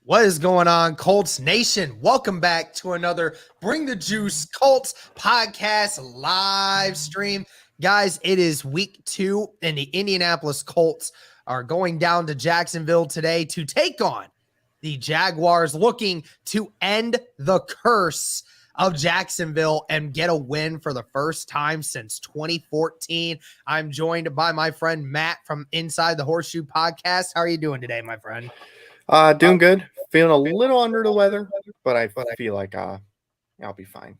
What is going on, Colts Nation? Welcome back to another Bring the Juice Colts podcast live stream. Guys, it is week 2, and the Indianapolis Colts are going down to Jacksonville today to take on the Jaguars, looking to end the curse of Jacksonville and get a win for the first time since 2014. I'm joined by my friend Matt from Inside the Horseshoe Podcast. How are you doing today, my friend? Doing good. Feeling a little under the weather, but I feel like I'll be fine.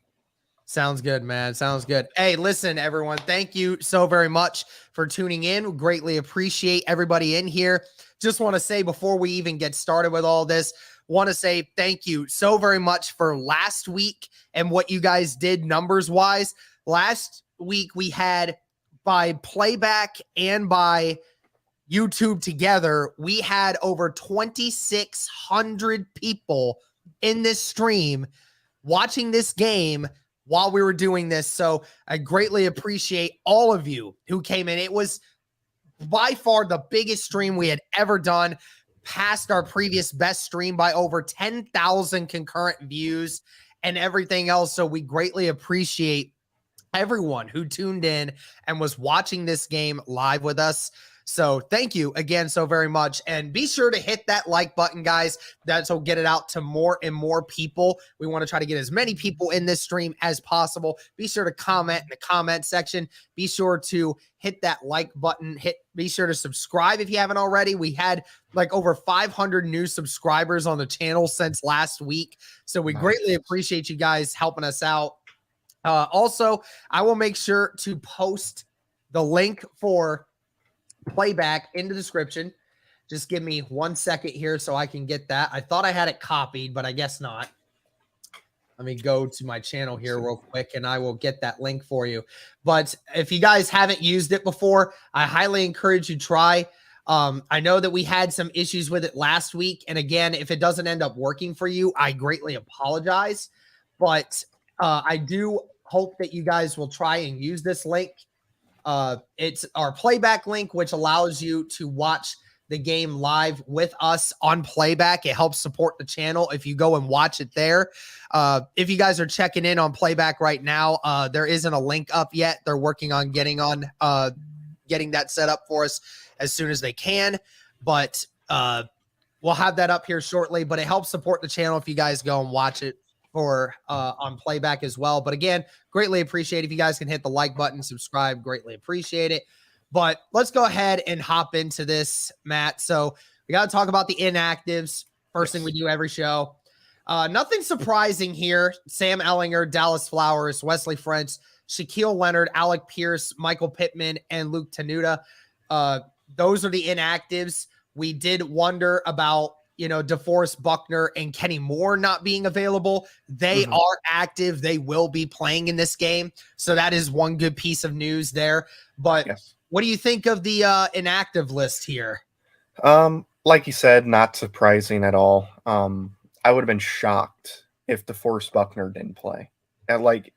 Sounds good, man. Sounds good. Hey, listen, everyone. Thank you so very much for tuning in. Greatly appreciate everybody in here. Just want to say before we even get started with all this, want to say thank you so very much for last week and what you guys did numbers-wise. Last week we had, by playback and by YouTube together, we had over 2,600 people in this stream watching this game while we were doing this. So I greatly appreciate all of you who came in. It was by far the biggest stream we had ever done, past our previous best stream by over 10,000 concurrent views and everything else. So we greatly appreciate everyone who tuned in and was watching this game live with us. So thank you again so very much. And be sure to hit that like button, guys. That'll get it out to more and more people. We want to try to get as many people in this stream as possible. Be sure to comment in the comment section. Be sure to hit that like button. Be sure to subscribe if you haven't already. We had like over 500 new subscribers on the channel since last week. So we greatly appreciate you guys helping us out. Also, I will make sure to post the link for playback in the description. Just give me 1 second here so I can get that. I thought I had it copied, but I guess not. Let me go to my channel here real quick and I will get that link for you. But if you guys haven't used it before, I highly encourage you to try. I know that we had some issues with it last week. And again, if it doesn't end up working for you, I greatly apologize. But I do hope that you guys will try and use this link. It's our playback link, which allows you to watch the game live with us on playback. It helps support the channel if you go and watch it there. If you guys are checking in on playback right now, there isn't a link up yet. They're working on getting that set up for us as soon as they can, but we'll have that up here shortly. But it helps support the channel if you guys go and watch it for on playback as well. But again, greatly appreciate if you guys can hit the like button, subscribe, greatly appreciate it. But let's go ahead and hop into this, Matt. So we got to talk about the inactives. First thing we do every show. Nothing surprising here. Sam Ehlinger, Dallas Flowers, Wesley French, Shaquille Leonard, Alec Pierce, Michael Pittman, and Luke Tenuta. Those are the inactives. We did wonder about DeForest Buckner and Kenny Moore not being available. They are active. They will be playing in this game. So that is one good piece of news there. But what do you think of the inactive list here? Like you said, not surprising at all. I would have been shocked if DeForest Buckner didn't play. And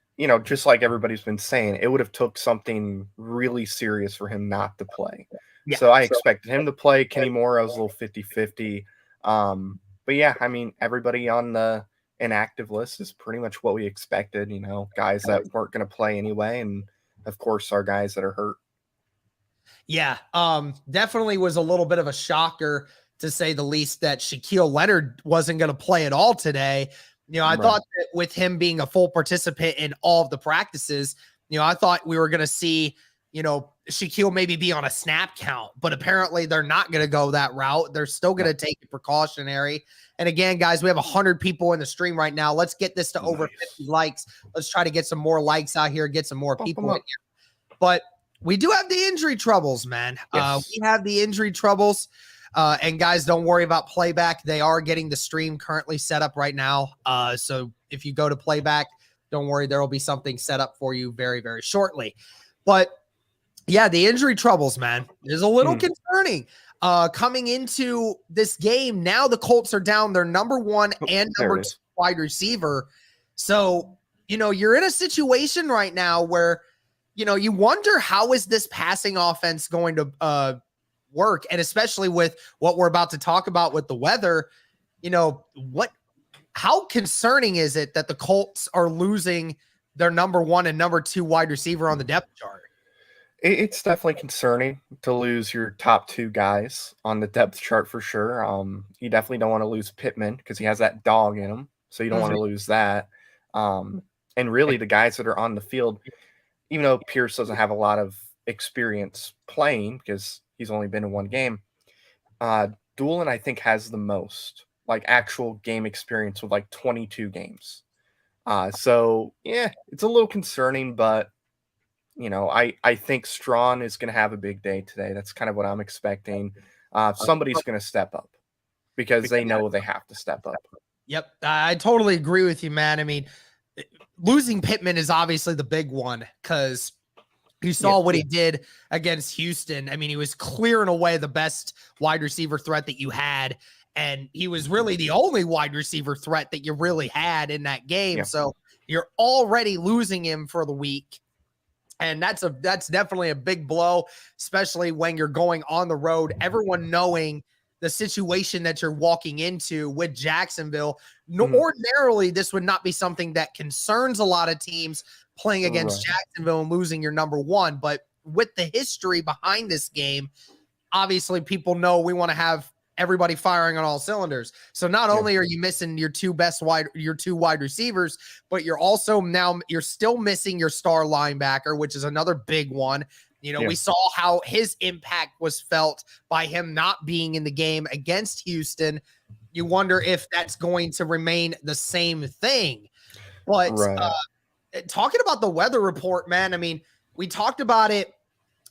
just like everybody's been saying, it would have took something really serious for him not to play. Yeah, so I expected him to play. Kenny Moore, I was a little 50-50. But yeah, I mean, everybody on the inactive list is pretty much what we expected, guys that weren't going to play anyway. And of course, our guys that are hurt. Yeah, definitely was a little bit of a shocker, to say the least, that Shaquille Leonard wasn't going to play at all today. I thought that with him being a full participant in all of the practices, I thought we were going to see, Shaquille maybe be on a snap count, but apparently they're not going to go that route. They're still going to take it precautionary. And again, guys, we have 100 people in the stream right now. Let's get this to over 50 likes. Let's try to get some more likes out here, get some more people in here. But we do have the injury troubles, man. Yes. We have the injury troubles. And guys, don't worry about playback. They are getting the stream currently set up right now. So if you go to playback, don't worry, there will be something set up for you very, very shortly. But yeah, the injury troubles, man, is a little concerning. Coming into this game, now the Colts are down their number 1 and number 2 wide receiver. So, you're in a situation right now where, you wonder, how is this passing offense going to work? And especially with what we're about to talk about with the weather, how concerning is it that the Colts are losing their number 1 and number 2 wide receiver on the depth chart? It's definitely concerning to lose your top 2 guys on the depth chart for sure. You definitely don't want to lose Pittman because he has that dog in him, so you don't want to lose that. And really, the guys that are on the field, even though Pierce doesn't have a lot of experience playing because he's only been in one game, Doolin, I think, has the most actual game experience with 22 games. So yeah, it's a little concerning, but I think Strawn is going to have a big day today. That's kind of what I'm expecting. Somebody's going to step up because they know they have to step up. Yep. I totally agree with you, man. I mean, losing Pittman is obviously the big one because you saw what he did against Houston. I mean, he was clearing away the best wide receiver threat that you had. And he was really the only wide receiver threat that you really had in that game. Yeah. So you're already losing him for the week. And that's definitely a big blow, especially when you're going on the road, everyone knowing the situation that you're walking into with Jacksonville. Ordinarily, this would not be something that concerns a lot of teams playing against Jacksonville and losing your number 1. But with the history behind this game, obviously people know we want to have everybody firing on all cylinders. So not only are you missing your 2 wide receivers, but you're still missing your star linebacker, which is another big one. We saw how his impact was felt by him not being in the game against Houston. You wonder if that's going to remain the same thing. But talking about the weather report, man, I mean, we talked about it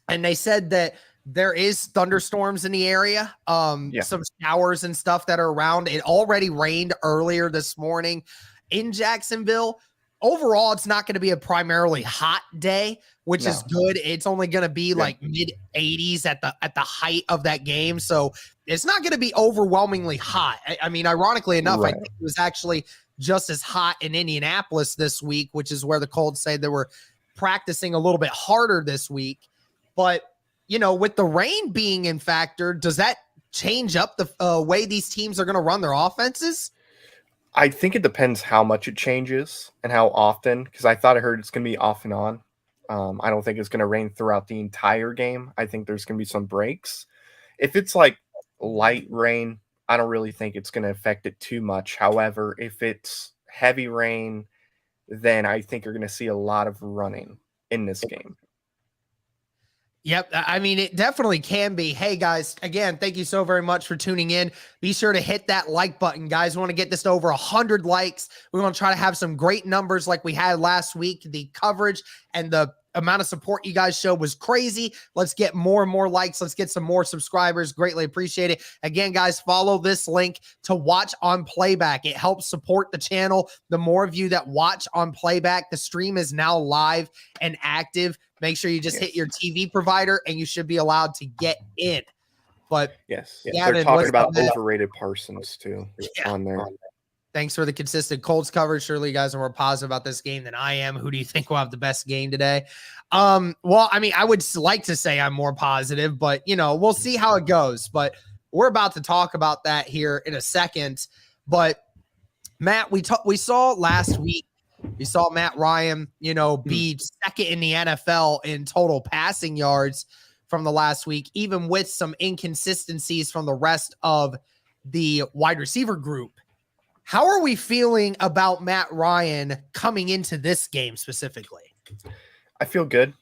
and they said that there is thunderstorms in the area, some showers and stuff that are around. It already rained earlier this morning in Jacksonville. Overall, it's not going to be a primarily hot day, which is good. It's only going to be mid 80s at the height of that game. So it's not going to be overwhelmingly hot. I mean, ironically enough, I think it was actually just as hot in Indianapolis this week, which is where the Colts say they were practicing a little bit harder this week. But with the rain being in factor, does that change up the way these teams are going to run their offenses? I think it depends how much it changes and how often, because I heard it's going to be off and on. I don't think it's going to rain throughout the entire game. I think there's going to be some breaks. If it's light rain, I don't really think it's going to affect it too much. However, if it's heavy rain, then I think you're going to see a lot of running in this game. Yep. I mean, it definitely can be. Hey, guys, again, thank you so very much for tuning in. Be sure to hit that like button, guys. We want to get this to over 100 likes. We want to try to have some great numbers like we had last week. The coverage and the amount of support you guys showed was crazy. Let's get more and more likes. Let's get some more subscribers. Greatly appreciate it. Again, guys, follow this link to watch on playback. It helps support the channel. The more of you that watch on playback, the stream is now live and active. Make sure you just hit your TV provider and you should be allowed to get in. But they're talking about overrated Parsons too on there. Thanks for the consistent Colts coverage. Surely you guys are more positive about this game than I am. Who do you think will have the best game today? Well, I mean, I would like to say I'm more positive, but we'll see how it goes. But we're about to talk about that here in a second. But Matt, we saw last week. We saw Matt Ryan, be second in the NFL in total passing yards from the last week, even with some inconsistencies from the rest of the wide receiver group. How are we feeling about Matt Ryan coming into this game specifically? I feel good.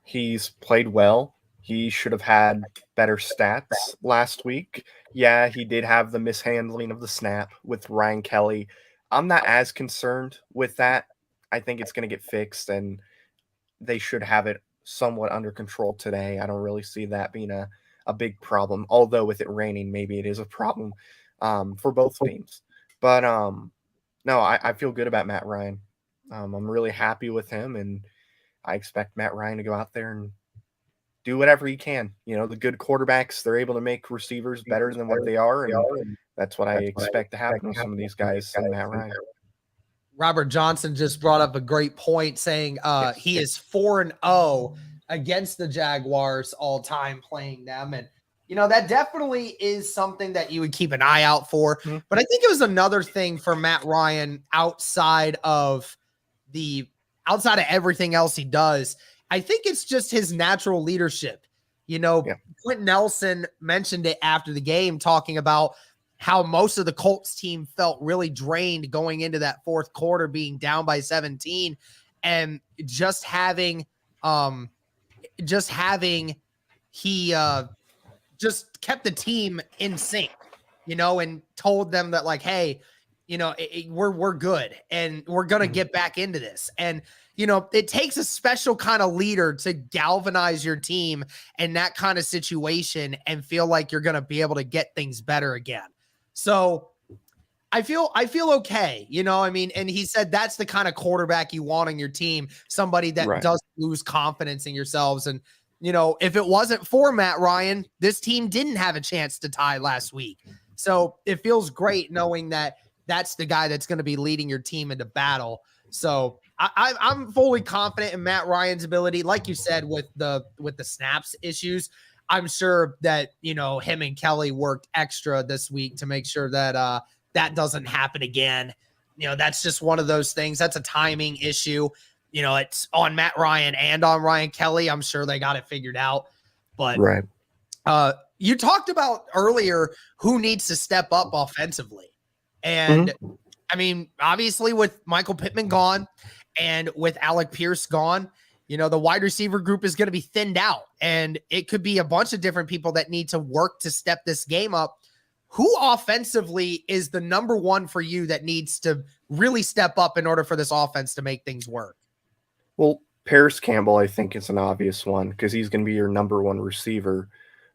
He's played well. He should have had better stats last week. Yeah, he did have the mishandling of the snap with Ryan Kelly. I'm not as concerned with that. I think it's going to get fixed, and they should have it somewhat under control today. I don't really see that being a big problem, although with it raining, maybe it is a problem for both teams. But no, I feel good about Matt Ryan. I'm really happy with him, and I expect Matt Ryan to go out there and do whatever he can. The good quarterbacks, they're able to make receivers better than what they are, and that's what I expect to happen with some of these guys and Matt Ryan. Robert Johnson just brought up a great point saying he is 4-0 against the Jaguars all time playing them. And That definitely is something that you would keep an eye out for. Mhm. But I think it was another thing for Matt Ryan outside of everything else he does. I think it's just his natural leadership. Quentin Nelson mentioned it after the game, talking about how most of the Colts team felt really drained going into that fourth quarter, being down by 17, and just having he just kept the team in sync, and told them that, like, hey, we're good and we're going to get back into this. And, it takes a special kind of leader to galvanize your team in that kind of situation and feel like you're going to be able to get things better again. So I feel okay, and he said that's the kind of quarterback you want on your team, somebody that doesn't lose confidence in yourselves. And, if it wasn't for Matt Ryan, this team didn't have a chance to tie last week. So it feels great knowing that that's the guy that's going to be leading your team into battle. So I'm fully confident in Matt Ryan's ability. Like you said, with the snaps issues, I'm sure that, him and Kelly worked extra this week to make sure that that doesn't happen again. That's just one of those things. That's a timing issue. It's on Matt Ryan and on Ryan Kelly. I'm sure they got it figured out. But you talked about earlier who needs to step up offensively. And I mean, obviously with Michael Pittman gone and with Alec Pierce gone, the wide receiver group is going to be thinned out, and it could be a bunch of different people that need to work to step this game up. Who offensively is the number one for you that needs to really step up in order for this offense to make things work? Well, Paris Campbell, I think, is an obvious one because he's going to be your number one receiver.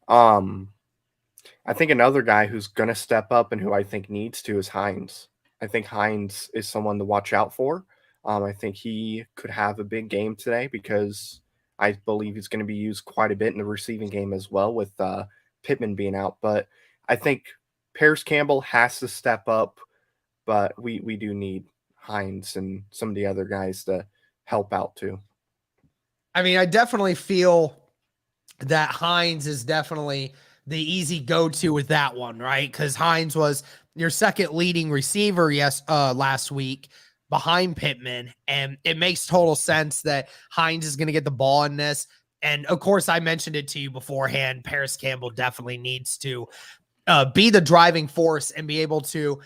I think another guy who's going to step up and who I think needs to is Hines. I think Hines is someone to watch out for. I think he could have a big game today because I believe he's going to be used quite a bit in the receiving game as well with Pittman being out. But I think Paris Campbell has to step up, but we do need Hines and some of the other guys to help out too. I mean, I definitely feel that Hines is definitely the easy go-to with that one, right? Because Hines was your second leading receiver last week behind Pittman, and it makes total sense that Hines is going to get the ball in this. And of course, I mentioned it to you beforehand, Paris Campbell definitely needs to be the driving force and be able to.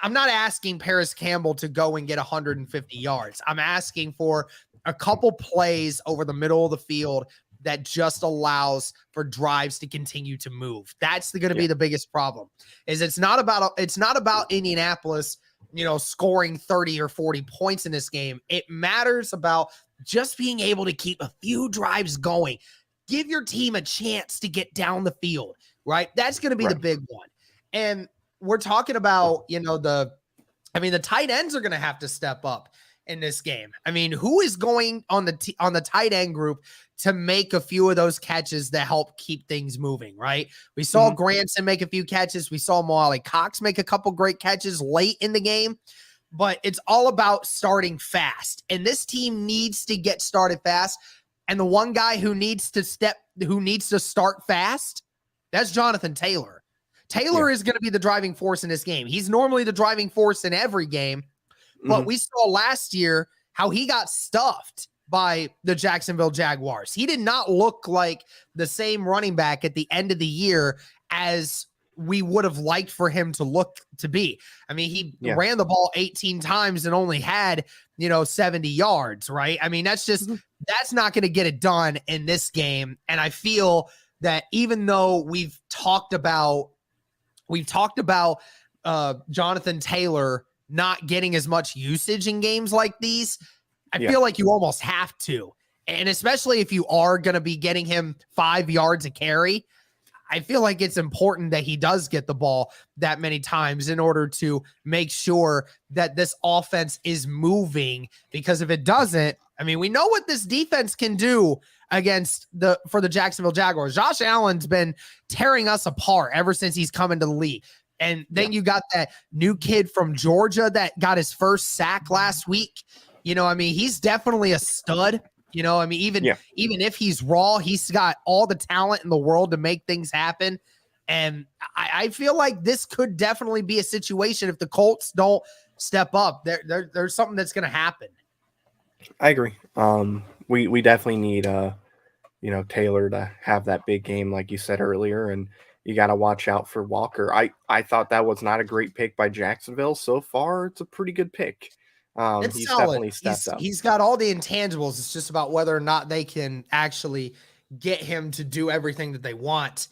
I'm not asking Paris Campbell to go and get 150 yards. I'm asking for a couple plays over the middle of the field that just allows for drives to continue to move. That's going to be the biggest problem. It's not about Indianapolis, scoring 30 or 40 points in this game. It matters about just being able to keep a few drives going. Give your team a chance to get down the field, right? That's going to be the big one. And we're talking about, the tight ends are going to have to step up in this game. I mean, who is going on the tight end group to make a few of those catches that help keep things moving, right? We saw Granson make a few catches. We saw Mo Cox make a couple great catches late in the game, but it's all about starting fast. And this team needs to get started fast. And the one guy who needs to start fast, that's Jonathan Taylor. Taylor is going to be the driving force in this game. He's normally the driving force in every game, but we saw last year how he got stuffed by the Jacksonville Jaguars. He did not look like the same running back at the end of the year as we would have liked for him to look to be. I mean, he ran the ball 18 times and only had, 70 yards, right? I mean, that's not going to get it done in this game. And I feel that even though we've talked about Jonathan Taylor not getting as much usage in games like these, I feel like you almost have to. And especially if you are going to be getting him 5 yards a carry, I feel like it's important that he does get the ball that many times in order to make sure that this offense is moving. Because if it doesn't, I mean, we know what this defense can do for the Jacksonville Jaguars. Josh Allen's been tearing us apart ever since he's come into the league. And then you got that new kid from Georgia that got his first sack last week. He's definitely a stud. You know, I mean, even if he's raw, he's got all the talent in the world to make things happen. And I feel like this could definitely be a situation if the Colts don't step up. There's something that's going to happen. I agree. We definitely need Taylor to have that big game like you said earlier, and you got to watch out for Walker. I thought that was not a great pick by Jacksonville. So far, it's a pretty good pick. It's He's solid. definitely stepped up. He's got all the intangibles. It's just about whether or not they can actually get him to do everything that they want.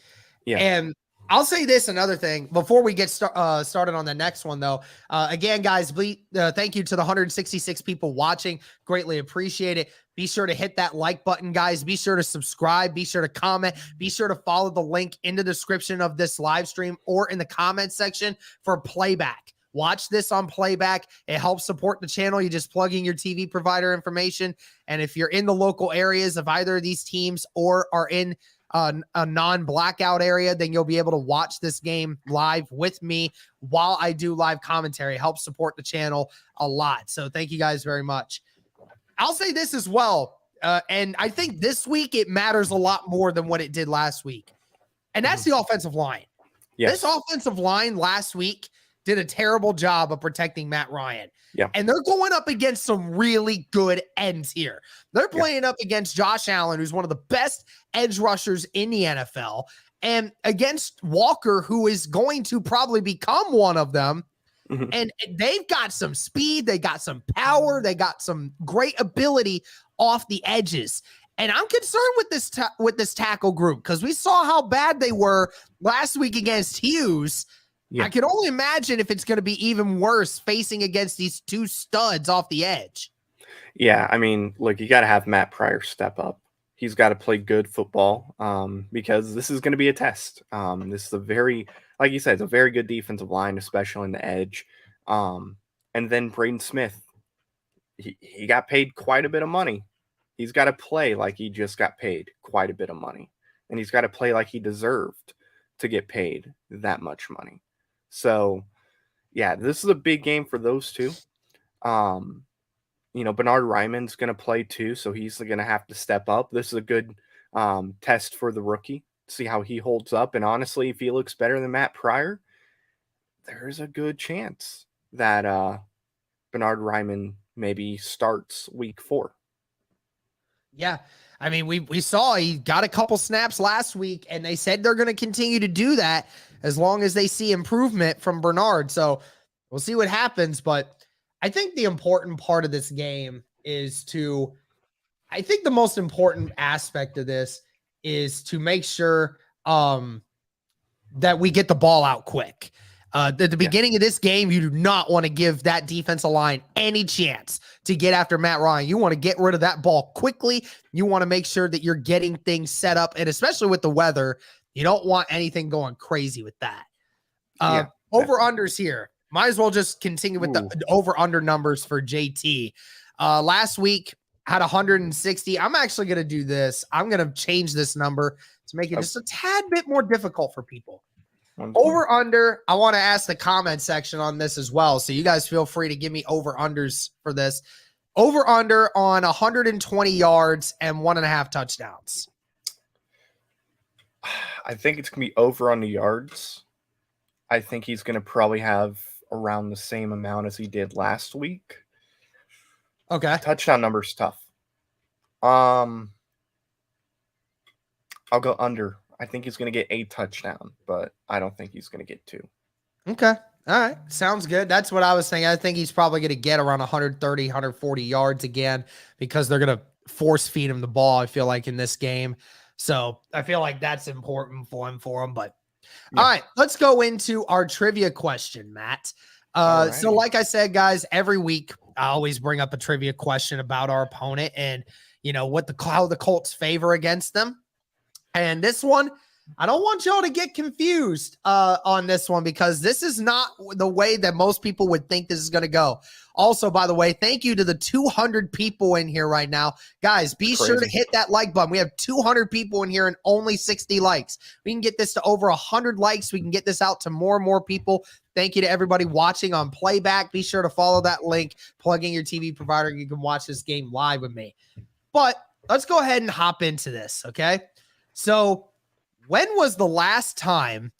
Yeah. And I'll say this, another thing, before we get started on the next one, though. Again, guys, thank you to the 166 people watching. Greatly appreciate it. Be sure to hit that like button, guys. Be sure to subscribe. Be sure to comment. Be sure to follow the link in the description of this live stream or in the comment section for playback. Watch this on playback. It helps support the channel. You just plug in your TV provider information. And if you're in the local areas of either of these teams or are in a non-blackout area, then you'll be able to watch this game live with me while I do live commentary. Helps support the channel a lot. So thank you guys very much. I'll say this as well. And I think this week it matters a lot more than what it did last week. And that's the offensive line. Yes. This offensive line last week did a terrible job of protecting Matt Ryan. Yeah. And they're going up against some really good ends here. They're playing up against Josh Allen, who's one of the best edge rushers in the NFL, and against Walker, who is going to probably become one of them. Mm-hmm. And they've got some speed. They got some power. They got some great ability off the edges. And I'm concerned with this tackle group because we saw how bad they were last week against Hughes. Yeah. I can only imagine if it's going to be even worse facing against these two studs off the edge. Yeah, I mean, look, you got to have Matt Pryor step up. He's got to play good football because this is going to be a test. This is like you said, it's a very good defensive line, especially in the edge. And then Braden Smith, he got paid quite a bit of money. He's got to play like he just got paid quite a bit of money. And he's got to play like he deserved to get paid that much money. So, yeah, this is a big game for those two. Bernard Ryman's going to play too, so he's going to have to step up. This is a good test for the rookie, see how he holds up. And honestly, if he looks better than Matt Pryor, there's a good chance that Bernard Ryman maybe starts week 4. Yeah. I mean, we saw he got a couple snaps last week, and they said they're going to continue to do that as long as they see improvement from Bernard. So we'll see what happens. But I think the important part of this game is I think the most important aspect of this is to make sure that we get the ball out quick. At the beginning of this game, you do not want to give that defensive line any chance to get after Matt Ryan. You want to get rid of that ball quickly. You want to make sure that you're getting things set up. And especially with the weather, you don't want anything going crazy with that. Over-unders here. Might as well just continue with the over-under numbers for JT. Last week, had 160. I'm actually going to do this. I'm going to change this number to make it just a tad bit more difficult for people. Over under, I want to ask the comment section on this as well. So you guys feel free to give me over unders for this. Over under on 120 yards and 1.5 touchdowns. I think it's going to be over on the yards. I think he's going to probably have around the same amount as he did last week. Okay. Touchdown number's tough. I'll go under. I think he's going to get a touchdown, but I don't think he's going to get 2. Okay. All right. Sounds good. That's what I was thinking. I think he's probably going to get around 130, 140 yards again because they're going to force feed him the ball, I feel like, in this game. So I feel like that's important for him. But all right, let's go into our trivia question, Matt. So like I said, guys, every week I always bring up a trivia question about our opponent and, how the Colts favor against them. And this one, I don't want y'all to get confused on this one because this is not the way that most people would think this is going to go. Also, by the way, thank you to the 200 people in here right now. Guys, be sure to hit that like button. We have 200 people in here and only 60 likes. We can get this to over 100 likes. We can get this out to more and more people. Thank you to everybody watching on playback. Be sure to follow that link. Plug in your TV provider. You can watch this game live with me. But let's go ahead and hop into this. Okay. So when was the last time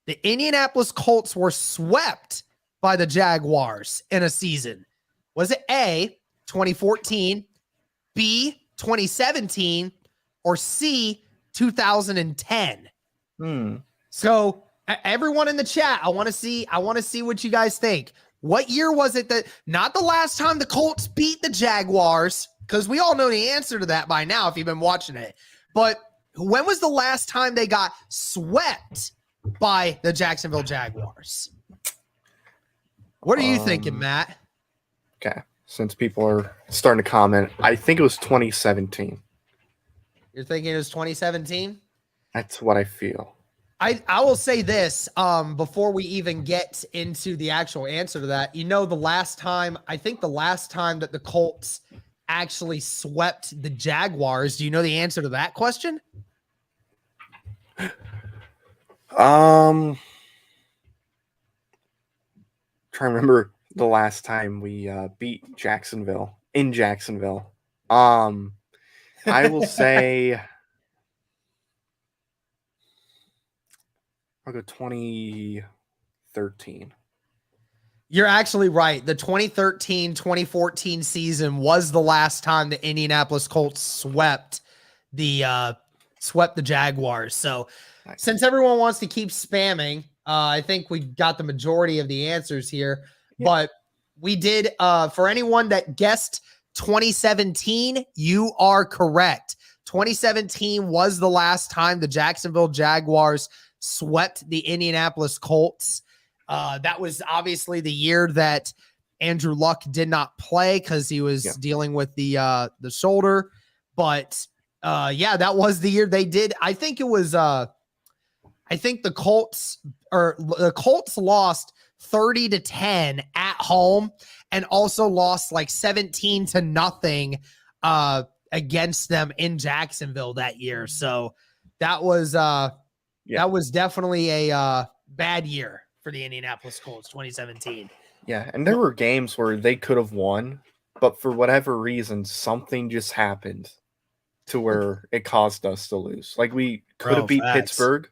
the Indianapolis Colts were swept by the Jaguars in a season? Was it A, 2014, B, 2017, or C, 2010? So everyone in the chat, I want to see what you guys think. What year was it that, not the last time the Colts beat the Jaguars, because we all know the answer to that by now if you've been watching it, but when was the last time they got swept by the Jacksonville Jaguars? What are you thinking, Matt? Okay, since people are starting to comment, I think it was 2017. You're thinking it was 2017? That's what I feel. I will say this before we even get into the actual answer to that. You know, the last time that the Colts actually swept the Jaguars, do you know the answer to that question? Trying to remember the last time we beat Jacksonville in Jacksonville. I will say I'll go 2013. You're actually right. The 2013-2014 season was the last time the Indianapolis Colts swept the Jaguars. So nice. Since everyone wants to keep spamming, I think we got the majority of the answers here. Yeah. But we did, for anyone that guessed 2017, you are correct. 2017 was the last time the Jacksonville Jaguars swept the Indianapolis Colts. That was obviously the year that Andrew Luck did not play because he was dealing with the shoulder. But that was the year they did. I think it was the Colts lost 30-10 at home and also lost like 17-0 against them in Jacksonville that year. So that was definitely a bad year for the Indianapolis Colts, 2017. Yeah, and there were games where they could have won, but for whatever reason, something just happened to where it caused us to lose. Like we could have beat Pittsburgh.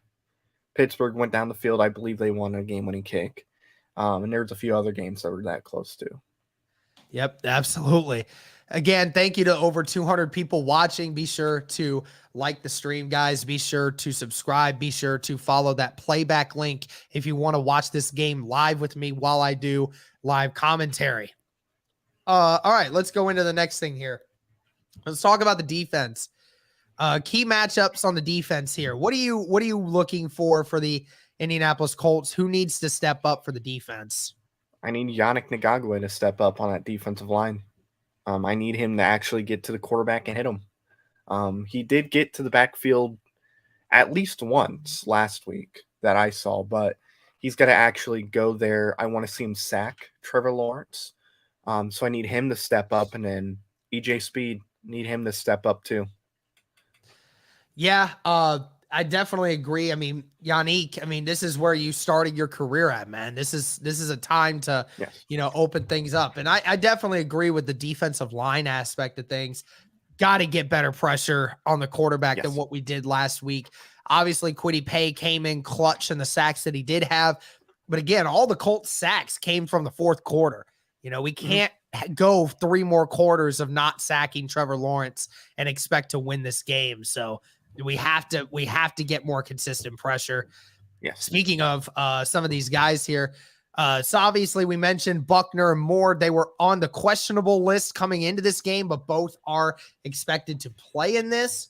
Pittsburgh went down the field. I believe they won a game-winning kick. And there was a few other games that were that close too. Yep, absolutely. Again, thank you to over 200 people watching. Be sure to like the stream, guys. Be sure to subscribe. Be sure to follow that playback link if you want to watch this game live with me while I do live commentary. All right, let's go into the next thing here. Let's talk about the defense. Key matchups on the defense here. What are you looking for the Indianapolis Colts? Who needs to step up for the defense? I need Yannick Ngakoue to step up on that defensive line. I need him to actually get to the quarterback and hit him. He did get to the backfield at least once last week that I saw, but he's got to actually go there. I want to see him sack Trevor Lawrence. So I need him to step up, and then EJ Speed, need him to step up too. Yeah, I definitely agree. I mean, Yannick, this is where you started your career at, man. This is a time to, open things up. And I definitely agree with the defensive line aspect of things. Got to get better pressure on the quarterback than what we did last week. Obviously, Kwity Paye came in clutch in the sacks that he did have. But again, all the Colts sacks came from the fourth quarter. We can't go 3 more quarters of not sacking Trevor Lawrence and expect to win this game. So we have to get more consistent pressure. Yes. Speaking of some of these guys here, so obviously we mentioned Buckner and Moore. They were on the questionable list coming into this game, but both are expected to play in this.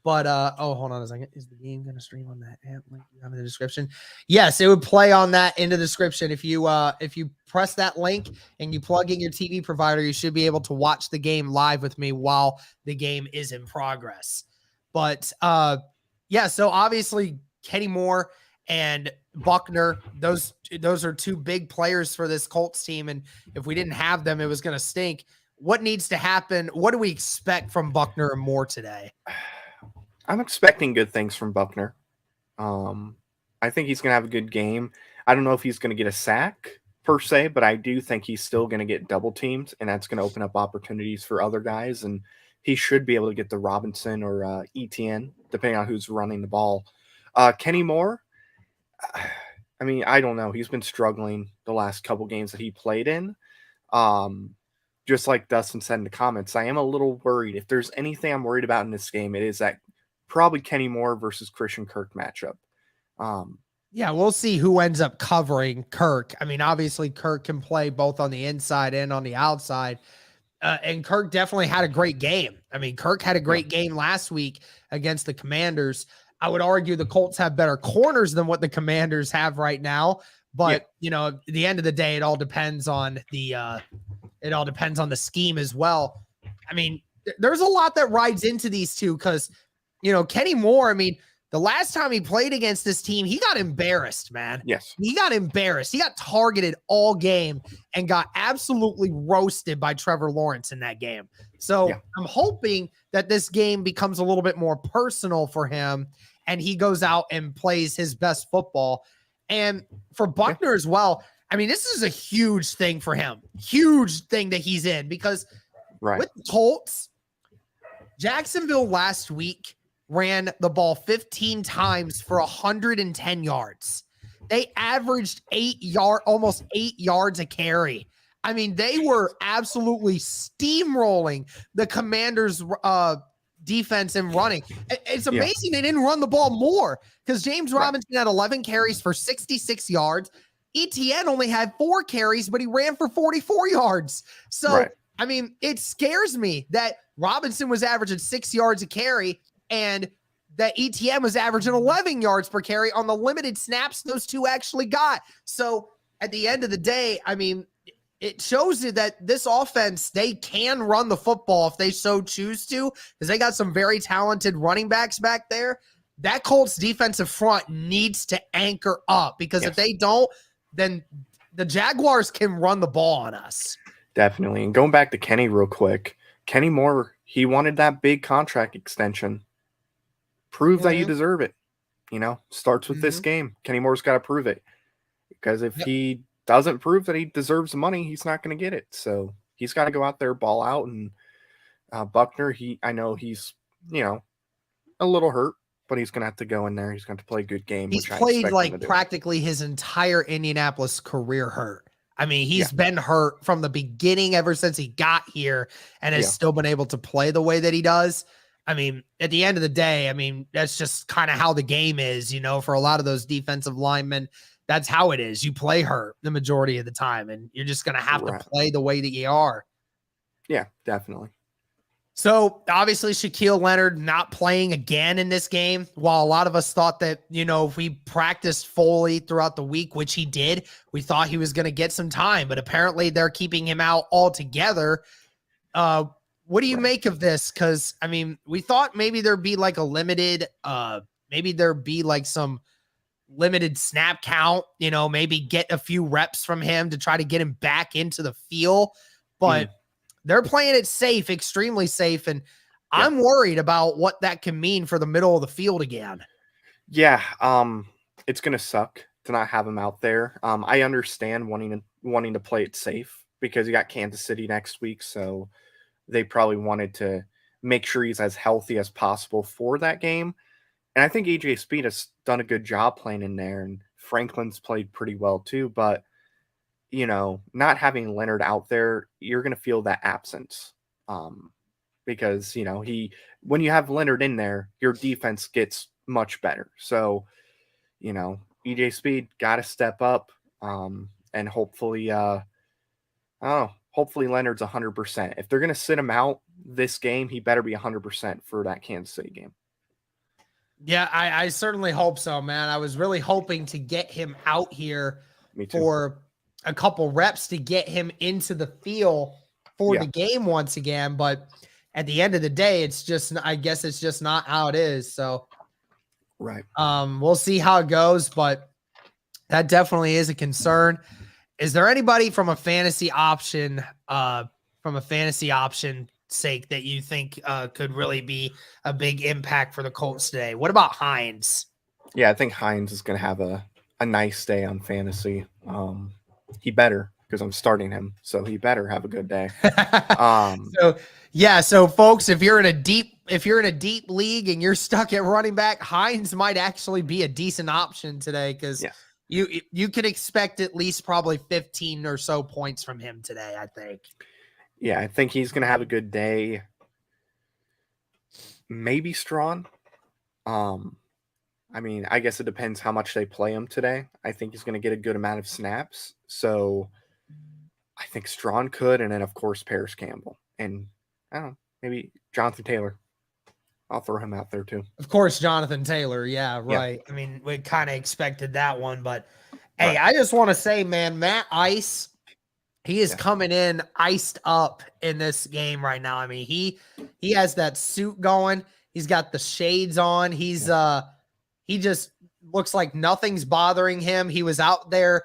But hold on a second. Is the game going to stream on that app link in the description? Yes, it would play on that in the description. If you press that link and you plug in your TV provider, you should be able to watch the game live with me while the game is in progress. But so obviously Kenny Moore and Buckner, those are 2 big players for this Colts team. And if we didn't have them, it was going to stink. What needs to happen? What do we expect from Buckner and Moore today? I'm expecting good things from Buckner. I think he's going to have a good game. I don't know if he's going to get a sack per se, but I do think he's still going to get double teamed, and that's going to open up opportunities for other guys. And he should be able to get the Robinson or ETN, depending on who's running the ball. Kenny Moore, I mean, I don't know. He's been struggling the last couple games that he played in. Just like Dustin said in the comments, I am a little worried. If there's anything I'm worried about in this game, it is that probably Kenny Moore versus Christian Kirk matchup. Yeah, we'll see who ends up covering Kirk. I mean, obviously, Kirk can play both on the inside and on the outside. And Kirk definitely had a great game. I mean, Kirk had a great game last week against the Commanders. I would argue the Colts have better corners than what the Commanders have right now. But, you know, at the end of the day, it all depends on the scheme as well. I mean, there's a lot that rides into these two because, you know, Kenny Moore, I mean, the last time he played against this team, he got embarrassed, man. Yes. He got embarrassed. He got targeted all game and got absolutely roasted by Trevor Lawrence in that game. So I'm hoping that this game becomes a little bit more personal for him and he goes out and plays his best football. And for Buckner as well, I mean, this is a huge thing for him. Huge thing that he's in because with the Colts, Jacksonville last week ran the ball 15 times for 110 yards. They averaged almost 8 yards a carry. I mean, they were absolutely steamrolling the Commanders' defense and running. It's amazing they didn't run the ball more because James Robinson had 11 carries for 66 yards. ETN only had 4 carries, but he ran for 44 yards. So, I mean, it scares me that Robinson was averaging 6 yards a carry and that ETN was averaging 11 yards per carry on the limited snaps those two actually got. So at the end of the day, I mean, it shows you that this offense, they can run the football if they so choose to, because they got some very talented running backs back there. That Colts defensive front needs to anchor up because if they don't, then the Jaguars can run the ball on us. Definitely. And going back to Kenny real quick, Kenny Moore, he wanted that big contract extension. Prove that you deserve it. You know, starts with this game. Kenny Moore's got to prove it. Because if he doesn't prove that he deserves the money, he's not going to get it. So he's got to go out there, ball out. And Buckner, I know he's, you know, a little hurt, but he's going to have to go in there. He's going to play a good game. He's played like practically his entire Indianapolis career hurt. I mean, he's been hurt from the beginning ever since he got here and has still been able to play the way that he does. I mean, at the end of the day, I mean, that's just kind of how the game is, you know, for a lot of those defensive linemen. That's how it is. You play hurt the majority of the time, and you're just going to have to play the way that you are. Yeah, definitely. So, obviously, Shaquille Leonard not playing again in this game. While a lot of us thought that, you know, if we practiced fully throughout the week, which he did, we thought he was going to get some time. But apparently, they're keeping him out altogether. What do you make of this? Because, I mean, we thought maybe there'd be like a limited, maybe there'd be like some limited snap count, you know, maybe get a few reps from him to try to get him back into the feel. But they're playing it safe, extremely safe. And I'm worried about what that can mean for the middle of the field again. Yeah. It's going to suck to not have him out there. I understand wanting to play it safe because you got Kansas City next week. So they probably wanted to make sure he's as healthy as possible for that game. And I think AJ Speed has done a good job playing in there, and Franklin's played pretty well too. But, you know, not having Leonard out there, you're going to feel that absence. Because, you know, when you have Leonard in there, your defense gets much better. So, you know, AJ Speed got to step up and hopefully, I don't know. Hopefully Leonard's 100%. If they're going to sit him out this game, he better be 100% for that Kansas City game. Yeah, I certainly hope so, man. I was really hoping to get him out here for a couple reps to get him into the feel for the game once again. But at the end of the day, it's just, I guess it's just not how it is. So, we'll see how it goes, but that definitely is a concern. Is there anybody from a fantasy option sake that you think could really be a big impact for the Colts today? What about Hines? Yeah, I think Hines is going to have a nice day on fantasy. He better. because I'm starting him, so he better have a good day. Um, So folks, if you're in a deep league and you're stuck at running back, Hines might actually be a decent option today because yeah, you can expect at least probably 15 or so points from him today, I think. yeah, I think he's gonna have a good day. Maybe Strawn. I mean, I guess it depends how much they play him today. I think he's going to get a good amount of snaps. So I think Strawn could, and then, of course, Paris Campbell. And I don't know, maybe Jonathan Taylor. I'll throw him out there too. Of course, Jonathan Taylor. Yeah, right. Yeah. I mean, we kind of expected that one, but hey, Right. I just want to say, man, Matt Ice, he is coming in iced up in this game right now. I mean, he has that suit going. He's got the shades on. He just looks like nothing's bothering him. He was out there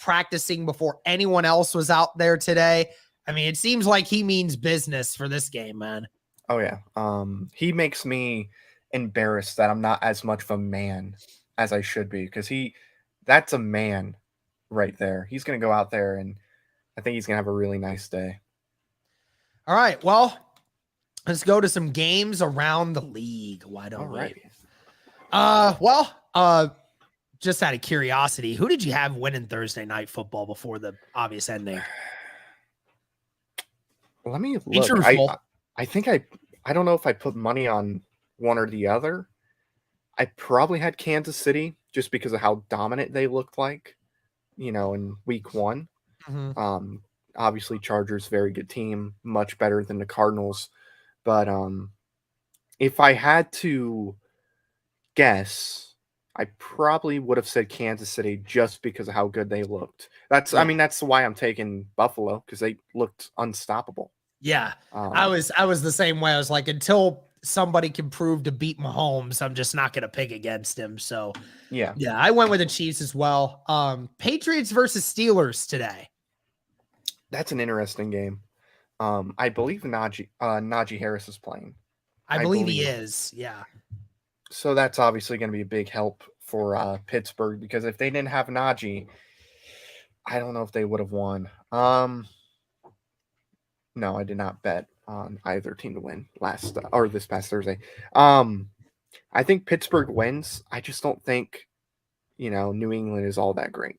practicing before anyone else was out there today. I mean, it seems like he means business for this game, man. Oh yeah. He makes me embarrassed that I'm not as much of a man as I should be, because that's a man right there. He's gonna go out there, and I think he's gonna have a really nice day. All right. Well, let's go to some games around the league. Why don't we? Just out of curiosity, who did you have winning Thursday Night Football before the obvious ending? Let me look. I think I don't know if I put money on one or the other. I probably had Kansas City just because of how dominant they looked like, in week 1. Mm-hmm. Obviously Chargers, very good team, much better than the Cardinals. But if I had to guess, I probably would have said Kansas City just because of how good they looked. That's why I'm taking Buffalo, because they looked unstoppable. Yeah, I was the same way. I was like, until somebody can prove to beat Mahomes, I'm just not going to pick against him. So yeah, I went with the Chiefs as well. Patriots versus Steelers today. That's an interesting game. I believe Najee Harris is playing. I believe he is. Yeah. So that's obviously going to be a big help for Pittsburgh, because if they didn't have Najee, I don't know if they would have won. No, I did not bet on either team to win this past Thursday. I think Pittsburgh wins. I just don't think, New England is all that great.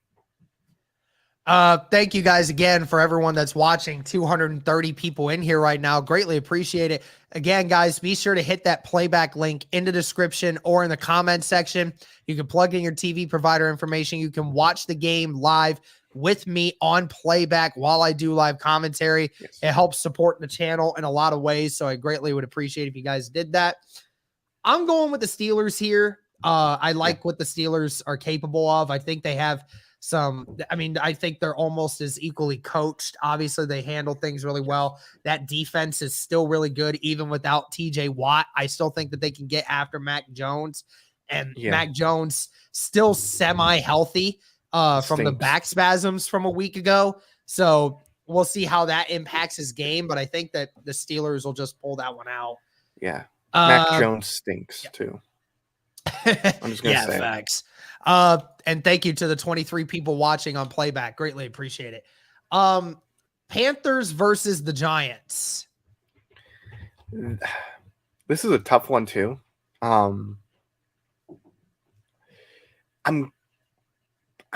Thank you guys again for everyone that's watching. 230 people in here right now. Greatly appreciate it. Again, guys, be sure to hit that playback link in the description or in the comment section. You can plug in your TV provider information. You can watch the game live with me on playback while I do live commentary. Yes. It helps support the channel in a lot of ways, so I greatly would appreciate if you guys did that. I'm going with the Steelers here. I like what the Steelers are capable of. I think they have I think they're almost as equally coached. Obviously, they handle things really well. That defense is still really good, even without TJ Watt. I still think that they can get after Mac Jones, and Mac Jones still semi-healthy from the back spasms from a week ago. So we'll see how that impacts his game, but I think that the Steelers will just pull that one out. Yeah. Mac Jones stinks too. I'm just going to say. Facts. And thank you to the 23 people watching on playback. Greatly appreciate it. Panthers versus the Giants. This is a tough one too. I'm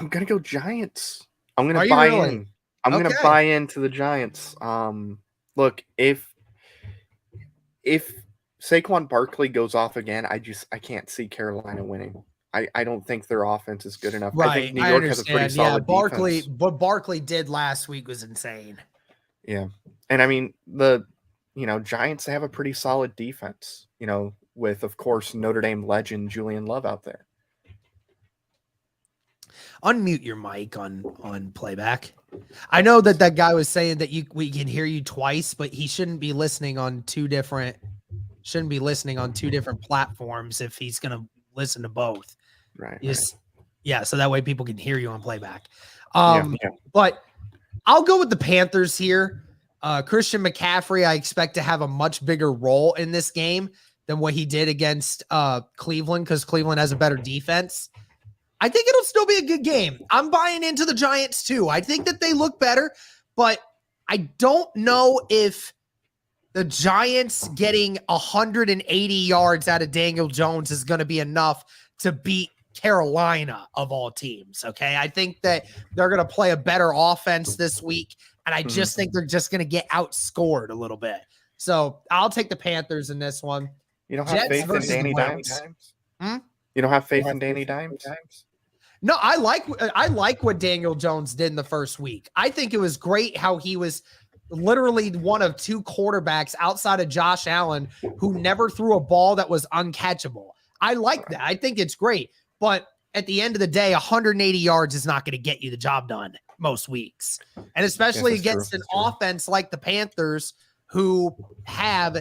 gonna go Giants. I'm gonna buy in. I'm gonna buy into the Giants. Look, if Saquon Barkley goes off again, I can't see Carolina winning. I don't think their offense is good enough. Right. I think New York has a pretty solid defense. What Barkley did last week was insane. Yeah. And I mean, the Giants have a pretty solid defense, with, of course, Notre Dame legend Julian Love out there. Unmute your mic on playback. I know that guy was saying that we can hear you twice, but he shouldn't be listening on two different platforms if he's going to listen to both. Right. Yeah. So that way people can hear you on playback. But I'll go with the Panthers here. Christian McCaffrey, I expect to have a much bigger role in this game than what he did against Cleveland, because Cleveland has a better defense. I think it'll still be a good game. I'm buying into the Giants too. I think that they look better, but I don't know if the Giants getting 180 yards out of Daniel Jones is going to be enough to beat Carolina of all teams. Okay. I think that they're going to play a better offense this week. And I just think they're just going to get outscored a little bit. So I'll take the Panthers in this one. You don't have faith in Danny Dimes? You don't have faith in Danny Dimes? No, I like what Daniel Jones did in the first week. I think it was great how he was literally one of two quarterbacks outside of Josh Allen who never threw a ball that was uncatchable. I like that. I think it's great. But at the end of the day, 180 yards is not going to get you the job done most weeks. And especially against an offense like the Panthers, who have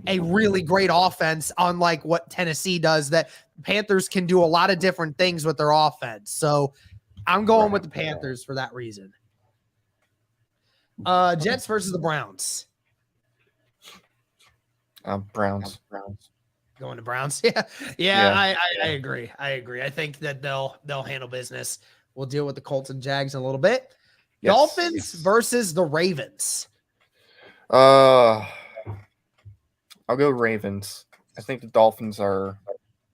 a really great offense, unlike what Tennessee does, that Panthers can do a lot of different things with their offense. So I'm going with the Panthers for that reason. Jets versus the Browns. Browns. Going to Browns. Yeah. I agree. I think that they'll handle business. We'll deal with the Colts and Jags in a little bit. Yes. Dolphins versus the Ravens. I'll go Ravens. I think the Dolphins are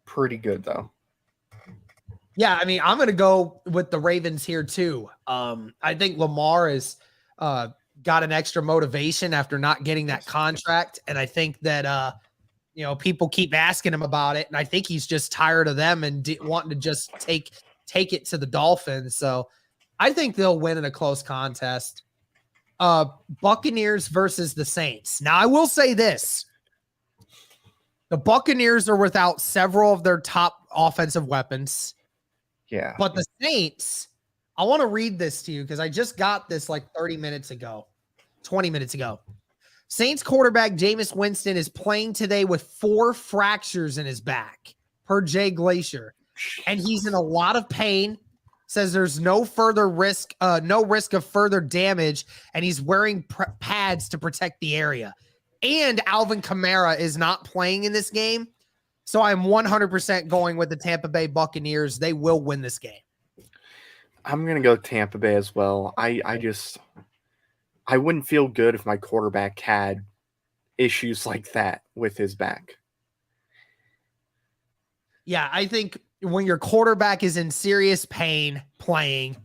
pretty good though. Yeah, I mean, I'm going to go with the Ravens here too. I think Lamar is got an extra motivation after not getting that contract. And I think that, people keep asking him about it. And I think he's just tired of them and wanting to just take it to the Dolphins. So I think they'll win in a close contest. Buccaneers versus the Saints. Now, I will say this. The Buccaneers are without several of their top offensive weapons. Yeah. But the Saints, I want to read this to you because I just got this like 20 minutes ago. Saints quarterback Jameis Winston is playing today with 4 fractures in his back, per Jay Glacier. And he's in a lot of pain. Says there's no risk of further damage, and he's wearing pads to protect the area. And Alvin Kamara is not playing in this game. So I'm 100% going with the Tampa Bay Buccaneers. They will win this game. I'm going to go Tampa Bay as well. I wouldn't feel good if my quarterback had issues like that with his back. Yeah, I think when your quarterback is in serious pain playing,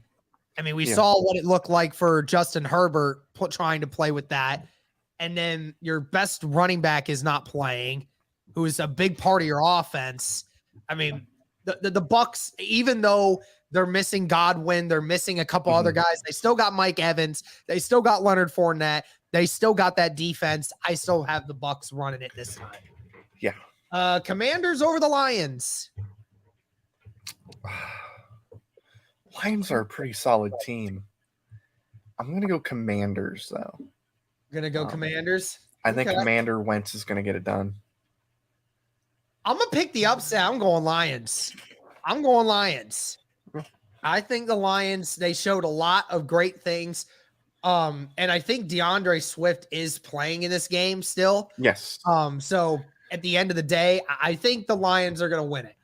I mean, we saw what it looked like for Justin Herbert trying to play with that. And then your best running back is not playing, who is a big part of your offense. I mean, the Bucs, even though they're missing Godwin, they're missing a couple other guys, they still got Mike Evans, they still got Leonard Fournette, they still got that defense. I still have the Bucs running it this time. Yeah. Commanders over the Lions. Lions are a pretty solid team. I'm going to go Commanders, though. Going to go Commanders? I think Commander Wentz is going to get it done. I'm going to pick the upset. I'm going Lions. I think the Lions, they showed a lot of great things. And I think DeAndre Swift is playing in this game still. Yes. So at the end of the day, I think the Lions are going to win it.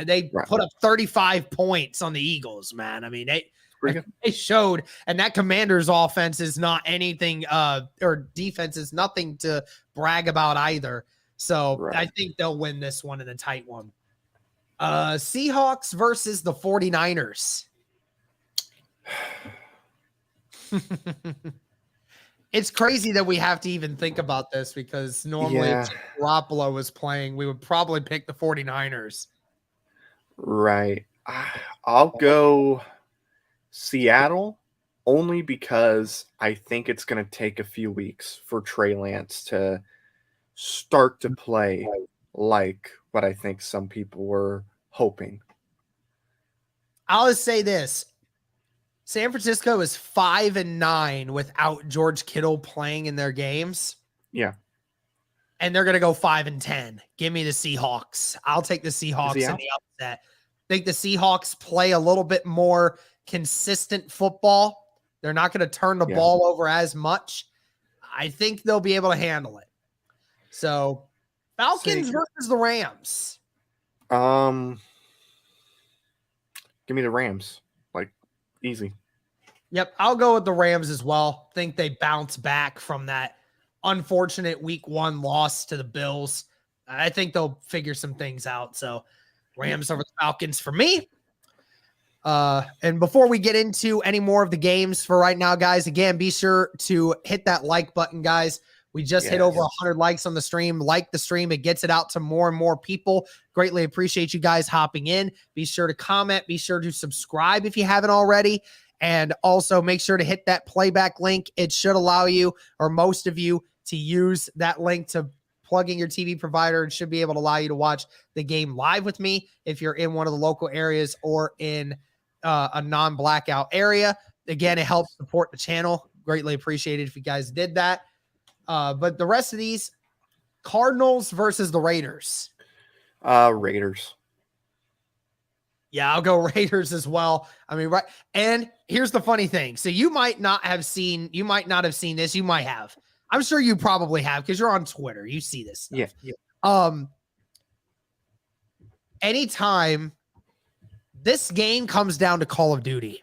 They put up 35 points on the Eagles, man. I mean, they showed, and that Commanders offense is not anything, or defense is nothing to brag about either. So I think they'll win this one in a tight one. Seahawks versus the 49ers. It's crazy that we have to even think about this because normally if Garoppolo was playing, we would probably pick the 49ers. Right. I'll go Seattle only because I think it's going to take a few weeks for Trey Lance to start to play like what I think some people were hoping. I'll just say this. San Francisco is 5-9 without George Kittle playing in their games. Yeah. And they're going to go 5-10. Give me the Seahawks. I'll take the Seahawks in the upset. I think the Seahawks play a little bit more consistent football. They're not going to turn the ball over as much. I think they'll be able to handle it. So, Falcons versus the Rams. Give me the Rams. Like, easy. Yep, I'll go with the Rams as well. Think they bounce back from that unfortunate week 1 loss to the Bills. I think they'll figure some things out. So Rams over the Falcons for me. And before we get into any more of the games for right now, guys, again, be sure to hit that like button, guys. We just hit over 100 likes on the stream. Like the stream. It gets it out to more and more people. Greatly appreciate you guys hopping in. Be sure to comment. Be sure to subscribe if you haven't already. And also make sure to hit that playback link. It should allow you, or most of you, to use that link to plug in your TV provider. It should be able to allow you to watch the game live with me if you're in one of the local areas or in a non-blackout area. Again, it helps support the channel. Greatly appreciated if you guys did that. But the rest of these, Cardinals versus the Raiders. Raiders. Yeah, I'll go Raiders as well. I mean, right. And here's the funny thing. So you might not have seen this. You might have. I'm sure you probably have because you're on Twitter. You see this stuff. Yeah. Anytime this game comes down to Call of Duty.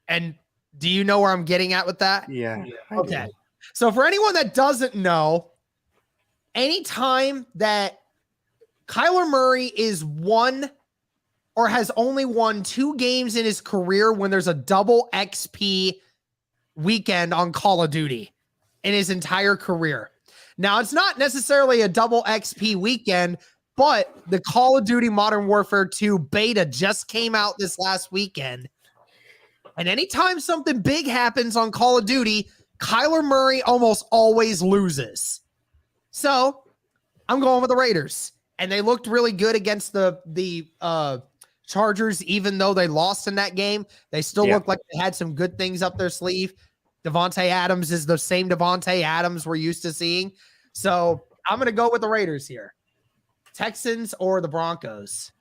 And do you know where I'm getting at with that? Yeah. Okay. So for anyone that doesn't know, anytime that Kyler Murray is won or has only won 2 games in his career when there's a double XP weekend on Call of Duty in his entire career. Now, it's not necessarily a double XP weekend, but the Call of Duty Modern Warfare 2 beta just came out this last weekend. And anytime something big happens on Call of Duty, Kyler Murray almost always loses. So I'm going with the Raiders. And they looked really good against the Chargers, even though they lost in that game. They still looked like they had some good things up their sleeve. Devontae Adams is the same Devontae Adams we're used to seeing. So I'm going to go with the Raiders here. Texans or the Broncos?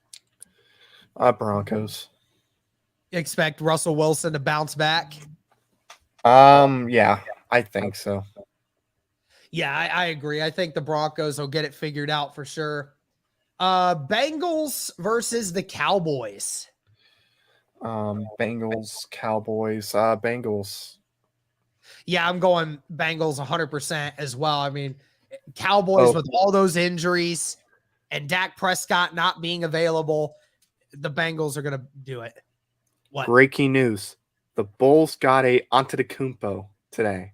Broncos. Expect Russell Wilson to bounce back? Yeah, I think so. Yeah, I agree. I think the Broncos will get it figured out for sure. Bengals versus the Cowboys. Bengals, Cowboys, Bengals. Yeah, I'm going Bengals 100% as well. I mean, Cowboys with all those injuries and Dak Prescott not being available, the Bengals are going to do it. What? Breaking news. The Bulls got a Antetokounmpo today.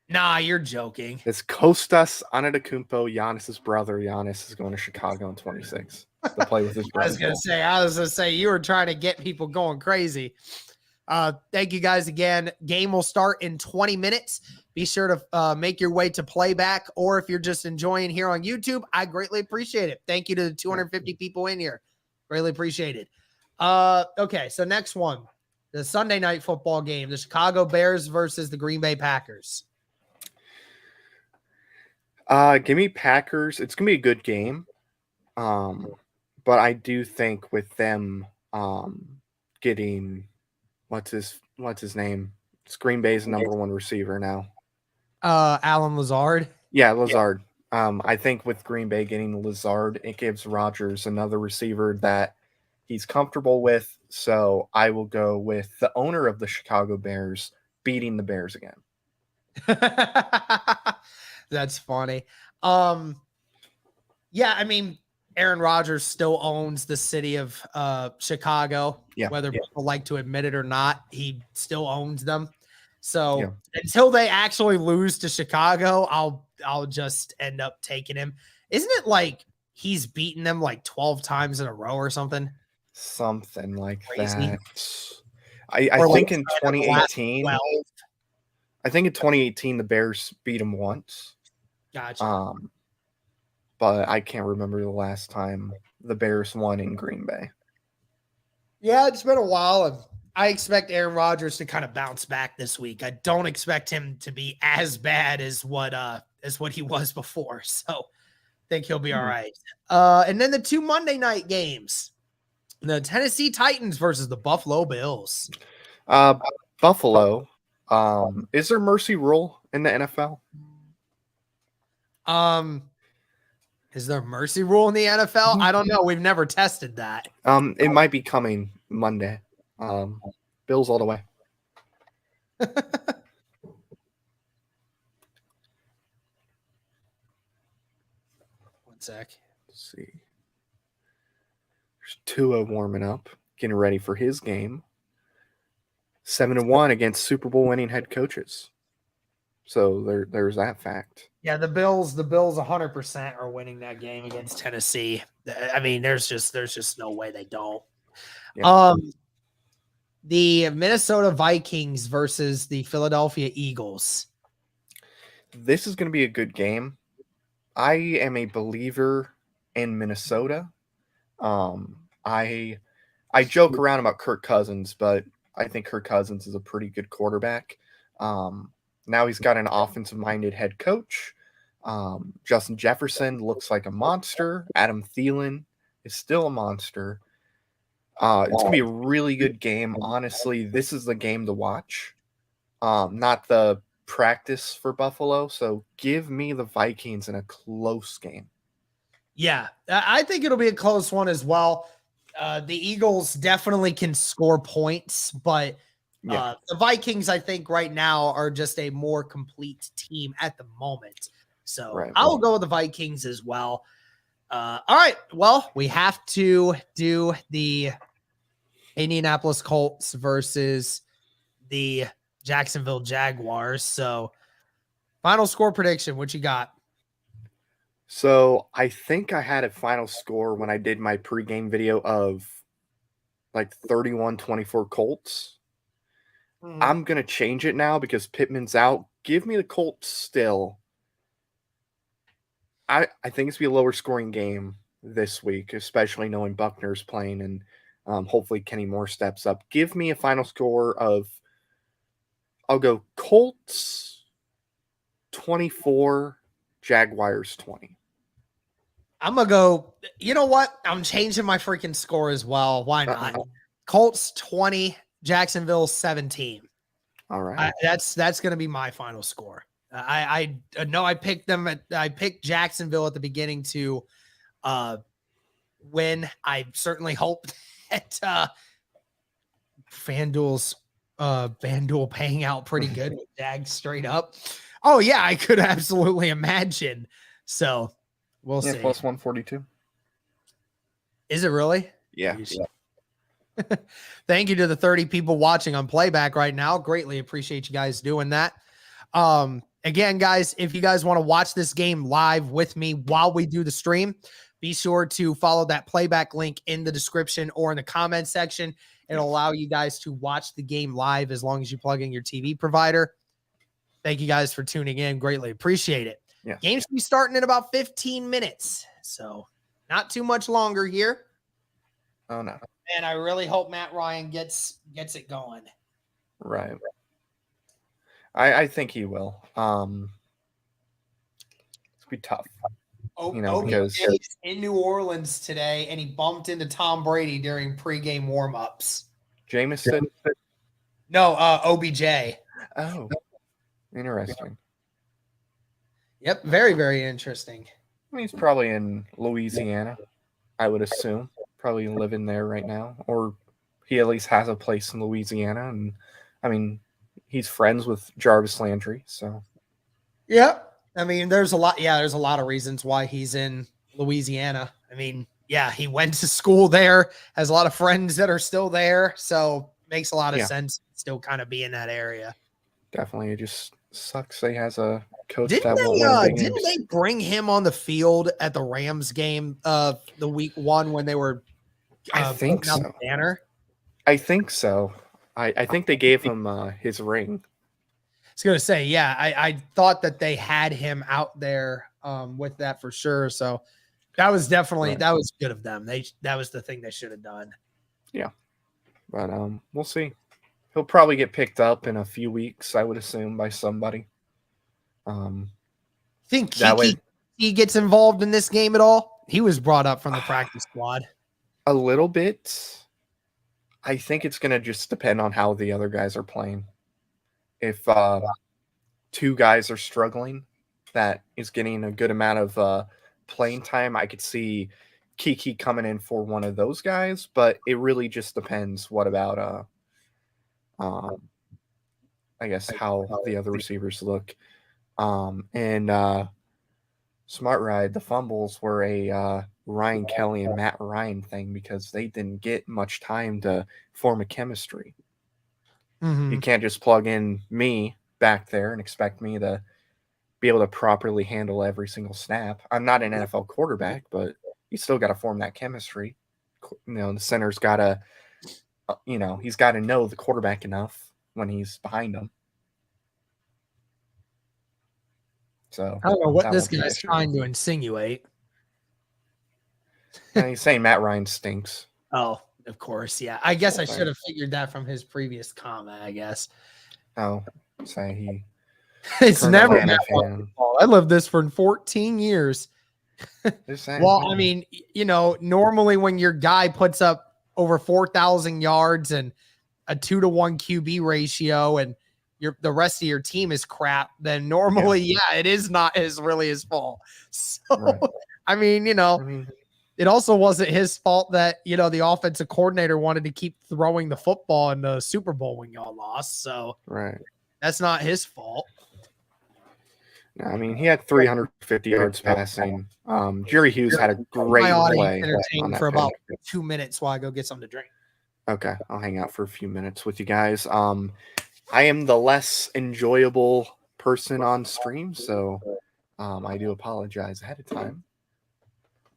Nah, you're joking. It's Kostas Antetokounmpo, Giannis's brother. Giannis is going to Chicago in 26 to play with his brother. I was gonna say you were trying to get people going crazy. Thank you guys again. Game will start in 20 minutes. Be sure to make your way to playback, or if you're just enjoying here on YouTube, I greatly appreciate it. Thank you to the 250 people in here. Greatly appreciated. Okay, so next one. The Sunday night football game, the Chicago Bears versus the Green Bay Packers. Give me Packers. It's gonna be a good game. But I do think with them getting what's his name? It's Green Bay's number 1 receiver now. Alan Lazard. Yeah, Lazard. I think with Green Bay getting Lazard, it gives Rodgers another receiver that he's comfortable with. So I will go with the owner of the Chicago Bears beating the Bears again. That's funny. Yeah, I mean, Aaron Rodgers still owns the city of Chicago. Yeah, whether people like to admit it or not, he still owns them. So until they actually lose to Chicago, I'll just end up taking him. Isn't it like he's beaten them like 12 times in a row or something? Something like Crazy. that. I think in 2018. I think in 2018 the Bears beat them once. Gotcha. But I can't remember the last time the Bears won in Green Bay. Yeah, it's been a while, and I expect Aaron Rodgers to kind of bounce back this week. I don't expect him to be as bad as what he was before. So I think he'll be all right. And then the 2 Monday night games. The Tennessee Titans versus the Buffalo Bills. Buffalo. Is there mercy rule in the NFL? Is there a mercy rule in the NFL? I don't know. We've never tested that. It might be coming Monday. Bills all the way. One sec. Let's see. There's Tua warming up, getting ready for his game. 7-1 against Super Bowl winning head coaches. So there's that fact. Yeah, the Bills 100% are winning that game against Tennessee. I mean, there's just no way they don't. Yeah. The Minnesota Vikings versus the Philadelphia Eagles. This is going to be a good game. I am a believer in Minnesota. I joke around about Kirk Cousins, but I think Kirk Cousins is a pretty good quarterback. Now he's got an offensive-minded head coach. Justin Jefferson looks like a monster. Adam Thielen is still a monster. It's going to be a really good game. Honestly, this is the game to watch, not the practice for Buffalo. So give me the Vikings in a close game. Yeah, I think it'll be a close one as well. The Eagles definitely can score points, but the Vikings, I think right now are just a more complete team at the moment. So I will go with the Vikings as well. All right. Well, we have to do the Indianapolis Colts versus the Jacksonville Jaguars. So final score prediction, what you got? So I think I had a final score when I did my pregame video of like 31-24 Colts. I'm going to change it now because Pittman's out. Give me the Colts still. I think it's going to be a lower scoring game this week, especially knowing Buckner's playing and hopefully Kenny Moore steps up. Give me a final score of, I'll go Colts 24, Jaguars 20. I'm going to go, you know what? I'm changing my freaking score as well. Why not? Colts 20, Jacksonville 17. All right. That's going to be my final score. I know I picked them. I picked Jacksonville at the beginning to win. I certainly hope that FanDuel's paying out pretty good with Jags straight up. Oh yeah, I could absolutely imagine. So we'll see. Plus 142. Is it really? Yeah. Thank you to the 30 people watching on playback right now. Greatly appreciate you guys doing that. Again, guys, if you guys want to watch this game live with me while we do the stream, be sure to follow that playback link in the description or in the comment section. It'll allow you guys to watch the game live as long as you plug in your TV provider. Thank you guys for tuning in. Greatly appreciate it. Yeah. Game should be starting in about 15 minutes. So not too much longer here. Oh, no. And I really hope Matt Ryan gets it going. Right. I think he will. It's be tough. Because he's in New Orleans today, and he bumped into Tom Brady during pregame warmups. Jameson? No, OBJ. Oh, interesting. Yep, very, very interesting. I mean, he's probably in Louisiana, I would assume. Probably living there right now, or he at least has a place in Louisiana, and I mean, he's friends with Jarvis Landry, so. Yeah, I mean, there's a lot of reasons why he's in Louisiana. I mean, yeah, he went to school there, has a lot of friends that are still there, so makes a lot of sense still kind of be in that area. Definitely, it just sucks he has a coach didn't they bring him on the field at the Rams game the week one when they were I think so. The banner? I think so. I think they gave him his ring. I was going to say, yeah, I thought that they had him out there with that for sure. So that was definitely that was good of them. That was the thing they should have done. Yeah. But we'll see. He'll probably get picked up in a few weeks, I would assume, by somebody. Think he gets involved in this game at all? He was brought up from the practice squad. A little bit. I think it's going to just depend on how the other guys are playing. If two guys are struggling, that is getting a good amount of playing time. I could see Kiki coming in for one of those guys, but it really just depends. What about I guess how the other receivers look. And Smart Ride, the fumbles were a Ryan Kelly and Matt Ryan thing because they didn't get much time to form a chemistry. You can't just plug in me back there and expect me to be able to properly handle every single snap. I'm not an NFL quarterback, but you still got to form that chemistry. The center's got to, he's got to know the quarterback enough when he's behind him. So I don't know what this guy's trying to insinuate. And he's saying Matt Ryan stinks. Oh, of course. Yeah. I guess I should have figured that from his previous comment, I guess. Oh, say he. It's never Matt Ryan's fault. I lived this for 14 years. Well, I mean, normally when your guy puts up over 4,000 yards and a 2-to-1 QB ratio and the rest of your team is crap, then normally, it is not really his fault. So, right. I mean, it also wasn't his fault that, the offensive coordinator wanted to keep throwing the football in the Super Bowl when y'all lost. So right. That's not his fault. No, I mean, he had 350 yards passing. Jerry Hughes had a great play. Entertained for about 2 minutes while I go get something to drink. Okay, I'll hang out for a few minutes with you guys. I am the less enjoyable person on stream, so I do apologize ahead of time.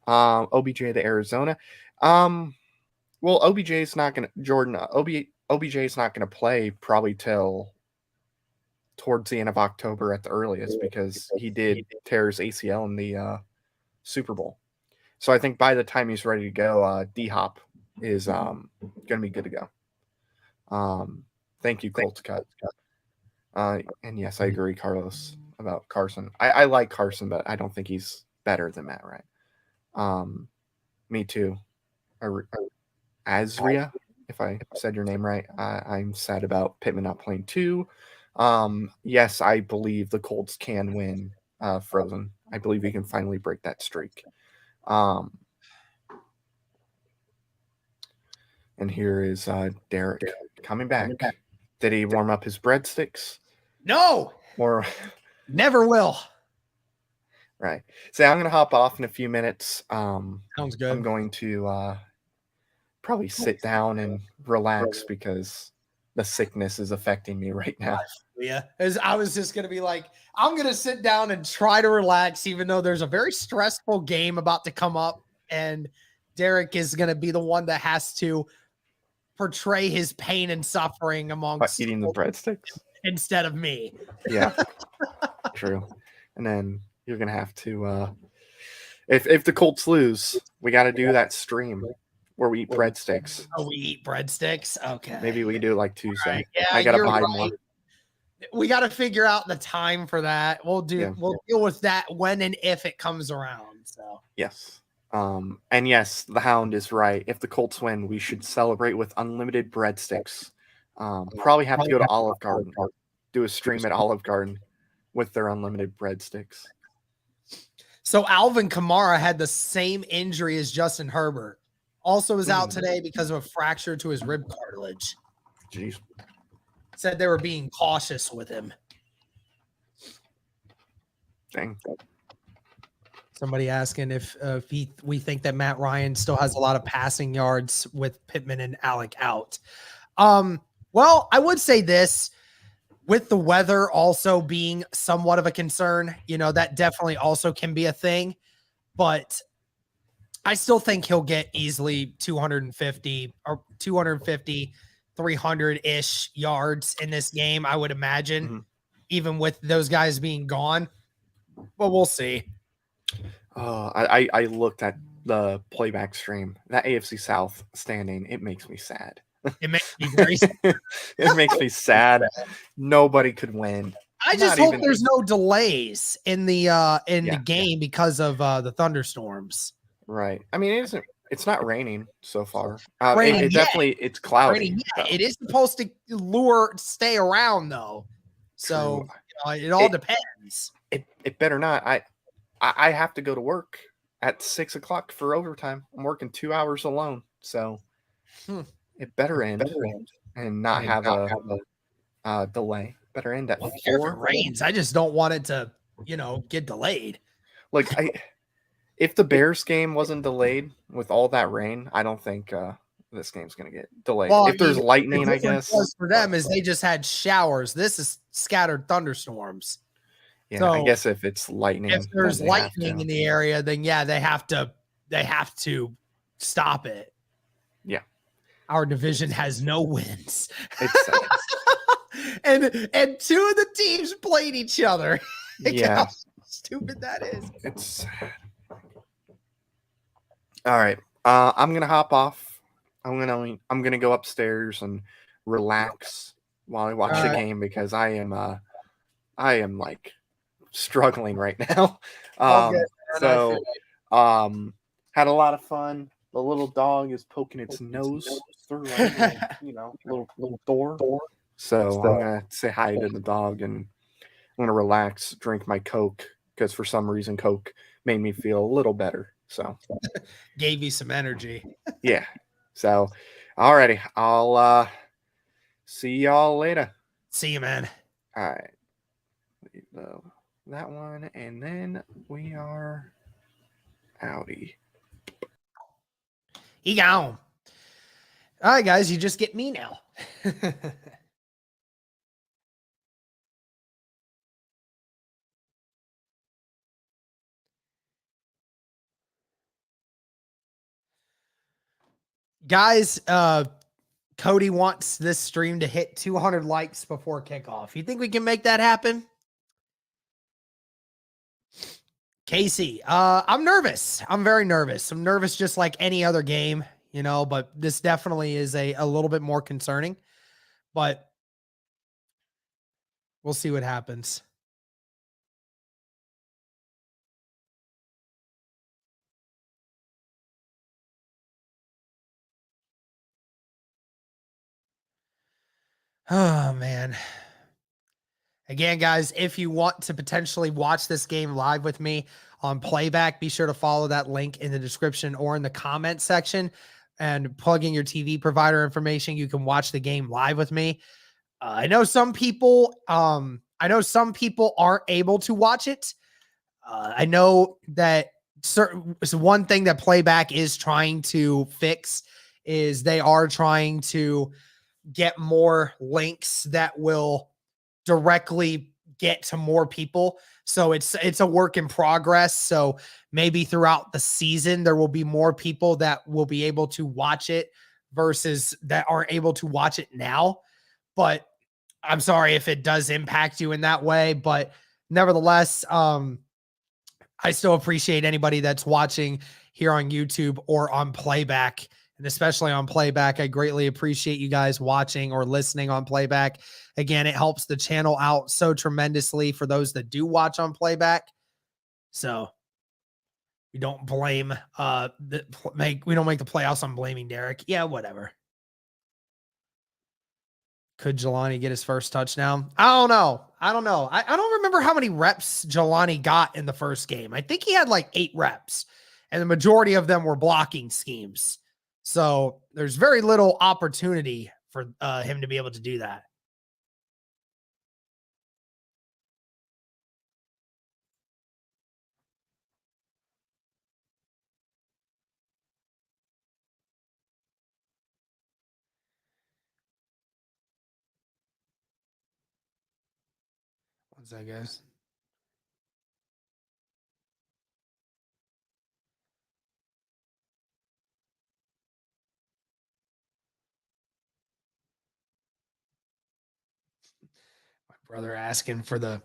OBJ to Arizona. Well, OBJ is not going to OBJ is not going to play probably till towards the end of October at the earliest because he did tear his ACL in the Super Bowl. So I think by the time he's ready to go, D-Hop is going to be good to go. Thank you, Colts Cut. And yes, I agree, Carlos, about Carson. I like Carson, but I don't think he's better than Matt Ryan. Me too. Azria, if I said your name right. I'm sad about Pittman not playing too. Yes, I believe the Colts can win Frozen. I believe we can finally break that streak. And here is Derek coming back. Did he warm up his breadsticks? No. Or never will. Right. So I'm going to hop off in a few minutes. Sounds good. I'm going to probably sit down and relax because the sickness is affecting me right now. Yeah. I was just going to be like, I'm going to sit down and try to relax, even though there's a very stressful game about to come up. And Derek is going to be the one that has to portray his pain and suffering amongst eating the breadsticks instead of me. Yeah, true. And then you're going to have to, if the Colts lose, we got to do that stream where we eat breadsticks. Oh, we eat breadsticks? Okay. Maybe we do it like Tuesday. Right. Yeah, I got to buy more. We got to figure out the time for that. We'll deal with that when and if it comes around. So yes. And yes, the Hound is right. If the Colts win, we should celebrate with unlimited breadsticks. Probably have to go to Olive Garden, do a stream at Olive Garden with their unlimited breadsticks. So Alvin Kamara had the same injury as Justin Herbert. Also is out today because of a fracture to his rib cartilage. Jeez. Said they were being cautious with him. Dang. Somebody asking if we think that Matt Ryan still has a lot of passing yards with Pittman and Alec out. Well, I would say this, with the weather also being somewhat of a concern, that definitely also can be a thing, but I still think he'll get easily 250 or 250, 300-ish yards in this game, I would imagine, even with those guys being gone. But we'll see. I looked at the playback stream. That AFC South standing, it makes me sad. It makes me very sad. It makes me sad. Nobody could win. I just hope there's no delays in the the game because of the thunderstorms. Right. I mean, it's not raining so far. It's cloudy. Raining, it is supposed to stay around though. So it all depends. It better not. I have to go to work at 6 o'clock for overtime. I'm working 2 hours alone, so it better It end better end and not have a delay. Better end at Well, if it 4. rains, I just don't want it to, get delayed. Like if the Bears game wasn't delayed with all that rain, I don't think this game's gonna get delayed. Well, I If there's mean, the lightning, I difference guess. was for them is they just had showers. This is scattered thunderstorms. Yeah, I So guess if it's lightning, if there's then they have lightning to. in the area, then yeah, they have to stop it. Yeah. Our division has no wins. It's sad. and two of the teams played each other. Yeah. How stupid that is. It's sad. All right. I'm gonna hop off. I'm gonna go upstairs and relax while I watch the game because I am like struggling right now. All good, So had a lot of fun. The little dog is poking its nose through a little door. So I'm gonna say hi to the dog and I'm gonna relax, drink my Coke because for some reason Coke made me feel a little better. So Gave you some energy. yeah. So alrighty, I'll see y'all later. See you, man. All right. That one, and then we are outie. He gone. All right, guys, you just get me now. Guys, Cody wants this stream to hit 200 likes before kickoff. You think we can make that happen? Casey, I'm nervous. I'm very nervous. I'm nervous just like any other game, but this definitely is a little bit more concerning. But we'll see what happens. Oh, man. Again, guys, if you want to potentially watch this game live with me on playback, be sure to follow that link in the description or in the comment section and plug in your TV provider information. You can watch the game live with me. I know some people aren't able to watch it. I know that one thing that playback is trying to fix is they are trying to get more links that will directly get to more people. So it's a work in progress. So maybe throughout the season, there will be more people that will be able to watch it versus that aren't able to watch it now. But I'm sorry if it does impact you in that way. But nevertheless, I still appreciate anybody that's watching here on YouTube or on playback. And especially on playback, I greatly appreciate you guys watching or listening on playback. Again, it helps the channel out so tremendously for those that do watch on playback. So we don't blame we don't make the playoffs on blaming Derek. Yeah, whatever. Could Jelani get his first touchdown? I don't know. I don't remember how many reps Jelani got in the first game. I think he had like 8 reps, and the majority of them were blocking schemes. So there's very little opportunity for him to be able to do that. What's that, guys? My brother asking for the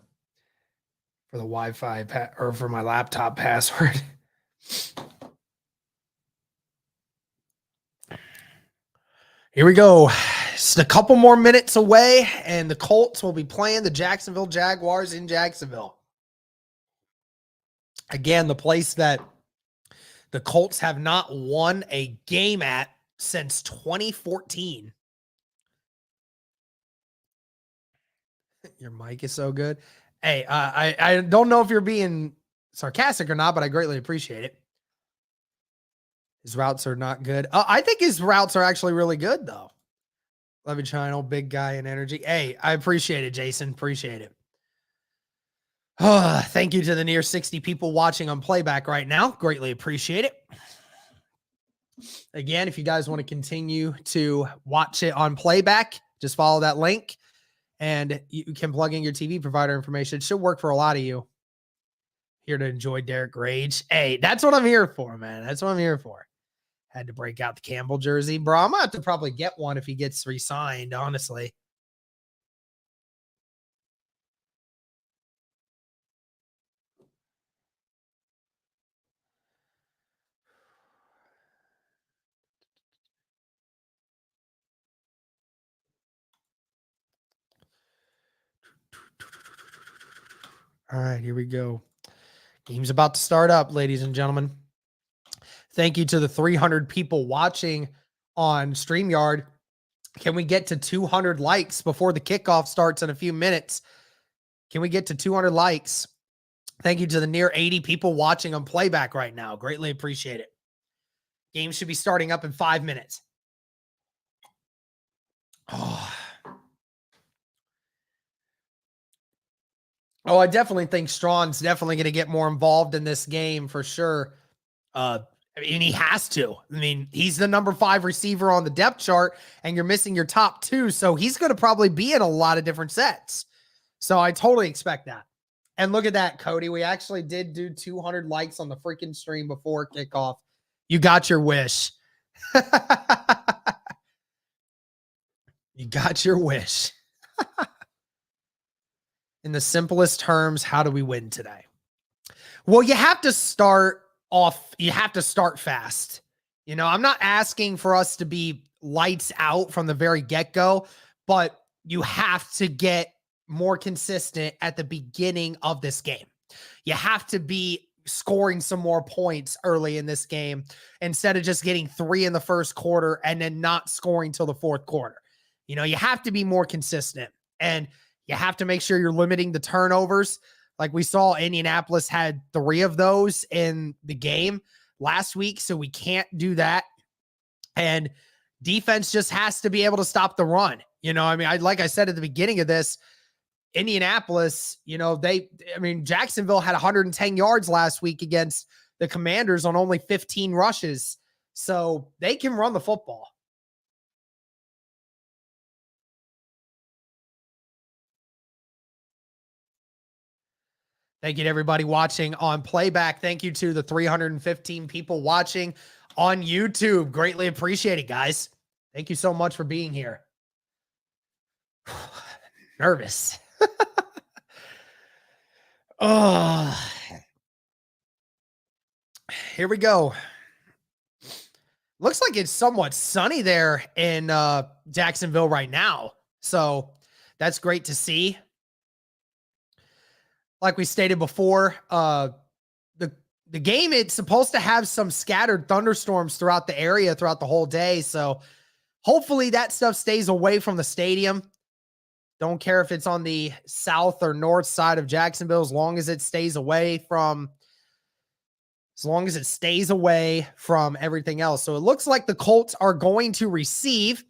Wi-Fi or for my laptop password. Here we go. Just a couple more minutes away, and the Colts will be playing the Jacksonville Jaguars in Jacksonville. Again, the place that the Colts have not won a game at since 2014. Your mic is so good. Hey, I don't know if you're being sarcastic or not, but I greatly appreciate it. His routes are not good. I think his routes are actually really good, though. Love you, China, big guy in energy. Hey, I appreciate it, Jason. Appreciate it. Thank you to the near 60 people watching on playback right now. Greatly appreciate it. Again, if you guys want to continue to watch it on playback, just follow that link and you can plug in your TV provider information. It should work for a lot of you. Here to enjoy Derek Rage. Hey, that's what I'm here for, man. That's what I'm here for. Had to break out the Campbell jersey. Bro, I'm going to have to probably get one if he gets re-signed, honestly. All right, here we go. Game's about to start up, ladies and gentlemen. Thank you to the 300 people watching on StreamYard. Can we get to 200 likes before the kickoff starts in a few minutes? Can we get to 200 likes? Thank you to the near 80 people watching on playback right now. Greatly appreciate it. Game should be starting up in 5 minutes. Oh, I definitely think Strawn's definitely going to get more involved in this game for sure. I mean, he has to. I mean, he's the number 5 receiver on the depth chart, and you're missing your top 2, so he's going to probably be in a lot of different sets. So I totally expect that. And look at that, Cody. We actually did do 200 likes on the freaking stream before kickoff. You got your wish. You got your wish. In the simplest terms, how do we win today? Well, you have to start fast. You know, I'm not asking for us to be lights out from the very get-go, but you have to get more consistent at the beginning of this game. You have to be scoring some more points early in this game instead of just getting 3 in the first quarter and then not scoring till the fourth quarter. You know, you have to be more consistent, and you have to make sure you're limiting the turnovers. Like we saw, Indianapolis had 3 of those in the game last week, so we can't do that. And defense just has to be able to stop the run. You know, I mean, like I said at the beginning of this, Indianapolis, you know, Jacksonville had 110 yards last week against the Commanders on only 15 rushes. So they can run the football. Thank you to everybody watching on playback. Thank you to the 315 people watching on YouTube. Greatly appreciate it, guys. Thank you so much for being here. Nervous. Oh, here we go. Looks like it's somewhat sunny there in Jacksonville right now. So that's great to see. Like we stated before, the game, it's supposed to have some scattered thunderstorms throughout the area throughout the whole day. So hopefully that stuff stays away from the stadium. Don't care if it's on the south or north side of Jacksonville, as long as it stays away from everything else. So it looks like the Colts are going to receive.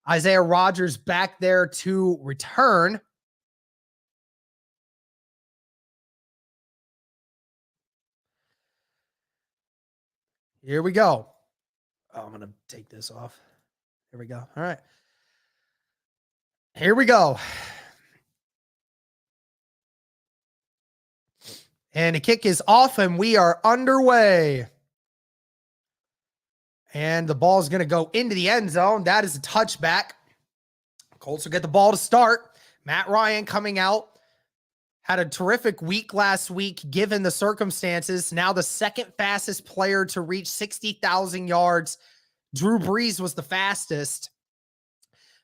Isaiah Rodgers back there to return. Here we go. Oh, I'm going to take this off. Here we go. All right. Here we go. And the kick is off, and we are underway. And the ball is going to go into the end zone. That is a touchback. Colts will get the ball to start. Matt Ryan coming out. Had a terrific week last week, given the circumstances. Now the second fastest player to reach 60,000 yards. Drew Brees was the fastest.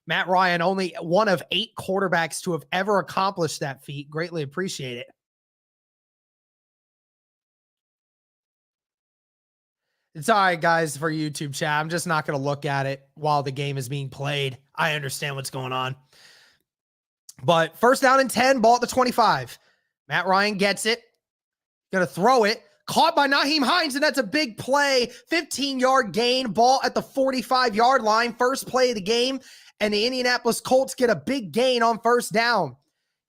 Matt Ryan, only one of 8 quarterbacks to have ever accomplished that feat. Greatly appreciate it. It's all right, guys, for YouTube chat. I'm just not going to look at it while the game is being played. I understand what's going on. But first down and 10, ball at the 25. Matt Ryan gets it. Going to throw it. Caught by Nyheim Hines, and that's a big play. 15-yard gain, ball at the 45-yard line. First play of the game, and the Indianapolis Colts get a big gain on first down.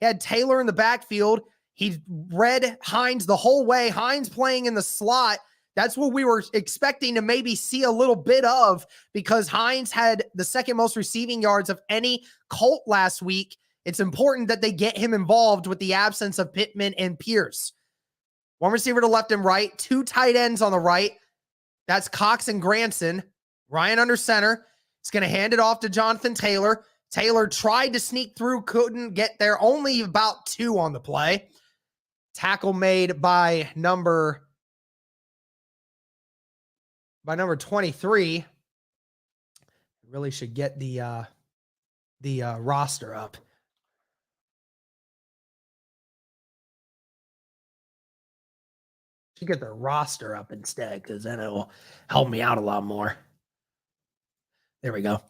He had Taylor in the backfield. He read Hines the whole way. Hines playing in the slot. That's what we were expecting to maybe see a little bit of, because Hines had the second most receiving yards of any Colt last week. It's important that they get him involved with the absence of Pittman and Pierce. One receiver to left and right, two tight ends on the right. That's Cox and Granson. Ryan under center. He's going to hand it off to Jonathan Taylor. Taylor tried to sneak through, couldn't get there. Only about 2 on the play. Tackle made by number 23. Really should get the roster up. Should get the roster up instead, because then it will help me out a lot more. There we go.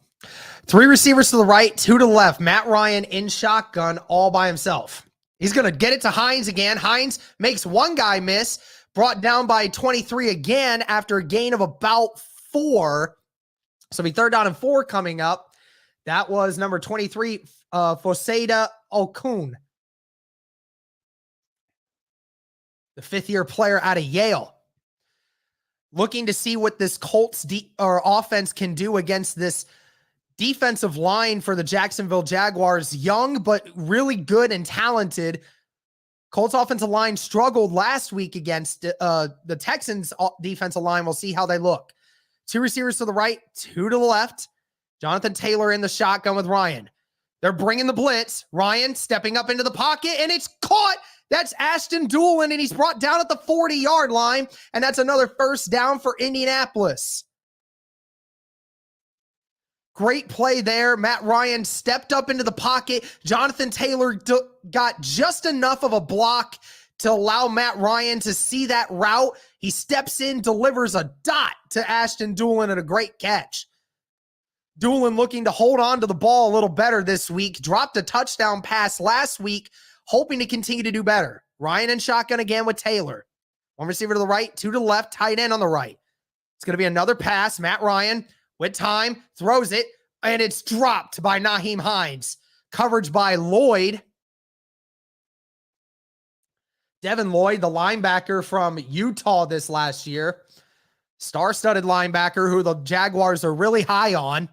3 receivers to the right, 2 to the left. Matt Ryan in shotgun all by himself. He's going to get it to Hines again. Hines makes one guy miss, brought down by 23 again after a gain of about 4. So be 3rd down and 4 coming up. That was number 23, Foseda Okun, the 5th-year player out of Yale. Looking to see what this Colts offense can do against this defensive line for the Jacksonville Jaguars. Young, but really good and talented. Colts offensive line struggled last week against the Texans defensive line. We'll see how they look. 2 receivers to the right, 2 to the left. Jonathan Taylor in the shotgun with Ryan. They're bringing the blitz. Ryan stepping up into the pocket, and it's caught. That's Ashton Doolin, and he's brought down at the 40-yard line, and that's another first down for Indianapolis. Great play there. Matt Ryan stepped up into the pocket. Jonathan Taylor got just enough of a block to allow Matt Ryan to see that route. He steps in, delivers a dot to Ashton Doolin, and a great catch. Doolin looking to hold on to the ball a little better this week. Dropped a touchdown pass last week, hoping to continue to do better. Ryan in shotgun again with Taylor. 1 receiver to the right, 2 to the left, tight end on the right. It's going to be another pass. Matt Ryan with time, throws it, and it's dropped by Nyheim Hines. Coverage by Lloyd. Devin Lloyd, the linebacker from Utah this last year. Star-studded linebacker who the Jaguars are really high on.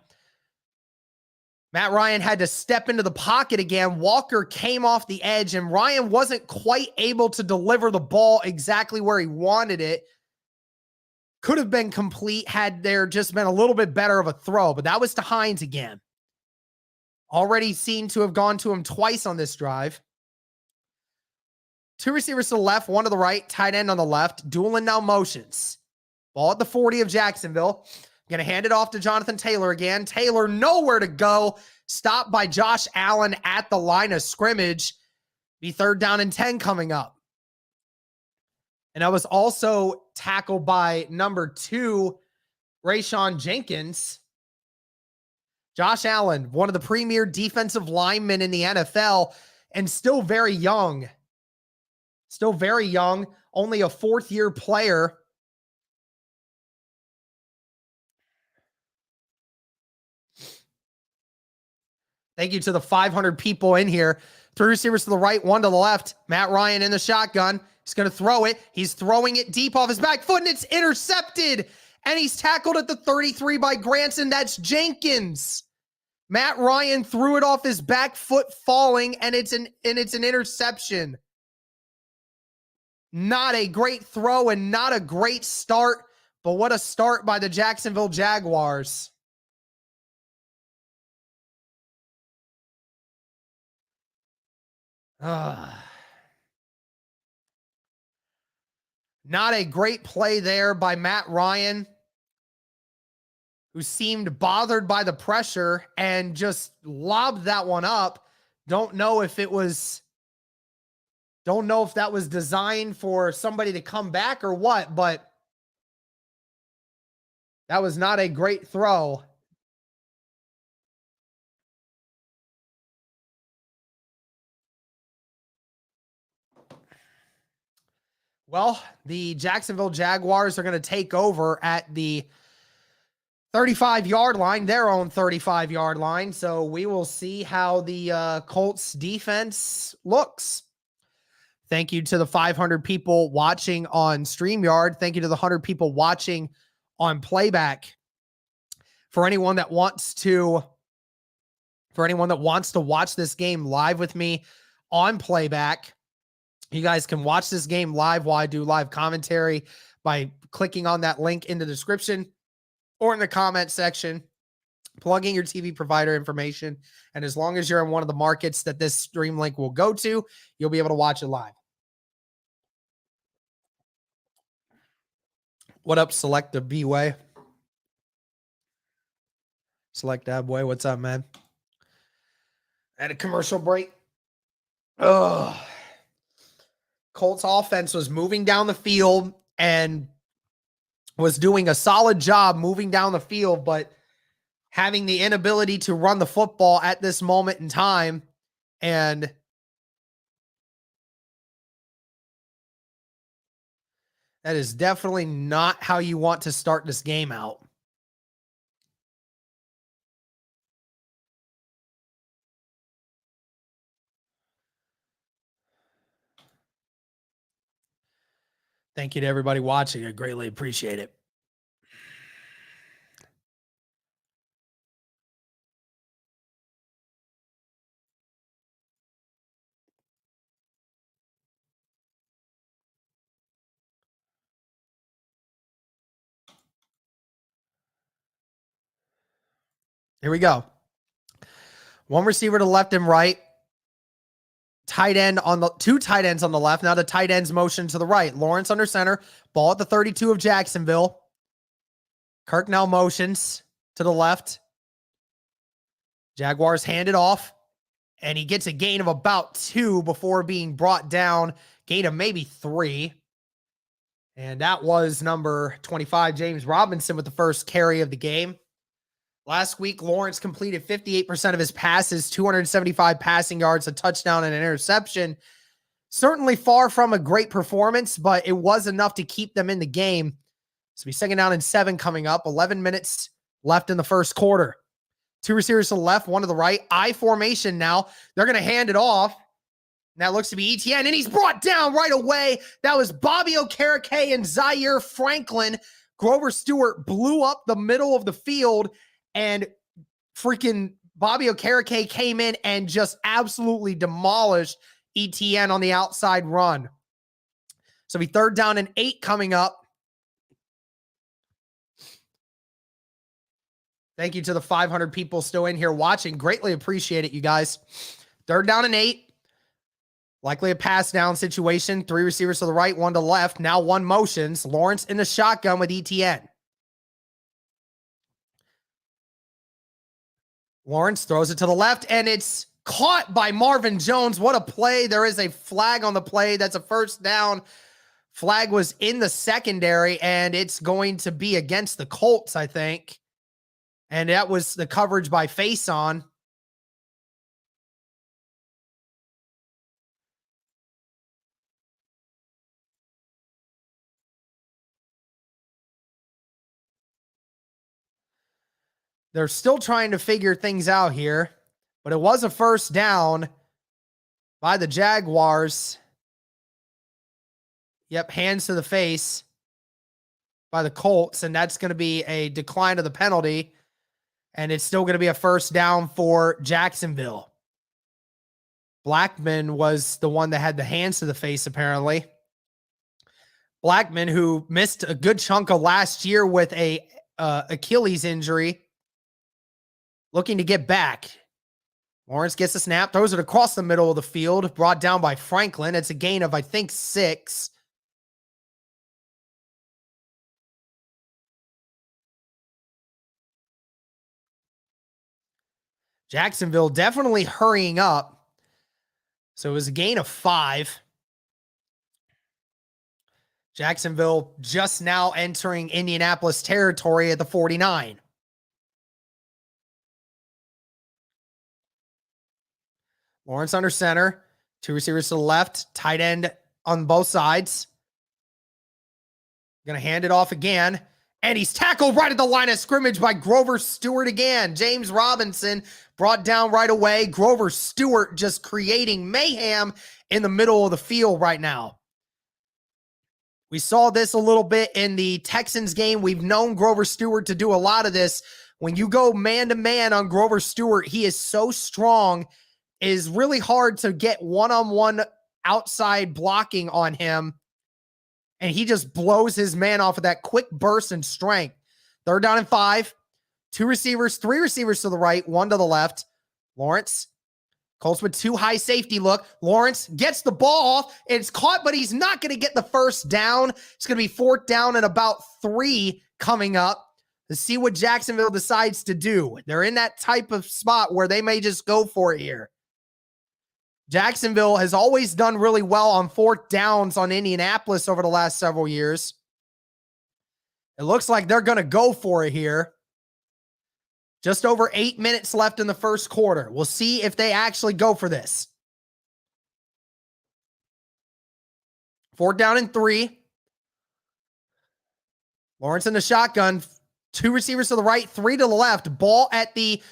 Matt Ryan had to step into the pocket again. Walker came off the edge, and Ryan wasn't quite able to deliver the ball exactly where he wanted it. Could have been complete had there just been a little bit better of a throw, but that was to Hines again. Already seen to have gone to him twice on this drive. 2 receivers to the left, 1 to the right, tight end on the left. Doolin now motions. Ball at the 40 of Jacksonville. Going to hand it off to Jonathan Taylor again. Taylor nowhere to go. Stopped by Josh Allen at the line of scrimmage. Be 3rd down and 10 coming up. And that was also tackled by number 2, Rayshawn Jenkins. Josh Allen, one of the premier defensive linemen in the NFL, and still very young. Still very young, only a 4th-year player. Thank you to the 500 people in here. 3 receivers to the right, 1 to the left. Matt Ryan in the shotgun. He's going to throw it. He's throwing it deep off his back foot, and it's intercepted. And he's tackled at the 33 by Granson. That's Jenkins. Matt Ryan threw it off his back foot falling, and it's an interception. Not a great throw and not a great start, but what a start by the Jacksonville Jaguars. Not a great play there by Matt Ryan, who seemed bothered by the pressure and just lobbed that one up. Don't know if that was designed for somebody to come back or what, but that was not a great throw. Well, the Jacksonville Jaguars are going to take over at the 35-yard line, their own 35-yard line. So we will see how the Colts defense looks. Thank you to the 500 people watching on StreamYard. Thank you to the 100 people watching on playback. For anyone that wants to watch this game live with me on playback, you guys can watch this game live while I do live commentary by clicking on that link in the description or in the comment section, plugging your TV provider information. And as long as you're in one of the markets that this stream link will go to, you'll be able to watch it live. What up, Select the B-Way? Select that boy. What's up, man? At a commercial break. Ugh. Colts offense was moving down the field and was doing a solid job moving down the field, but having the inability to run the football at this moment in time. And that is definitely not how you want to start this game out. Thank you to everybody watching. I greatly appreciate it. Here we go. One receiver to left and right. Tight end on the two tight ends on the left. Now the tight ends motion to the right. Lawrence under center. Ball at the 32 of Jacksonville. Kirk now motions to the left. Jaguars hand it off. And he gets a gain of about 2 before being brought down. Gain of maybe 3. And that was number 25, James Robinson, with the first carry of the game. Last week, Lawrence completed 58% of his passes, 275 passing yards, a touchdown, and an interception. Certainly far from a great performance, but it was enough to keep them in the game. So be 2nd down and 7 coming up. 11 minutes left in the first quarter. 2 receivers to the left, 1 to the right. I formation now. They're going to hand it off. And that looks to be ETN, and he's brought down right away. That was Bobby Okereke and Zaire Franklin. Grover Stewart blew up the middle of the field, and freaking Bobby Okereke came in and just absolutely demolished ETN on the outside run. So be 3rd down and 8 coming up. Thank you to the 500 people still in here watching. Greatly appreciate it, you guys. 3rd down and 8. Likely a pass down situation. 3 receivers to the right, 1 to the left. Now 1 motions. Lawrence in the shotgun with ETN. Lawrence throws it to the left, and it's caught by Marvin Jones. What a play. There is a flag on the play. That's a 1st down. Flag was in the secondary, and it's going to be against the Colts, I think. And that was the coverage by Face On. They're still trying to figure things out here, but it was a 1st down by the Jaguars. Yep, hands to the face by the Colts, and that's going to be a decline of the penalty, and it's still going to be a 1st down for Jacksonville. Blackman was the one that had the hands to the face, apparently. Blackman, who missed a good chunk of last year with a Achilles injury, looking to get back. Lawrence gets the snap, throws it across the middle of the field, brought down by Franklin. It's a gain of, I think, 6. Jacksonville definitely hurrying up. So it was a gain of 5. Jacksonville just now entering Indianapolis territory at the 49. Lawrence under center. 2 receivers to the left. Tight end on both sides. Going to hand it off again. And he's tackled right at the line of scrimmage by Grover Stewart again. James Robinson brought down right away. Grover Stewart just creating mayhem in the middle of the field right now. We saw this a little bit in the Texans game. We've known Grover Stewart to do a lot of this. When you go man-to-man on Grover Stewart, he is so strong. It is really hard to get one-on-one outside blocking on him. And he just blows his man off with that quick burst and strength. 3rd down and 5. 2 receivers, 3 receivers to the right, 1 to the left. Lawrence. Colts with 2 high safety look. Lawrence gets the ball off. It's caught, but he's not going to get the first down. It's going to be 4th down and about 3 coming up. To see what Jacksonville decides to do. They're in that type of spot where they may just go for it here. Jacksonville has always done really well on 4th downs on Indianapolis over the last several years. It looks like they're going to go for it here. Just over 8 minutes left in the first quarter. We'll see if they actually go for this. 4th down and 3. Lawrence in the shotgun. 2 receivers to the right, 3 to the left. Ball at the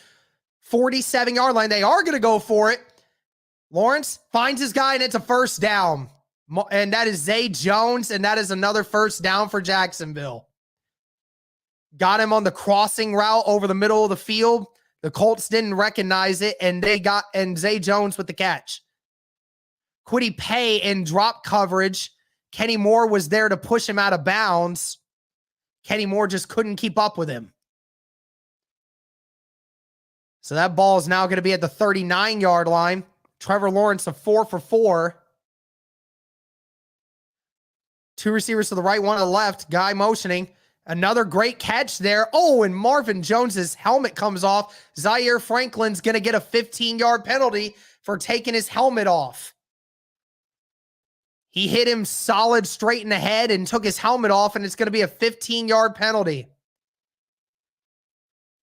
47-yard line. They are going to go for it. Lawrence finds his guy, and it's a first down. And that is Zay Jones, and that is another first down for Jacksonville. Got him on the crossing route over the middle of the field. The Colts didn't recognize it, and Zay Jones with the catch. Kwity Paye in drop coverage. Kenny Moore was there to push him out of bounds. Kenny Moore just couldn't keep up with him. So that ball is now going to be at the 39-yard line. Trevor Lawrence, a 4 for 4. 2 receivers to the right, 1 to the left. Guy motioning. Another great catch there. Oh, and Marvin Jones's helmet comes off. Zaire Franklin's going to get a 15-yard penalty for taking his helmet off. He hit him solid straight in the head and took his helmet off, and it's going to be a 15-yard penalty.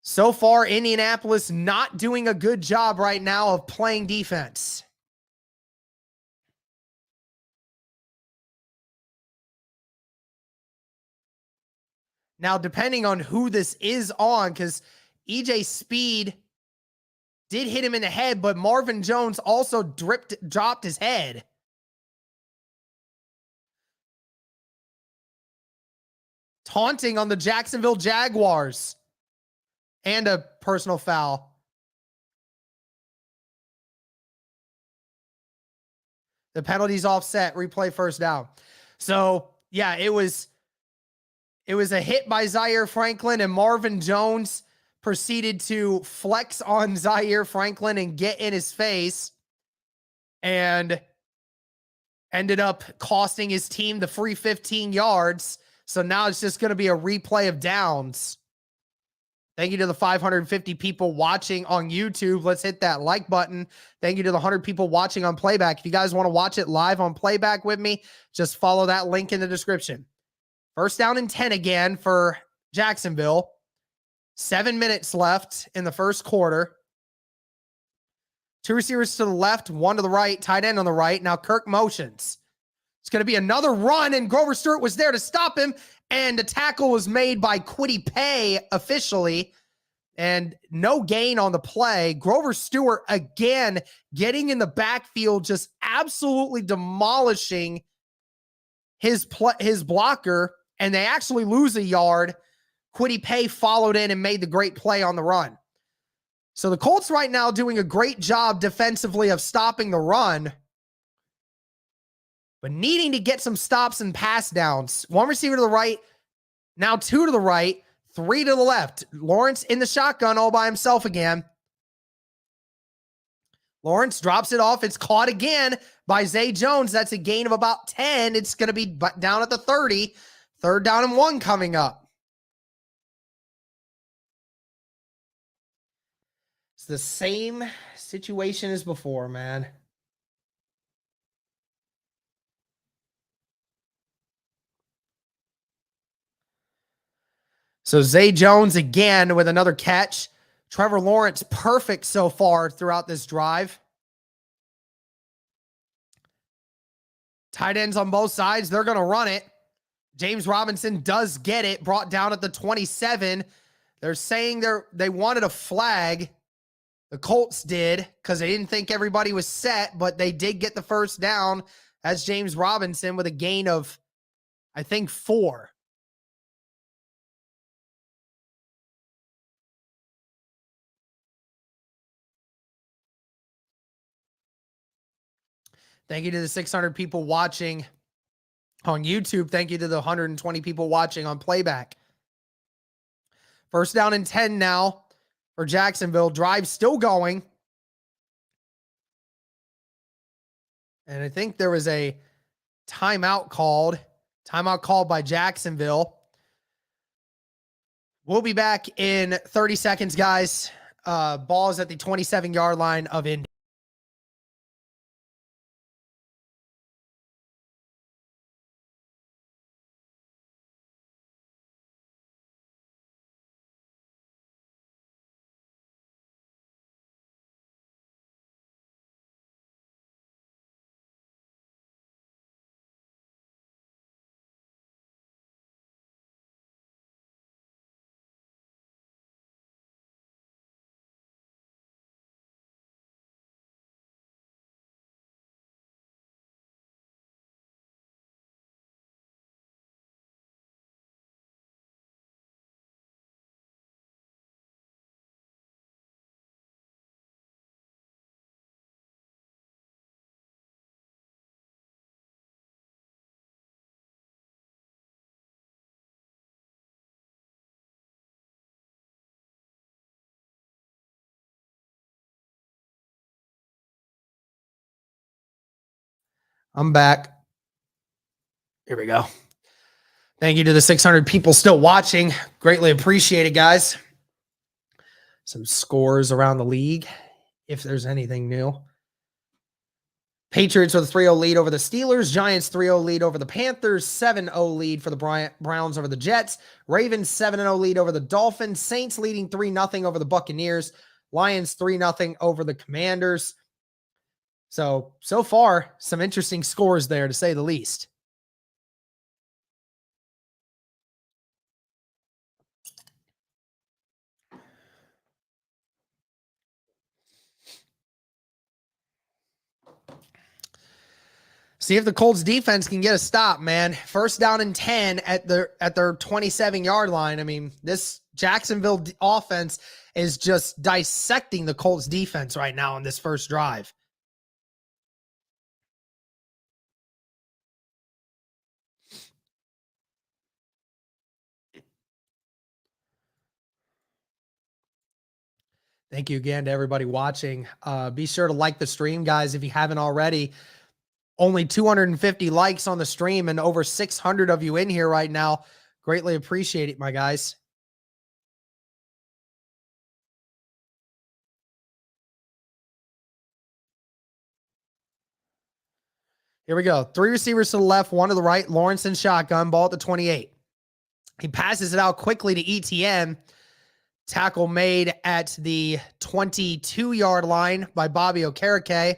So far, Indianapolis not doing a good job right now of playing defense. Now, depending on who this is on, because EJ Speed did hit him in the head, but Marvin Jones also dropped his head. Taunting on the Jacksonville Jaguars. And a personal foul. The penalty's offset. Replay first down. So, yeah, it was a hit by Zaire Franklin, and Marvin Jones proceeded to flex on Zaire Franklin and get in his face, and ended up costing his team the free 15 yards. So now it's just going to be a replay of downs. Thank you to the 550 people watching on YouTube. Let's hit that like button. Thank you to the 100 people watching on playback. If you guys want to watch it live on playback with me, just follow that link in the description. First down and 10 again for Jacksonville. 7 minutes left in the first quarter. 2 receivers to the left, 1 to the right, tight end on the right. Now Kirk motions. It's going to be another run, and Grover Stewart was there to stop him, and the tackle was made by Kwity Paye officially, and no gain on the play. Grover Stewart again getting in the backfield, just absolutely demolishing his blocker, and they actually lose a yard. Kwity Paye followed in and made the great play on the run. So the Colts right now doing a great job defensively of stopping the run, but needing to get some stops and pass downs. 1 receiver to the right, now 2 to the right, 3 to the left. Lawrence in the shotgun all by himself again. Lawrence drops it off. It's caught again by Zay Jones. That's a gain of about 10. It's going to be down at the 30. 3rd down and 1 coming up. It's the same situation as before, man. So Zay Jones again with another catch. Trevor Lawrence perfect so far throughout this drive. Tight ends on both sides. They're going to run it. James Robinson does get it, brought down at the 27. They're saying they wanted a flag. The Colts did, because they didn't think everybody was set, but they did get the first down as James Robinson with a gain of, I think, 4. Thank you to the 600 people watching on YouTube. Thank you to the 120 people watching on playback. First down and 10 now for Jacksonville. Drive still going. And I think there was a timeout called. Timeout called by Jacksonville. We'll be back in 30 seconds, guys. Ball is at the 27-yard line of Indy. I'm back. Here we go. Thank you to the 600 people still watching. Greatly appreciate it, guys. Some scores around the league, if there's anything new. Patriots with a 3-0 lead over the Steelers. Giants 3-0 lead over the Panthers. 7-0 lead for the Browns over the Jets. Ravens 7-0 lead over the Dolphins. Saints leading 3-0 over the Buccaneers. Lions 3-0 over the Commanders. So far, some interesting scores there, to say the least. See if the Colts defense can get a stop, man. First down and 10 at their 27-yard line. I mean, this Jacksonville offense is just dissecting the Colts defense right now on this first drive. Thank you again to everybody watching. Be sure to like the stream, guys, if you haven't already. Only 250 likes on the stream and over 600 of you in here right now. Greatly appreciate it, my guys. Here we go. 3 receivers to the left, 1 to the right. Lawrence in shotgun, ball at the 28. He passes it out quickly to ETN. Tackle made at the 22-yard line by Bobby Okereke.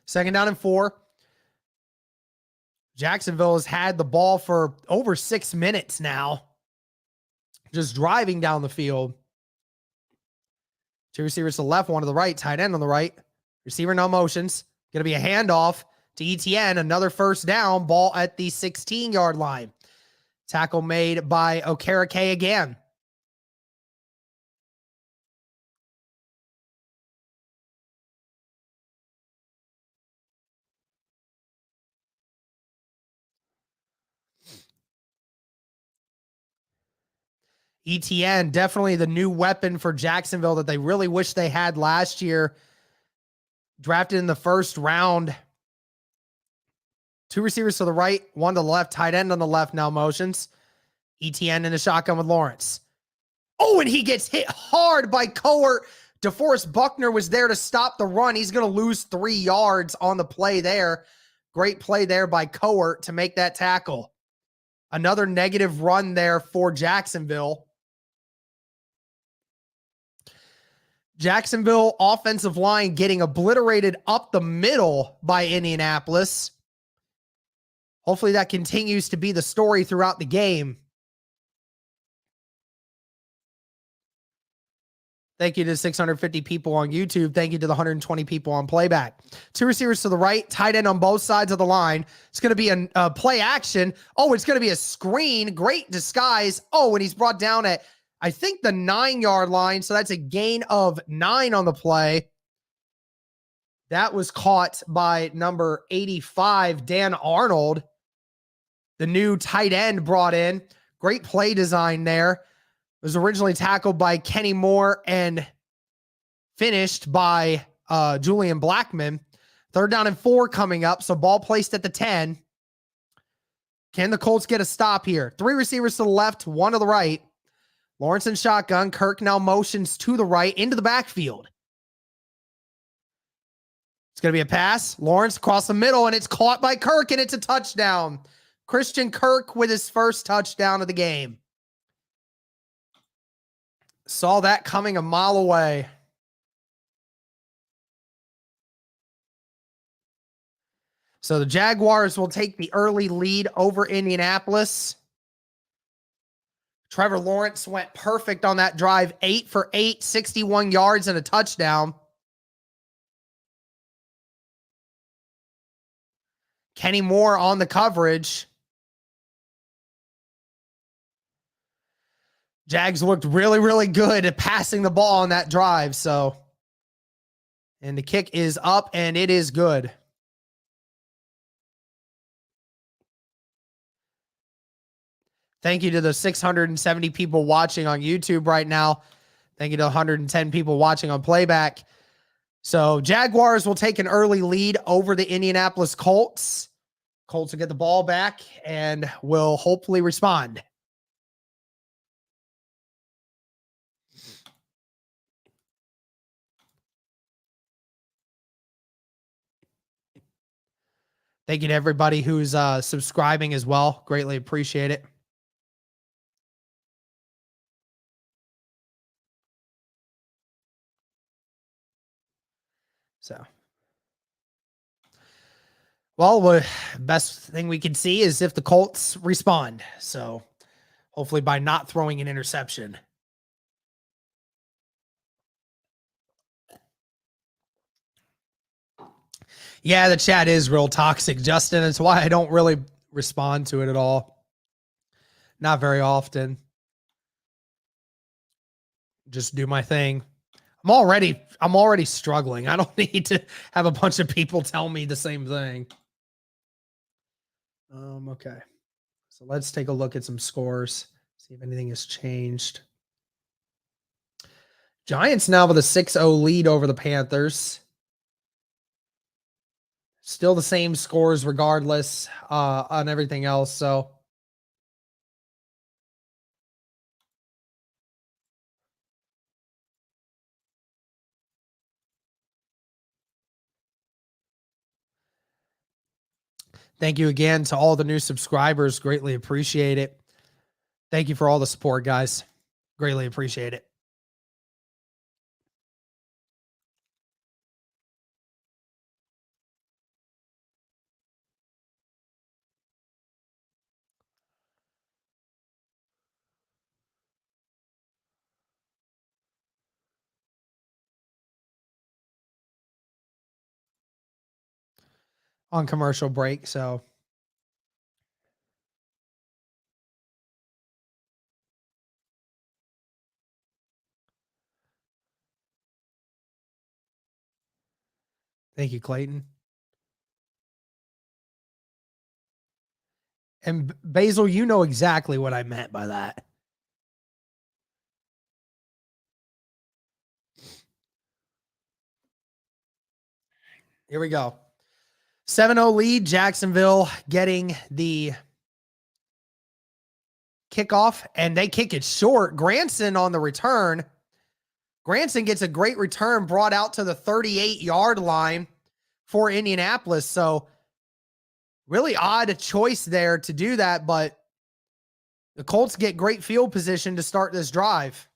Second down and 4. Jacksonville has had the ball for over 6 minutes now. Just driving down the field. 2 receivers to the left, 1 to the right, tight end on the right. Receiver no motions. Going to be a handoff to ETN. Another first down, ball at the 16-yard line. Tackle made by Okereke again. ETN, definitely the new weapon for Jacksonville that they really wish they had last year. Drafted in the first round. 2 receivers to the right, 1 to the left, tight end on the left now motions. ETN in the shotgun with Lawrence. Oh, and he gets hit hard by Coert. DeForest Buckner was there to stop the run. He's going to lose 3 yards on the play there. Great play there by Coert to make that tackle. Another negative run there for Jacksonville. Jacksonville offensive line getting obliterated up the middle by Indianapolis. Hopefully that continues to be the story throughout the game. Thank you to 650 people on YouTube. Thank you to the 120 people on playback. Two receivers to the right, tight end on both sides of the line. It's going to be a play action. Oh, it's going to be a screen. Great disguise. Oh, and he's brought down at, I think, the 9-yard line. So that's a gain of 9 on the play. That was caught by number 85, Dan Arnold, the new tight end brought in. Great play design there. It was originally tackled by Kenny Moore and finished by Julian Blackman. 3rd down and 4 coming up. So ball placed at the 10. Can the Colts get a stop here? 3 receivers to the left, 1 to the right. Lawrence in shotgun. Kirk now motions to the right into the backfield. It's going to be a pass. Lawrence across the middle, and it's caught by Kirk, and it's a touchdown. Christian Kirk with his first touchdown of the game. Saw that coming a mile away. So the Jaguars will take the early lead over Indianapolis. Trevor Lawrence went perfect on that drive. 8 for 8, 61 yards and a touchdown. Kenny Moore on the coverage. Jags looked really, really good at passing the ball on that drive. So, and the kick is up and it is good. Thank you to the 670 people watching on YouTube right now. Thank you to 110 people watching on playback. So Jaguars will take an early lead over the Indianapolis Colts. Colts will get the ball back and will hopefully respond. Thank you to everybody who's subscribing as well. Greatly appreciate it. So, well, the best thing we can see is if the Colts respond. So, hopefully by not throwing an interception. Yeah, the chat is real toxic, Justin. That's why I don't really respond to it at all. Not very often. Just do my thing. I'm already struggling. I don't need to have a bunch of people tell me the same thing. Okay. So let's take a look at some scores. See if anything has changed. Giants now with a 6-0 lead over the Panthers. Still the same scores regardless on everything else. So thank you again to all the new subscribers. Greatly appreciate it. Thank you for all the support, guys. Greatly appreciate it. On commercial break, so thank you, Clayton. And Basil, you know exactly what I meant by that. Here we go. 7-0 lead, Jacksonville getting the kickoff, and they kick it short. Granson on the return. Granson gets a great return brought out to the 38-yard line for Indianapolis. So really odd choice there to do that, but The Colts get great field position to start this drive.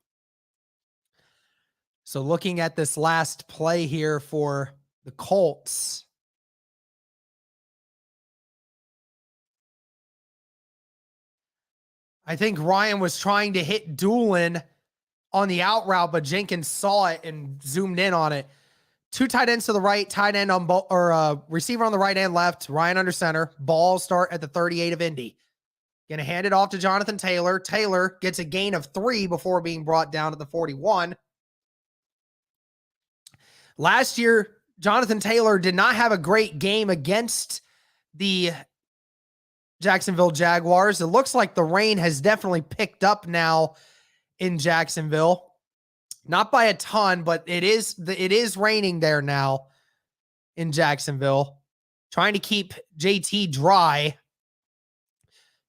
So looking at this last play here for the Colts. I think Ryan was trying to hit Doolin on the out route, but Jenkins saw it and zoomed in on it. Two tight ends to the right, tight end on both, or receiver on the right and left. Ryan under center. Ball start at the 38 of Indy. Going to hand it off to Jonathan Taylor. Taylor gets a gain of 3 before being brought down to the 41. Last year, Jonathan Taylor did not have a great game against the Jacksonville Jaguars. It looks like the rain has definitely picked up now in Jacksonville. Not by a ton, but it is raining there now in Jacksonville. Trying to keep JT dry.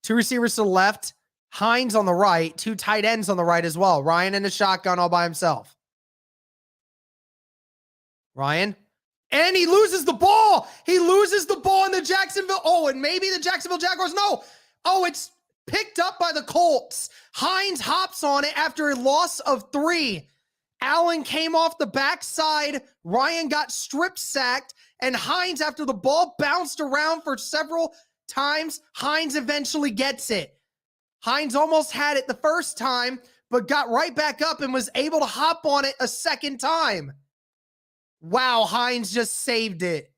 Two receivers to the left, Hines on the right, two tight ends on the right as well. Ryan in the shotgun all by himself. Ryan. And he loses the ball. He loses the ball in the Jacksonville. Oh, and maybe the Jacksonville Jaguars. No. Oh, it's picked up by the Colts. Hines hops on it after a loss of 3. Allen came off the backside. Ryan got strip sacked. And Hines, after the ball bounced around for several times, Hines eventually gets it. Hines almost had it the first time, but got right back up and was able to hop on it a second time. Wow, Hines just saved it.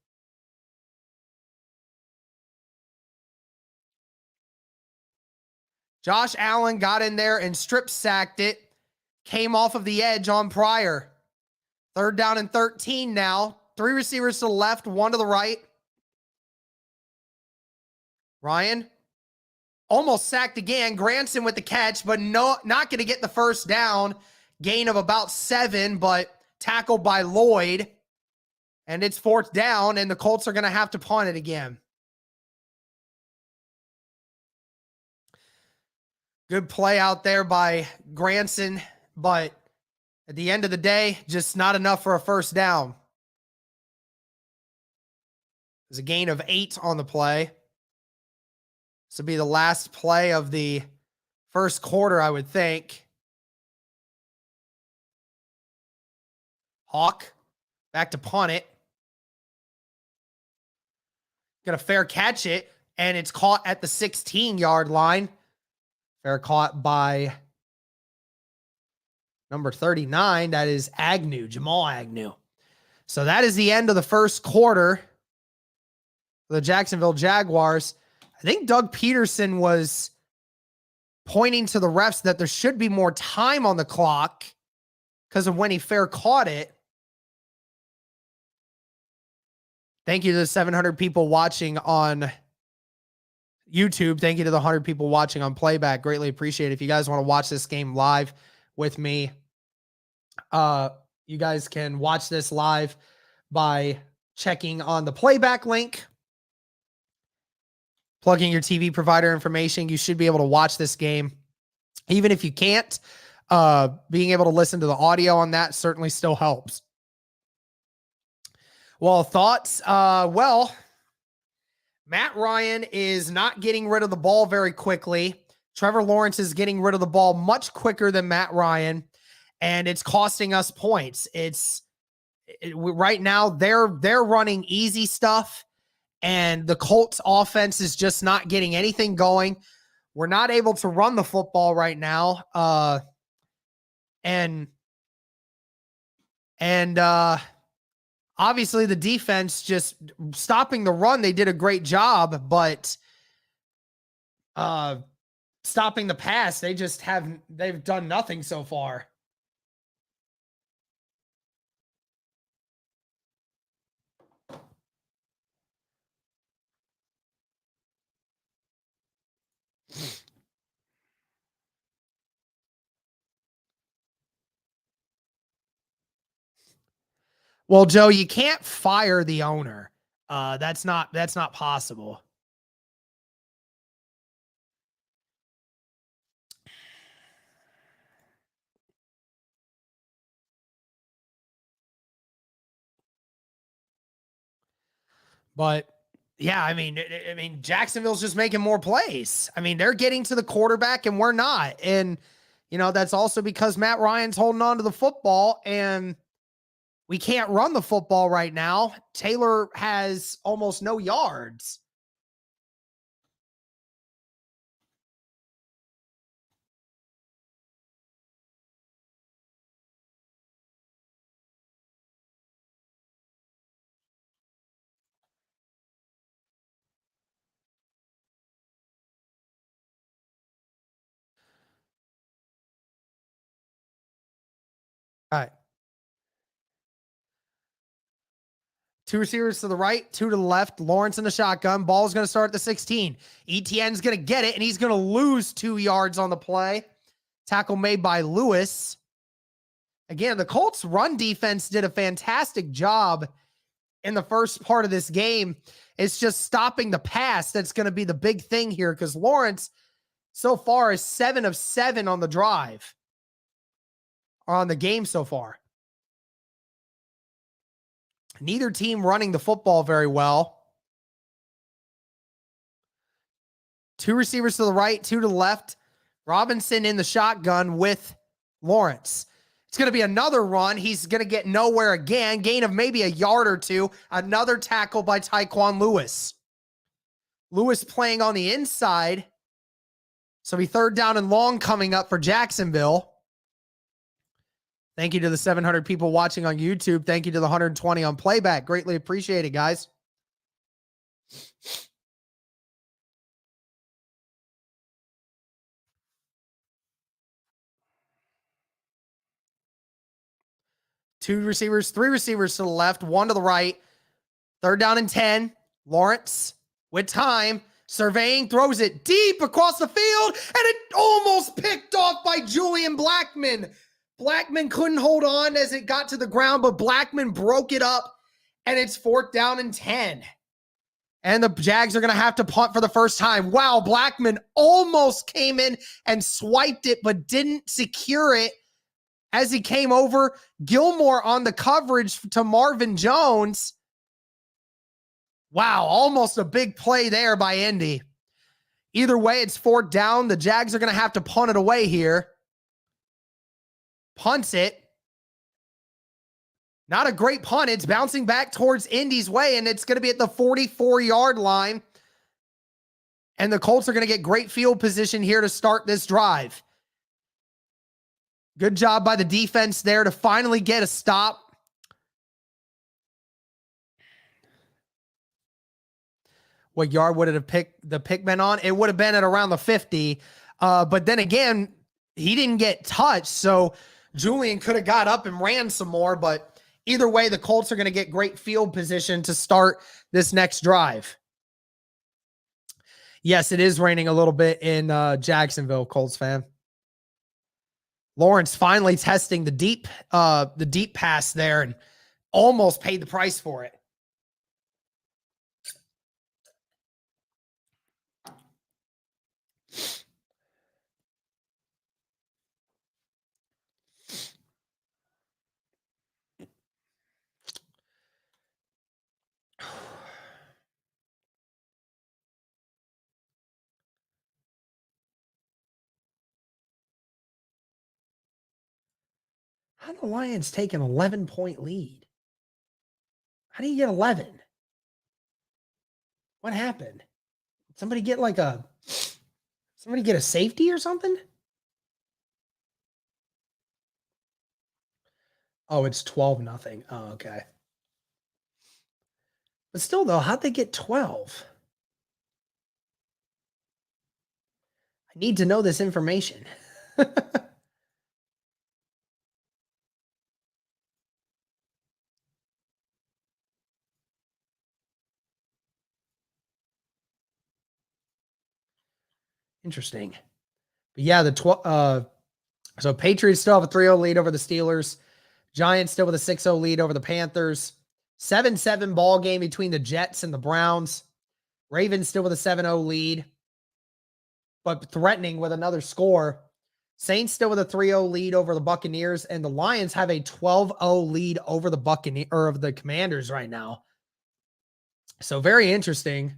Josh Allen got in there and strip sacked it. Came off of the edge on Pryor. 3rd down and 13 now. 3 receivers to the left, 1 to the right. Ryan almost sacked again. Granson with the catch, but not going to get the first down. Gain of about 7, but tackled by Lloyd. And it's 4th down, and the Colts are going to have to punt it again. Good play out there by Granson, but at the end of the day, just not enough for a first down. There's a gain of 8 on the play. This will be the last play of the first quarter, I would think. Hawk back to punt it. Going to fair catch it, and it's caught at the 16-yard line. Fair caught by number 39. That is Agnew, Jamal Agnew. So that is the end of the first quarter for the Jacksonville Jaguars. I think Doug Peterson was pointing to the refs that there should be more time on the clock because of when he fair caught it. Thank you to the 700 people watching on YouTube. Thank you to the 100 people watching on playback. Greatly appreciate it. If you guys want to watch this game live with me, you guys can watch this live by checking on the playback link. Plugging your TV provider information. You should be able to watch this game. Even if you can't, being able to listen to the audio on that certainly still helps. Well, thoughts? Well, Matt Ryan is not getting rid of the ball very quickly. Trevor Lawrence is getting rid of the ball much quicker than Matt Ryan, and it's costing us points. Right now they're running easy stuff, and the Colts offense is just not getting anything going. We're not able to run the football right now. And obviously the defense just stopping the run, they did a great job, but stopping the pass, they've done nothing so far. Well, Joe, you can't fire the owner. That's not possible. But Yeah, I mean, Jacksonville's just making more plays. I mean, they're getting to the quarterback and we're not. And, that's also because Matt Ryan's holding on to the football and we can't run the football right now. Taylor has almost no yards. All right. 2 receivers to the right, 2 to the left. Lawrence in the shotgun. Ball's going to start at the 16. Etienne's going to get it, and he's going to lose 2 yards on the play. Tackle made by Lewis. Again, the Colts run defense did a fantastic job in the first part of this game. It's just stopping the pass that's going to be the big thing here because Lawrence so far is 7 of 7 on the drive or on the game so far. Neither team running the football very well. 2 receivers to the right, 2 to the left. Robinson in the shotgun with Lawrence. It's going to be another run. He's going to get nowhere again. Gain of maybe a yard or 2. Another tackle by Tyquan Lewis. Lewis playing on the inside. So be 3rd down and long coming up for Jacksonville. Thank you to the 700 people watching on YouTube. Thank you to the 120 on playback. Greatly appreciate it, guys. Three receivers to the left, 1 to the right. 3rd down and 10. Lawrence with time. Surveying, throws it deep across the field, and it almost picked off by Julian Blackmon. Blackmon couldn't hold on as it got to the ground, but Blackmon broke it up, and it's 4th down and 10. And the Jags are going to have to punt for the first time. Wow, Blackmon almost came in and swiped it, but didn't secure it as he came over. Gilmore on the coverage to Marvin Jones. Wow, almost a big play there by Indy. Either way, it's 4th down. The Jags are going to have to punt it away here. Punts it. Not a great punt. It's bouncing back towards Indy's way, and it's going to be at the 44-yard line. And the Colts are going to get great field position here to start this drive. Good job by the defense there to finally get a stop. What yard would it have picked the pick been on? It would have been at around the 50. But then again, he didn't get touched, so Julian could have got up and ran some more, but either way, the Colts are going to get great field position to start this next drive. Yes, it is raining a little bit in Jacksonville, Colts fan. Lawrence finally testing the deep pass there and almost paid the price for it. How did the Lions take an 11-point lead? How do you get 11? What happened? Did somebody get a safety or something? Oh, it's 12-0. Oh, okay. But still, though, how'd they get 12? I need to know this information. Interesting. But yeah, so Patriots still have a 3-0 lead over the Steelers. Giants still with a 6-0 lead over the Panthers. 7-7 ball game between the Jets and the Browns. Ravens still with a 7-0 lead, but threatening with another score. Saints still with a 3-0 lead over the Buccaneers, and the Lions have a 12-0 lead over the Commanders right now. So very interesting.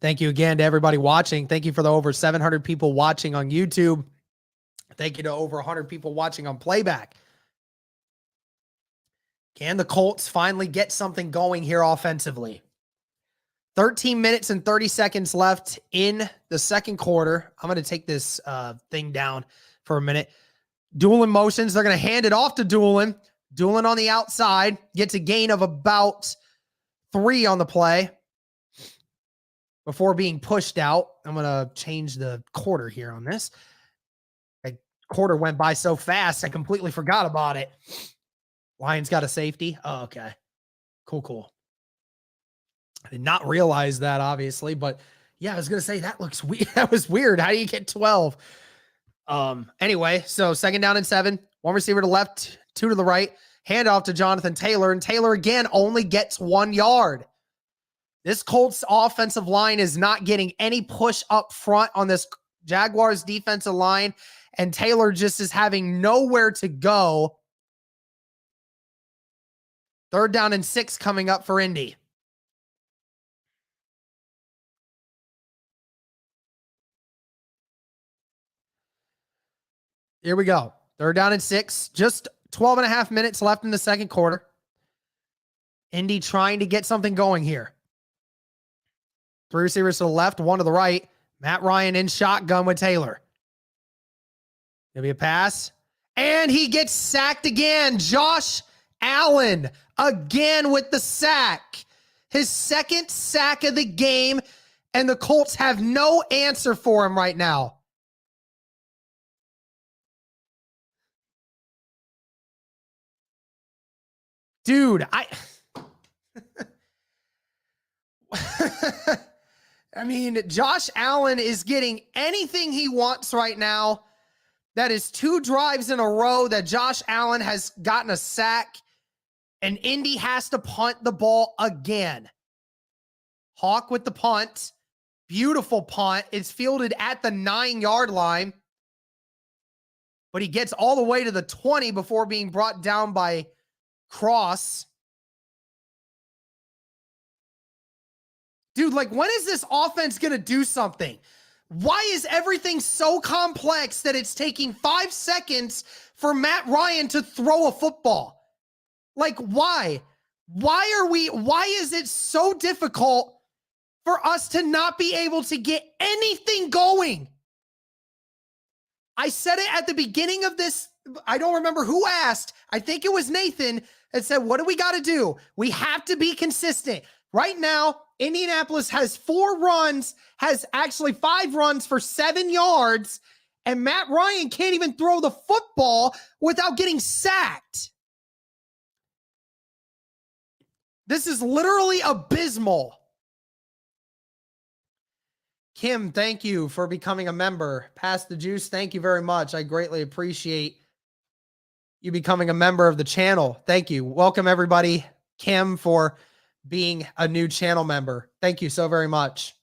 Thank you again to everybody watching. Thank you for the over 700 people watching on YouTube. Thank you to over 100 people watching on playback. Can the Colts finally get something going here offensively? 13 minutes and 30 seconds left in the second quarter. I'm going to take this thing down for a minute. Doolin motions. They're going to hand it off to Doolin. Doolin on the outside. Gets a gain of about 3 on the play before being pushed out. I'm going to change the quarter here on this. A quarter went by so fast, I completely forgot about it. Lions got a safety. Oh, okay. Cool. I did not realize that, obviously, but yeah, I was going to say that looks weird. That was weird. How do you get 12? Anyway, so 2nd down and 7, 1 receiver to left, 2 to the right, handoff to Jonathan Taylor, and Taylor again only gets 1 yard. This Colts offensive line is not getting any push up front on this Jaguars defensive line, and Taylor just is having nowhere to go. 3rd down and 6 coming up for Indy. Here we go. 3rd down and 6. Just 12 and a half minutes left in the second quarter. Indy trying to get something going here. 3 receivers to the left, 1 to the right. Matt Ryan in shotgun with Taylor. There'll be a pass. And he gets sacked again. Josh Allen again with the sack. His 2nd sack of the game. And the Colts have no answer for him right now. Dude, I mean, Josh Allen is getting anything he wants right now. That is 2 drives in a row that Josh Allen has gotten a sack, and Indy has to punt the ball again. Hawk with the punt. Beautiful punt. It's fielded at the 9-yard line, but he gets all the way to the 20 before being brought down by Cross. Dude, like, when is this offense going to do something? Why is everything so complex that it's taking 5 seconds for Matt Ryan to throw a football? Like, why? Why is it so difficult for us to not be able to get anything going? I said it at the beginning of this. I don't remember who asked. I think it was Nathan that said, what do we got to do? We have to be consistent. Right now, Indianapolis has 4 runs, has actually 5 runs for 7 yards, and Matt Ryan can't even throw the football without getting sacked. This is literally abysmal. Kim, thank you for becoming a member. Pass the juice, thank you very much. I greatly appreciate you becoming a member of the channel. Thank you. Welcome, everybody. Kim, for being a new channel member. Thank you so very much.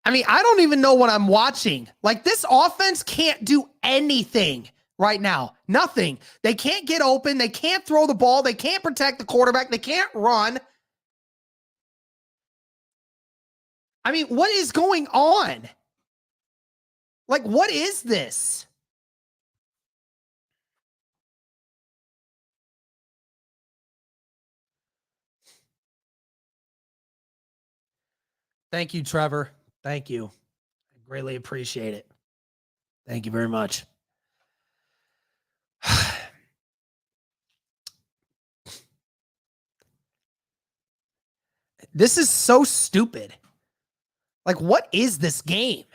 I mean, I don't even know what I'm watching. Like, this offense can't do anything right now. Nothing. They can't get open. They can't throw the ball. They can't protect the quarterback. They can't run. I mean, what is going on? Like, what is this? Thank you, Trevor. Thank you. I greatly appreciate it. Thank you very much. This is so stupid. Like, what is this game?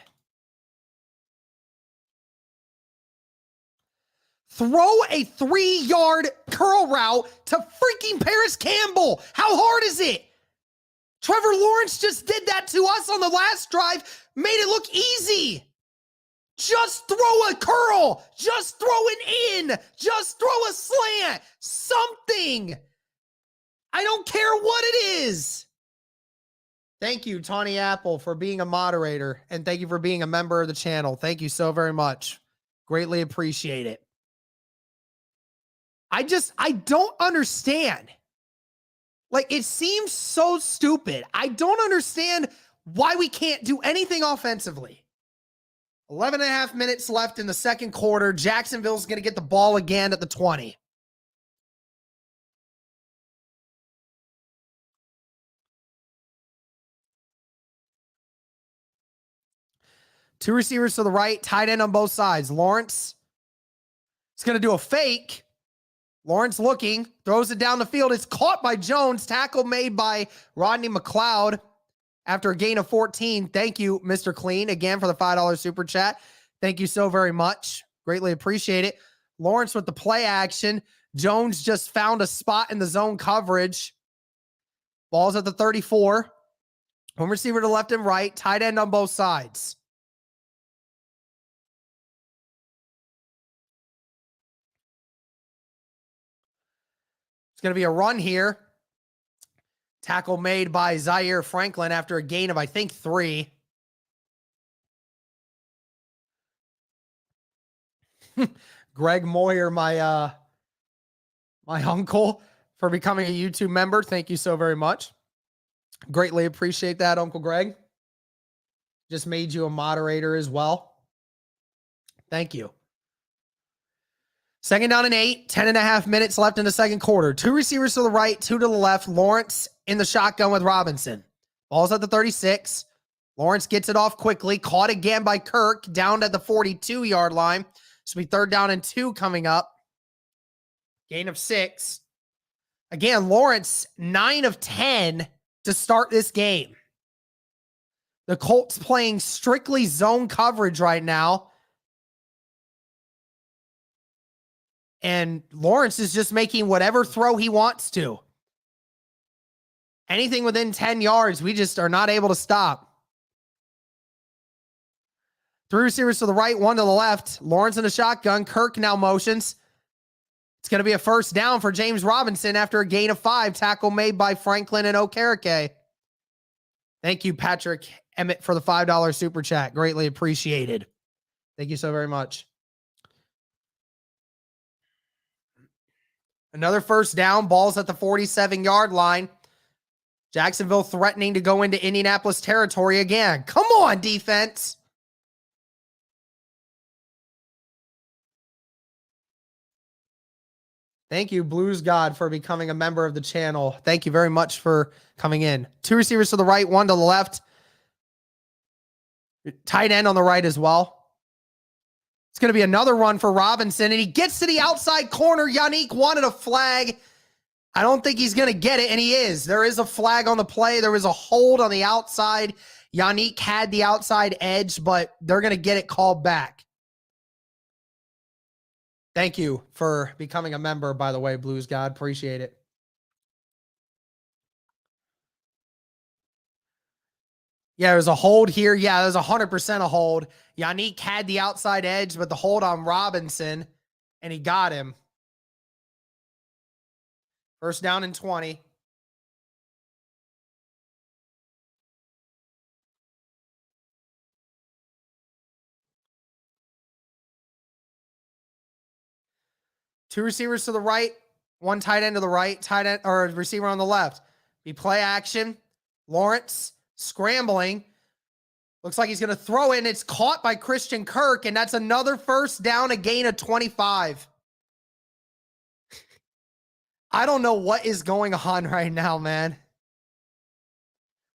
Throw a 3-yard curl route to freaking Paris Campbell. How hard is it? Trevor Lawrence just did that to us on the last drive, made it look easy. Just throw a curl. Just throw an in. Just throw a slant. Something. I don't care what it is. Thank you, Tawny Apple, for being a moderator, and thank you for being a member of the channel. Thank you so very much. Greatly appreciate it. I don't understand. Like, it seems so stupid. I don't understand why we can't do anything offensively. 11 and a half minutes left in the second quarter. Jacksonville's going to get the ball again at the 20. Two receivers to the right, tight end on both sides. Lawrence is going to do a fake. Lawrence looking, throws it down the field. It's caught by Jones. Tackle made by Rodney McLeod after a gain of 14. Thank you, Mr. Clean, again for the $5 super chat. Thank you so very much. Greatly appreciate it. Lawrence with the play action. Jones just found a spot in the zone coverage. Ball's at the 34. One receiver to left and right. Tight end on both sides. It's going to be a run here. Tackle made by Zaire Franklin after a gain of, I think, 3. Greg Moyer, my uncle, for becoming a YouTube member. Thank you so very much. Greatly appreciate that, Uncle Greg. Just made you a moderator as well. Thank you. Second down and 8, 10 and a half minutes left in the second quarter. Two receivers to the right, two to the left. Lawrence in the shotgun with Robinson. Ball's at the 36. Lawrence gets it off quickly. Caught again by Kirk, down at the 42-yard line. So we third down and 2 coming up. Gain of 6. Again, Lawrence, 9 of 10 to start this game. The Colts playing strictly zone coverage right now. And Lawrence is just making whatever throw he wants to. Anything within 10 yards, we just are not able to stop. 3 receivers to the right, 1 to the left. Lawrence in the shotgun. Kirk now motions. It's going to be a first down for James Robinson after a gain of 5. Tackle made by Franklin and Okereke. Thank you, Patrick Emmett, for the $5 super chat. Greatly appreciated. Thank you so very much. Another first down. Ball's at the 47-yard line. Jacksonville threatening to go into Indianapolis territory again. Come on, defense. Thank you, Blues God, for becoming a member of the channel. Thank you very much for coming in. 2 receivers to the right, 1 to the left. Tight end on the right as well. It's going to be another run for Robinson, and he gets to the outside corner. Yannick wanted a flag. I don't think he's going to get it, and he is. There is a flag on the play. There was a hold on the outside. Yannick had the outside edge, but they're going to get it called back. Thank you for becoming a member, by the way, Blues God. Appreciate it. Yeah, there's a hold here. Yeah, there's 100% a hold. Yannick had the outside edge, but the hold on Robinson, and he got him. First down and 20. Two receivers to the right, 1 tight end to the right, tight end or receiver on the left. Be play action. Lawrence scrambling. Looks like he's going to throw it, and it's caught by Christian Kirk, and that's another first down, a gain of 25. I don't know what is going on right now, man.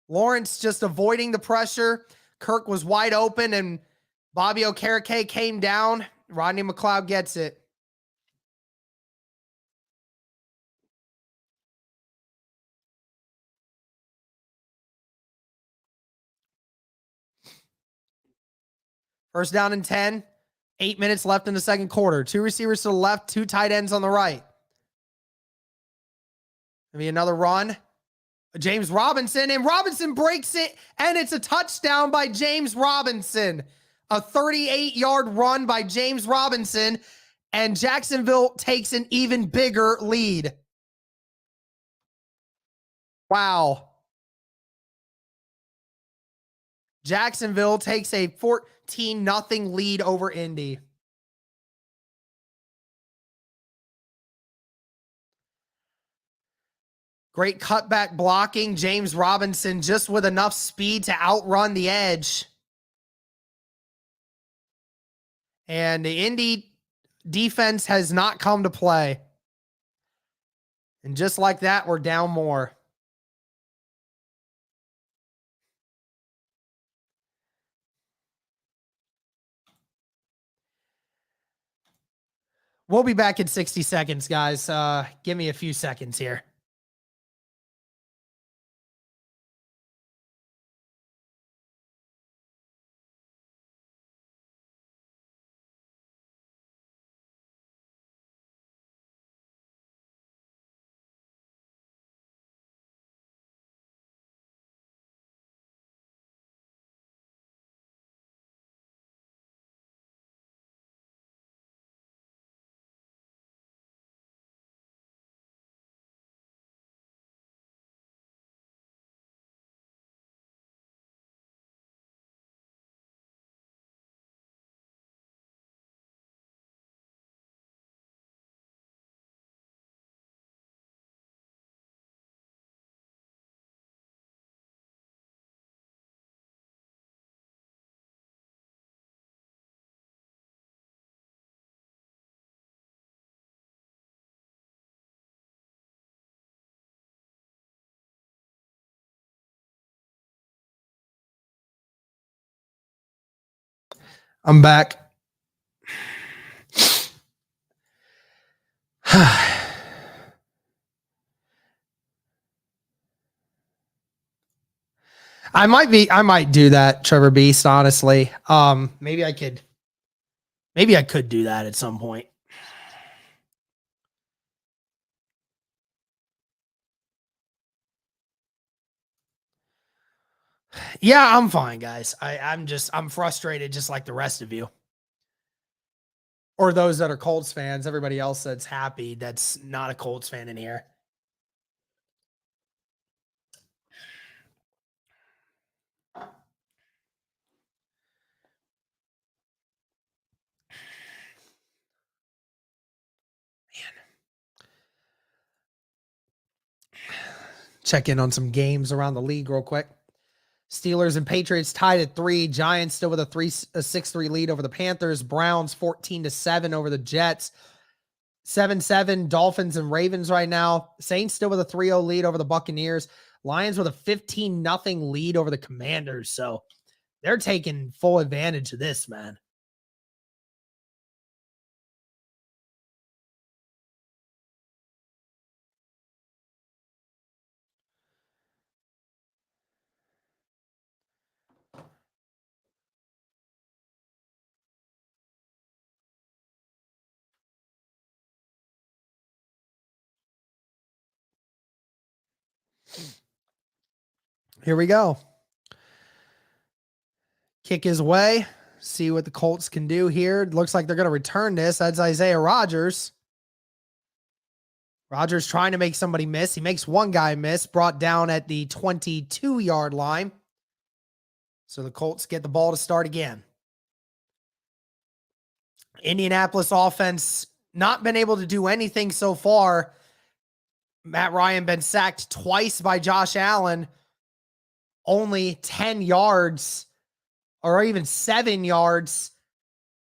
Lawrence just avoiding the pressure. Kirk was wide open, and Bobby Okereke came down. Rodney McLeod gets it. First down and 10. 8 minutes left in the second quarter. 2 receivers to the left, 2 tight ends on the right. Maybe another run. James Robinson, and Robinson breaks it, and it's a touchdown by James Robinson. A 38-yard run by James Robinson, and Jacksonville takes an even bigger lead. Wow. Jacksonville takes a 14-0 lead over Indy. Great cutback blocking. James Robinson just with enough speed to outrun the edge. And the Indy defense has not come to play. And just like that, we're down more. We'll be back in 60 seconds, guys. Give me a few seconds here. I'm back. I might do that, Trevor Beast, honestly. Maybe I could do that at some point. Yeah, I'm fine, guys. I'm frustrated just like the rest of you. Or those that are Colts fans. Everybody else that's happy that's not a Colts fan in here. Check in on some games around the league real quick. Steelers and Patriots tied at 3. Giants still with a 6-3 lead over the Panthers. Browns 14-7 over the Jets. 7-7 Dolphins and Ravens right now. Saints still with a 3-0 lead over the Buccaneers. Lions with a 15-0 lead over the Commanders. So they're taking full advantage of this, man. Here we go. Kick his way. See what the Colts can do here. Looks like they're going to return this. That's Isaiah Rodgers. Rodgers trying to make somebody miss. He makes one guy miss, brought down at the 22-yard line. So the Colts get the ball to start again. Indianapolis offense not been able to do anything so far. Matt Ryan been sacked twice by Josh Allen. Only 10 yards or even 7 yards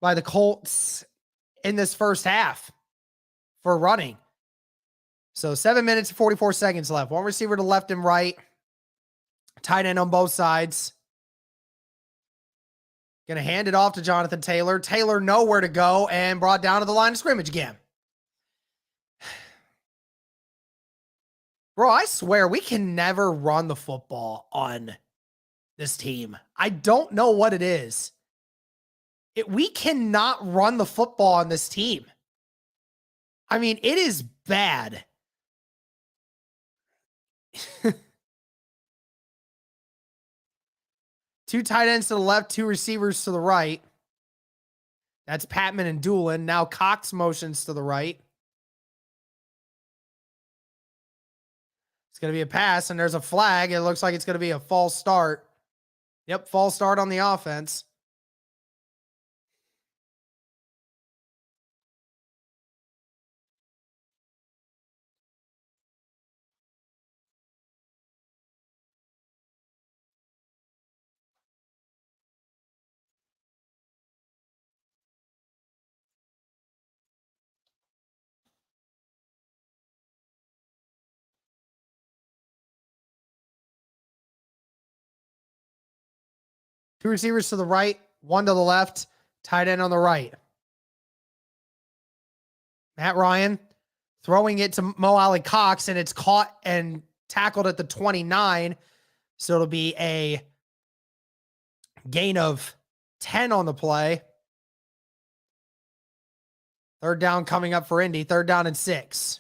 by the Colts in this first half for running. So 7 minutes and 44 seconds left. One receiver to left and right. Tight end on both sides. Going to hand it off to Jonathan Taylor. Taylor nowhere to go and brought down to the line of scrimmage again. Bro, I swear we can never run the football on this team. I don't know what it is. We cannot run the football on this team. I mean, it is bad. Two tight ends to the left, two receivers to the right. That's Patman and Doolin. Now Cox motions to the right. It's going to be a pass, and there's a flag. It looks like it's going to be a false start. Yep, false start on the offense. Two receivers to the right, one to the left, tight end on the right. Matt Ryan throwing it to Mo Alley Cox, and it's caught and tackled at the 29. So it'll be a gain of 10 on the play. Third down coming up for Indy. Third down and 6.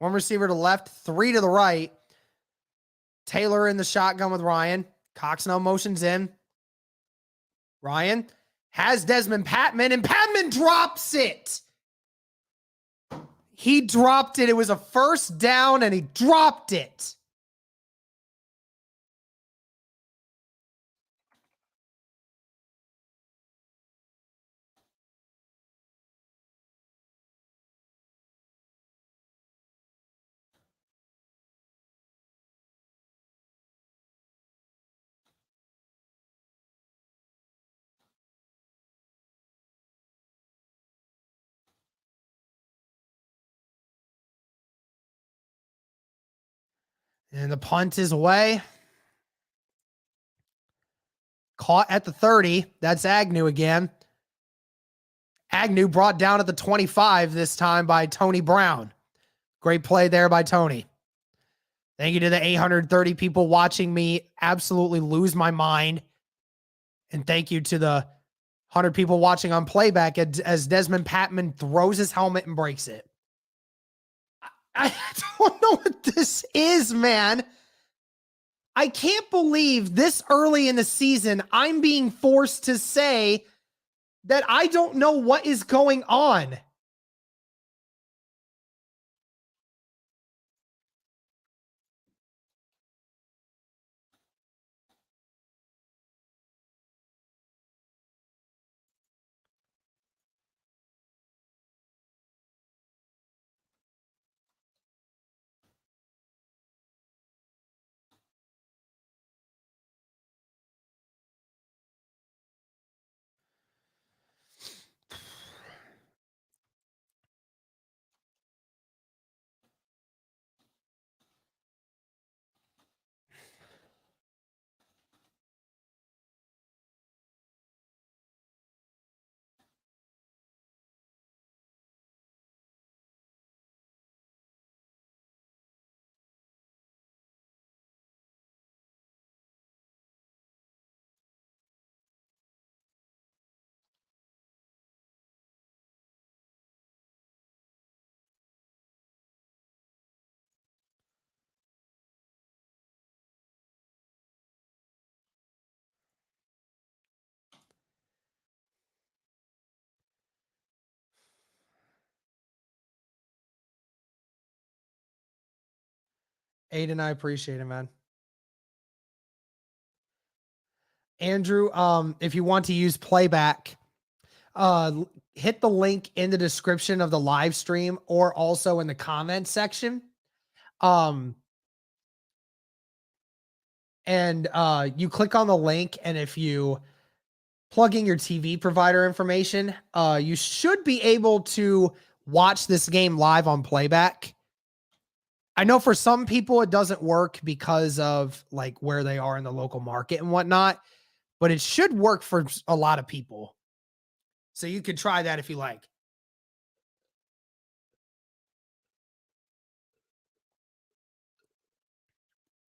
One receiver to the left, 3 to the right. Taylor in the shotgun with Ryan. Cox now motions in. Ryan has Desmond Patman, and Patman drops it. He dropped it. It was a first down, and he dropped it. And the punt is away. Caught at the 30. That's Agnew again. Agnew brought down at the 25 this time by Tony Brown. Great play there by Tony. Thank you to the 830 people watching me absolutely lose my mind. And thank you to the 100 people watching on playback as Desmond Patman throws his helmet and breaks it. I don't know what this is, man. I can't believe this early in the season, I'm being forced to say that I don't know what is going on. Aiden, I appreciate it, man. Andrew, if you want to use playback, hit the link in the description of the live stream or also in the comment section. And you click on the link, and if you plug in your TV provider information, you should be able to watch this game live on playback. I know for some people it doesn't work because of like where they are in the local market and whatnot, but it should work for a lot of people. So you could try that if you like.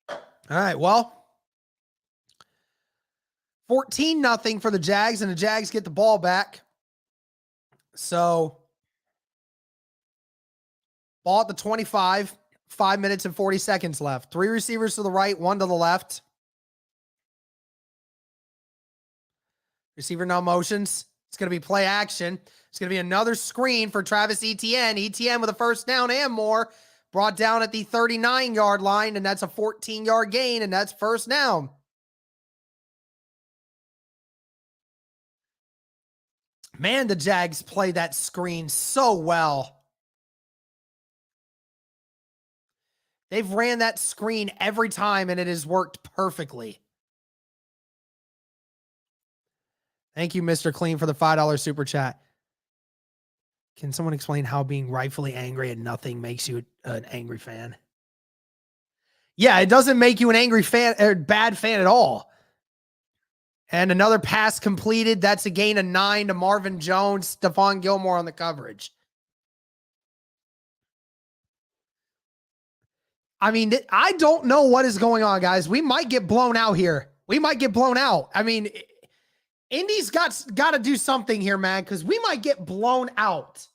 All right, well, 14-0 for the Jags, and the Jags get the ball back. So ball at the 25, 5 minutes and 40 seconds left. 3 receivers to the right, 1 to the left. Receiver now motions. It's going to be play action. It's going to be another screen for Travis Etienne. Etienne with a first down and more. Brought down at the 39-yard line, and that's a 14-yard gain, and that's first down. Man, the Jags play that screen so well. They've ran that screen every time, and it has worked perfectly. Thank you, Mr. Clean, for the $5 super chat. Can someone explain how being rightfully angry at nothing makes you an angry fan? Yeah, it doesn't make you an angry fan or bad fan at all. And another pass completed. That's a gain of 9 to Marvin Jones. Stephon Gilmore on the coverage. I mean, I don't know what is going on, guys. We might get blown out here. We might get blown out. I mean, Indy's got to do something here, man, because we might get blown out.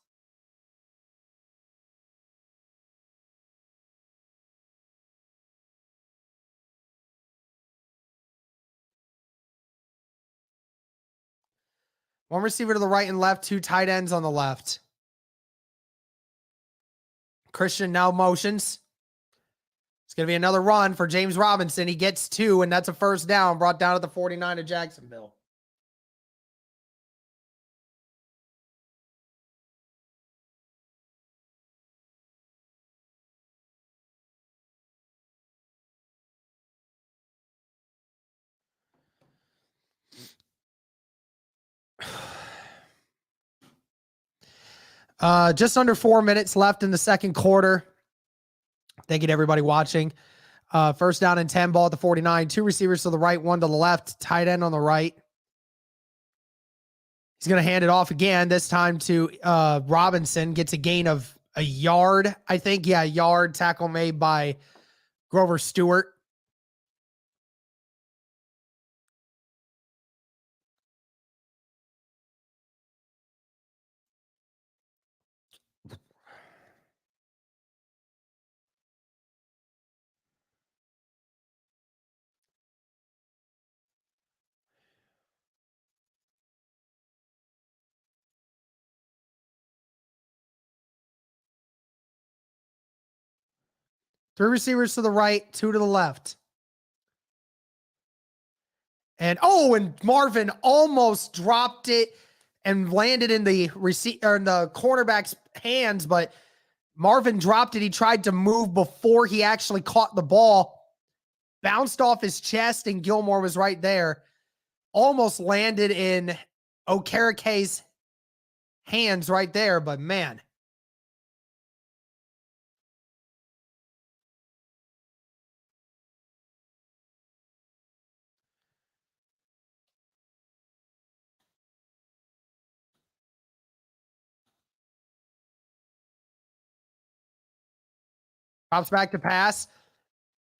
One receiver to the right and left, 2 tight ends on the left. Christian now motions. It's going to be another run for James Robinson. He gets 2, and that's a first down brought down at the 49 of Jacksonville. Just under 4 minutes left in the second quarter. Thank you to everybody watching. First down and 10, ball at the 49. 2 receivers to the right, 1 to the left. Tight end on the right. He's going to hand it off again, this time to Robinson. Gets a gain of a yard, I think. Yeah, a yard. Tackle made by Grover Stewart. Three receivers to the right, 2 to the left. And Marvin almost dropped it and landed in the cornerback's hands, but Marvin dropped it. He tried to move before he actually caught the ball. Bounced off his chest, and Gilmore was right there. Almost landed in Okereke's hands right there, but man. Drops back to pass,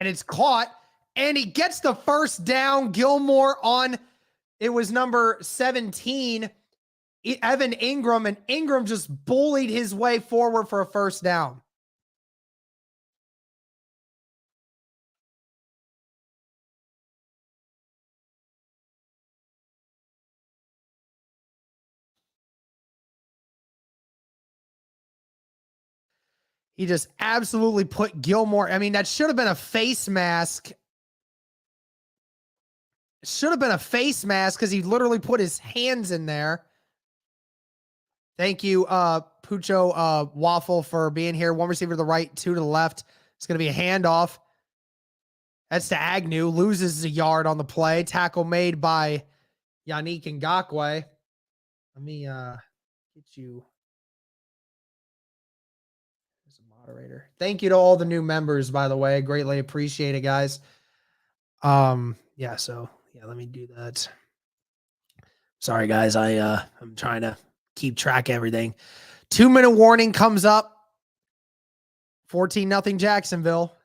and it's caught, and he gets the first down. Gilmore on, it was number 17, Evan Ingram, and Ingram just bullied his way forward for a first down. He just absolutely put Gilmore. I mean, that should have been a face mask. Should have been a face mask because he literally put his hands in there. Thank you, Pucho Waffle, for being here. 1 receiver to the right, 2 to the left. It's going to be a handoff. That's to Agnew. Loses a yard on the play. Tackle made by Yannick Ngakoue. Let me get you as a moderator. Thank you to all the new members, by the way. Greatly appreciate it, guys. Yeah, so yeah, let me do that. Sorry, guys. I'm trying to keep track of everything. 2-minute warning comes up. 14-0 Jacksonville.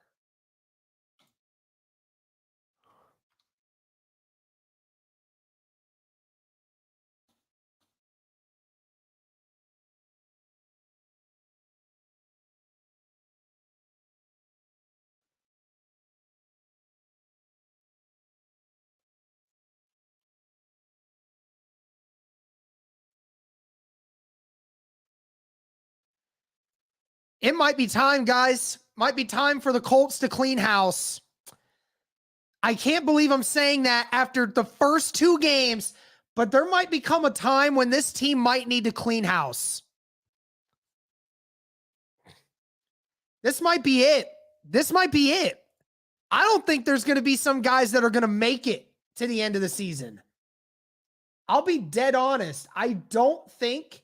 It might be time, guys. Might be time for the Colts to clean house. I can't believe I'm saying that after the first 2 games, but there might become a time when this team might need to clean house. This might be it. This might be it. I don't think there's going to be some guys that are going to make it to the end of the season. I'll be dead honest. I don't think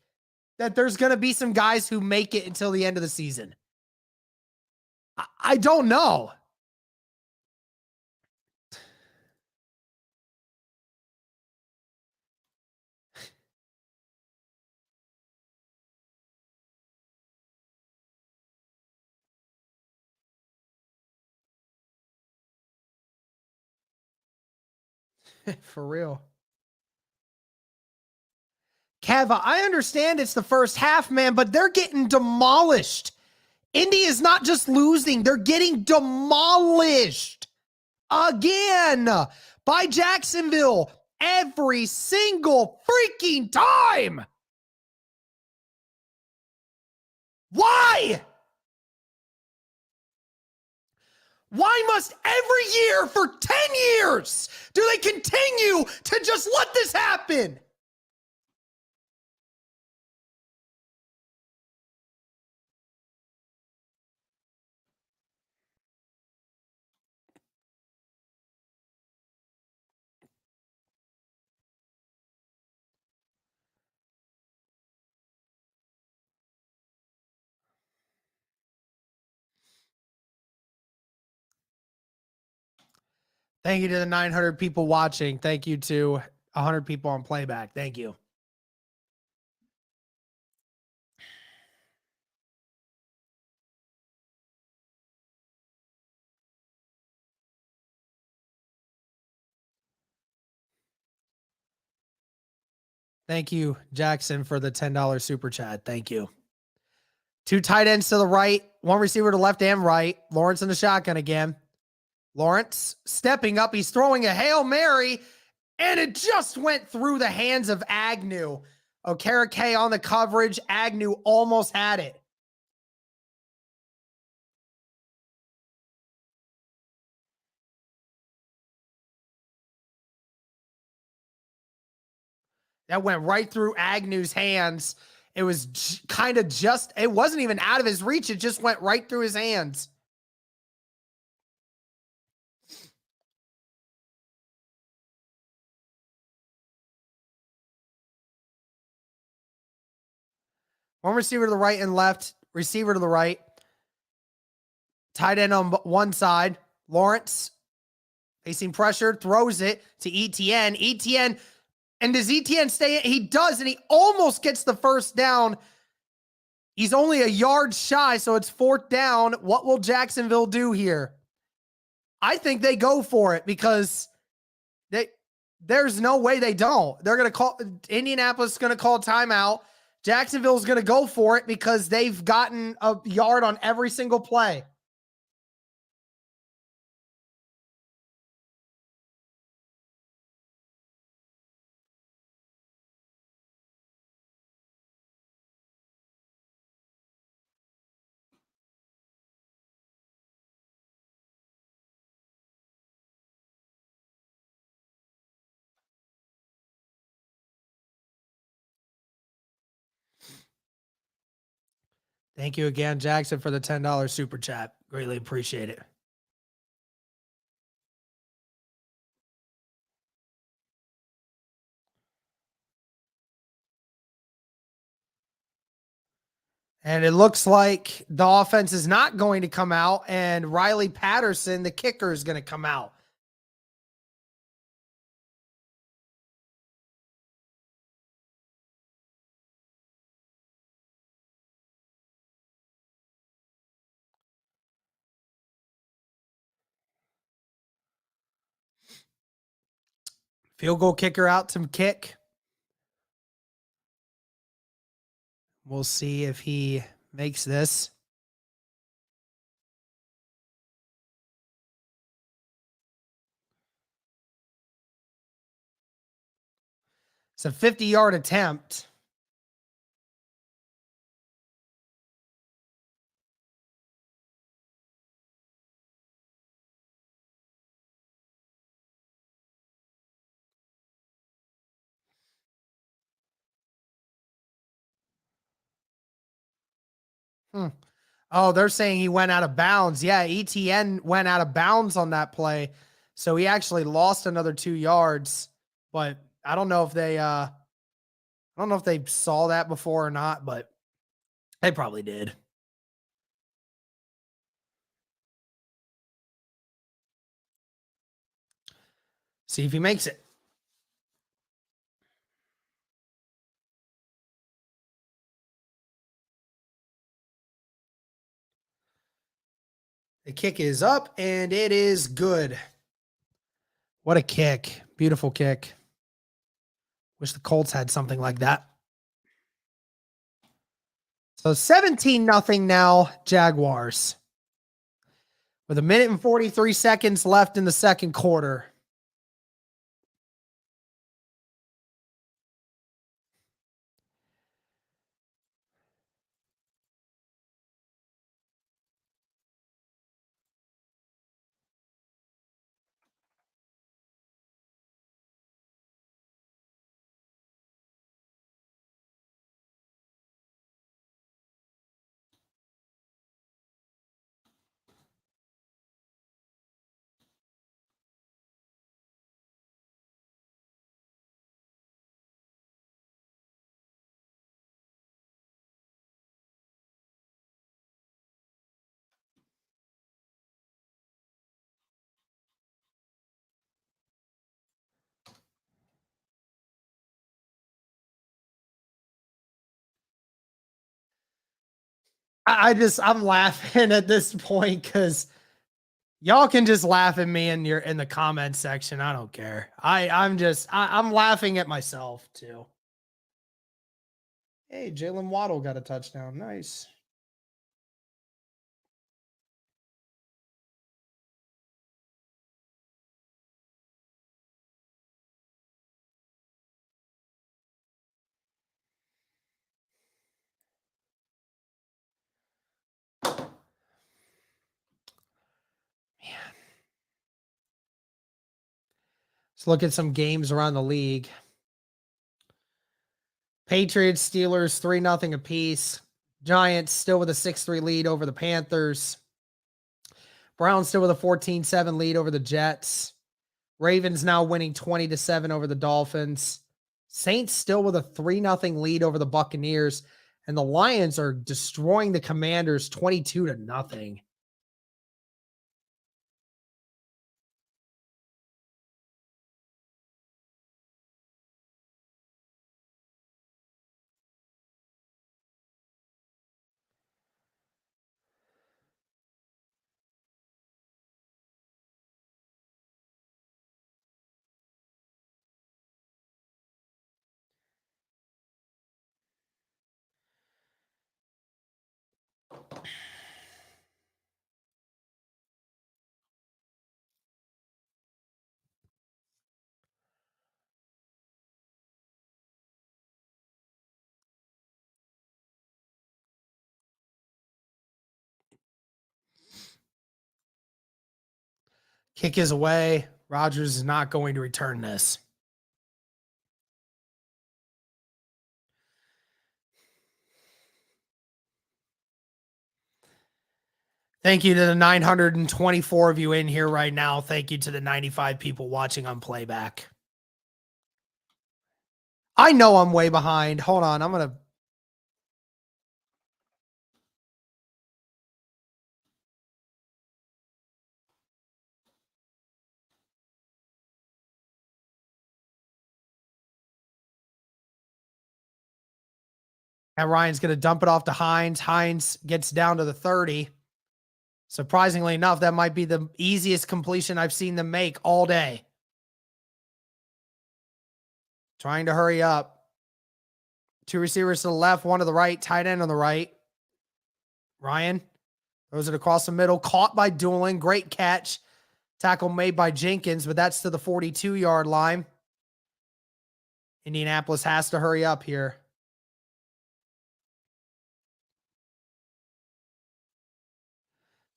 that there's going to be some guys who make it until the end of the season. I don't know. For real. Keva, I understand it's the first half, man, but they're getting demolished. Indy is not just losing, they're getting demolished again by Jacksonville every single freaking time. Why? Why must every year for 10 years do they continue to just let this happen? Thank you to the 900 people watching. Thank you to 100 people on playback. Thank you. Thank you, Jackson, for the $10 super chat. Thank you. 2 tight ends to the right, 1 receiver to left and right. Lawrence in the shotgun again. Lawrence stepping up. He's throwing a Hail Mary, and it just went through the hands of Agnew. Okereke on the coverage. Agnew almost had it. That went right through Agnew's hands. It was kind of just, it wasn't even out of his reach. It just went right through his hands. One receiver to the right and left, receiver to the right. Tight end on one side. Lawrence facing pressure, throws it to Etienne. Etienne, and does Etienne stay in? He does, and he almost gets the first down. He's only a yard shy, so it's 4th down. What will Jacksonville do here? I think they go for it because there's no way they don't. They're going to call, Indianapolis is going to call timeout. Jacksonville's going to go for it because they've gotten a yard on every single play. Thank you again, Jackson, for the $10 super chat. Greatly appreciate it. And it looks like the offense is not going to come out, and Riley Patterson, the kicker, is going to come out. Field goal kicker out to kick. We'll see if he makes this. It's a 50-yard attempt. Oh, they're saying he went out of bounds. Yeah, ETN went out of bounds on that play. So he actually lost another 2 yards. But I don't know if they saw that before or not, but they probably did. See if he makes it. The kick is up, and it is good. What a kick. Beautiful kick. Wish the Colts had something like that. So 17-0 now, Jaguars. With 1 minute and 43 seconds left in the second quarter. I'm laughing at this point because y'all can just laugh at me in the comment section. I don't care. I'm laughing at myself too. Hey, Jalen Waddle got a touchdown. Nice. Man. Let's look at some games around the league. Patriots, Steelers, 3-0 apiece. Giants still with a 6-3 lead over the Panthers. Browns still with a 14-7 lead over the Jets. Ravens now winning 20-7 over the Dolphins. Saints still with a 3-0 lead over the Buccaneers. And the Lions are destroying the Commanders 22-0. Kick is away. Rodgers is not going to return this. Thank you to the 924 of you in here right now. Thank you to the 95 people watching on playback. I know I'm way behind. Hold on. I'm going to. And Ryan's going to dump it off to Hines. Hines gets down to the 30. Surprisingly enough, that might be the easiest completion I've seen them make all day. Trying to hurry up. 2 receivers to the left, 1 to the right, tight end on the right. Ryan throws it across the middle, caught by Doolin. Great catch. Tackle made by Jenkins, but that's to the 42-yard line. Indianapolis has to hurry up here.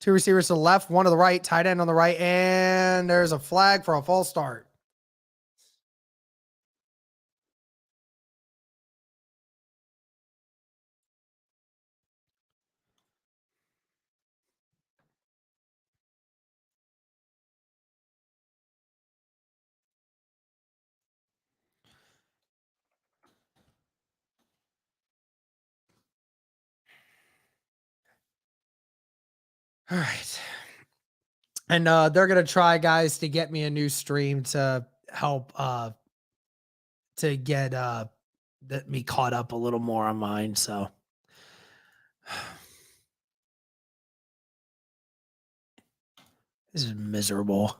Two receivers to the left, 1 to the right, tight end on the right, and there's a flag for a false start. All right. And they're gonna try, guys, to get me a new stream to help to get me caught up a little more on mine. So this is miserable.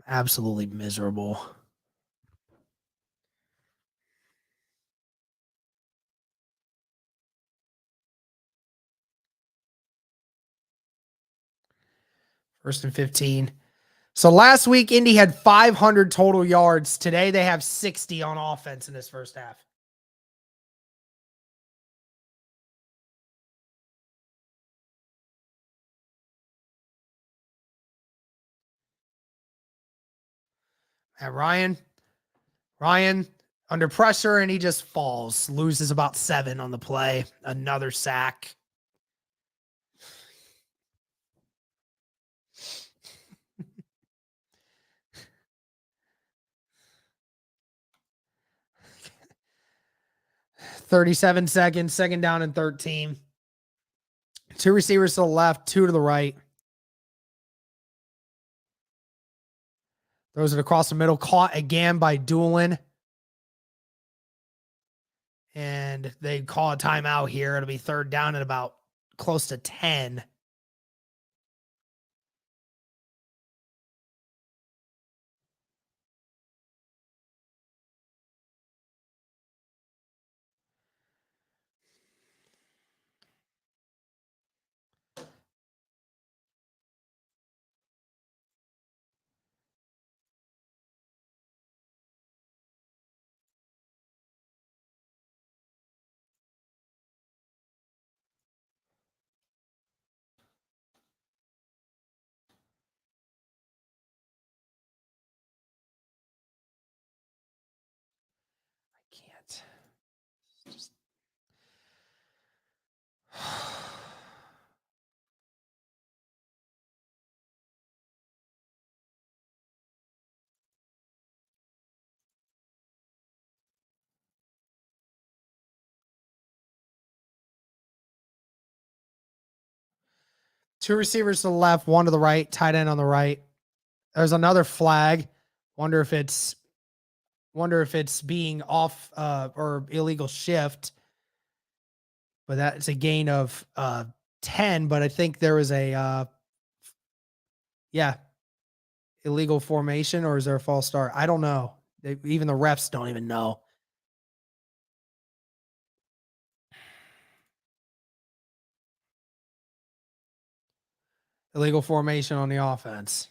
Absolutely miserable. First and 15. So last week, Indy had 500 total yards. Today, they have 60 on offense in this first half. And Ryan under pressure, and he just falls, loses about 7 on the play. Another sack. "37 seconds, second down and 13. 2 receivers to the left, 2 to the right. Throws it across the middle, caught again by Doolin. And they call a timeout here. It'll be third down at about close to 10. I can't. Just... Two receivers to the left, 1 to the right, tight end on the right. There's another flag. Wonder if it's being off or illegal shift. But that's a gain of 10. But I think there was a illegal formation, or is there a false start? I don't know. Even the refs don't even know. Illegal formation on the offense.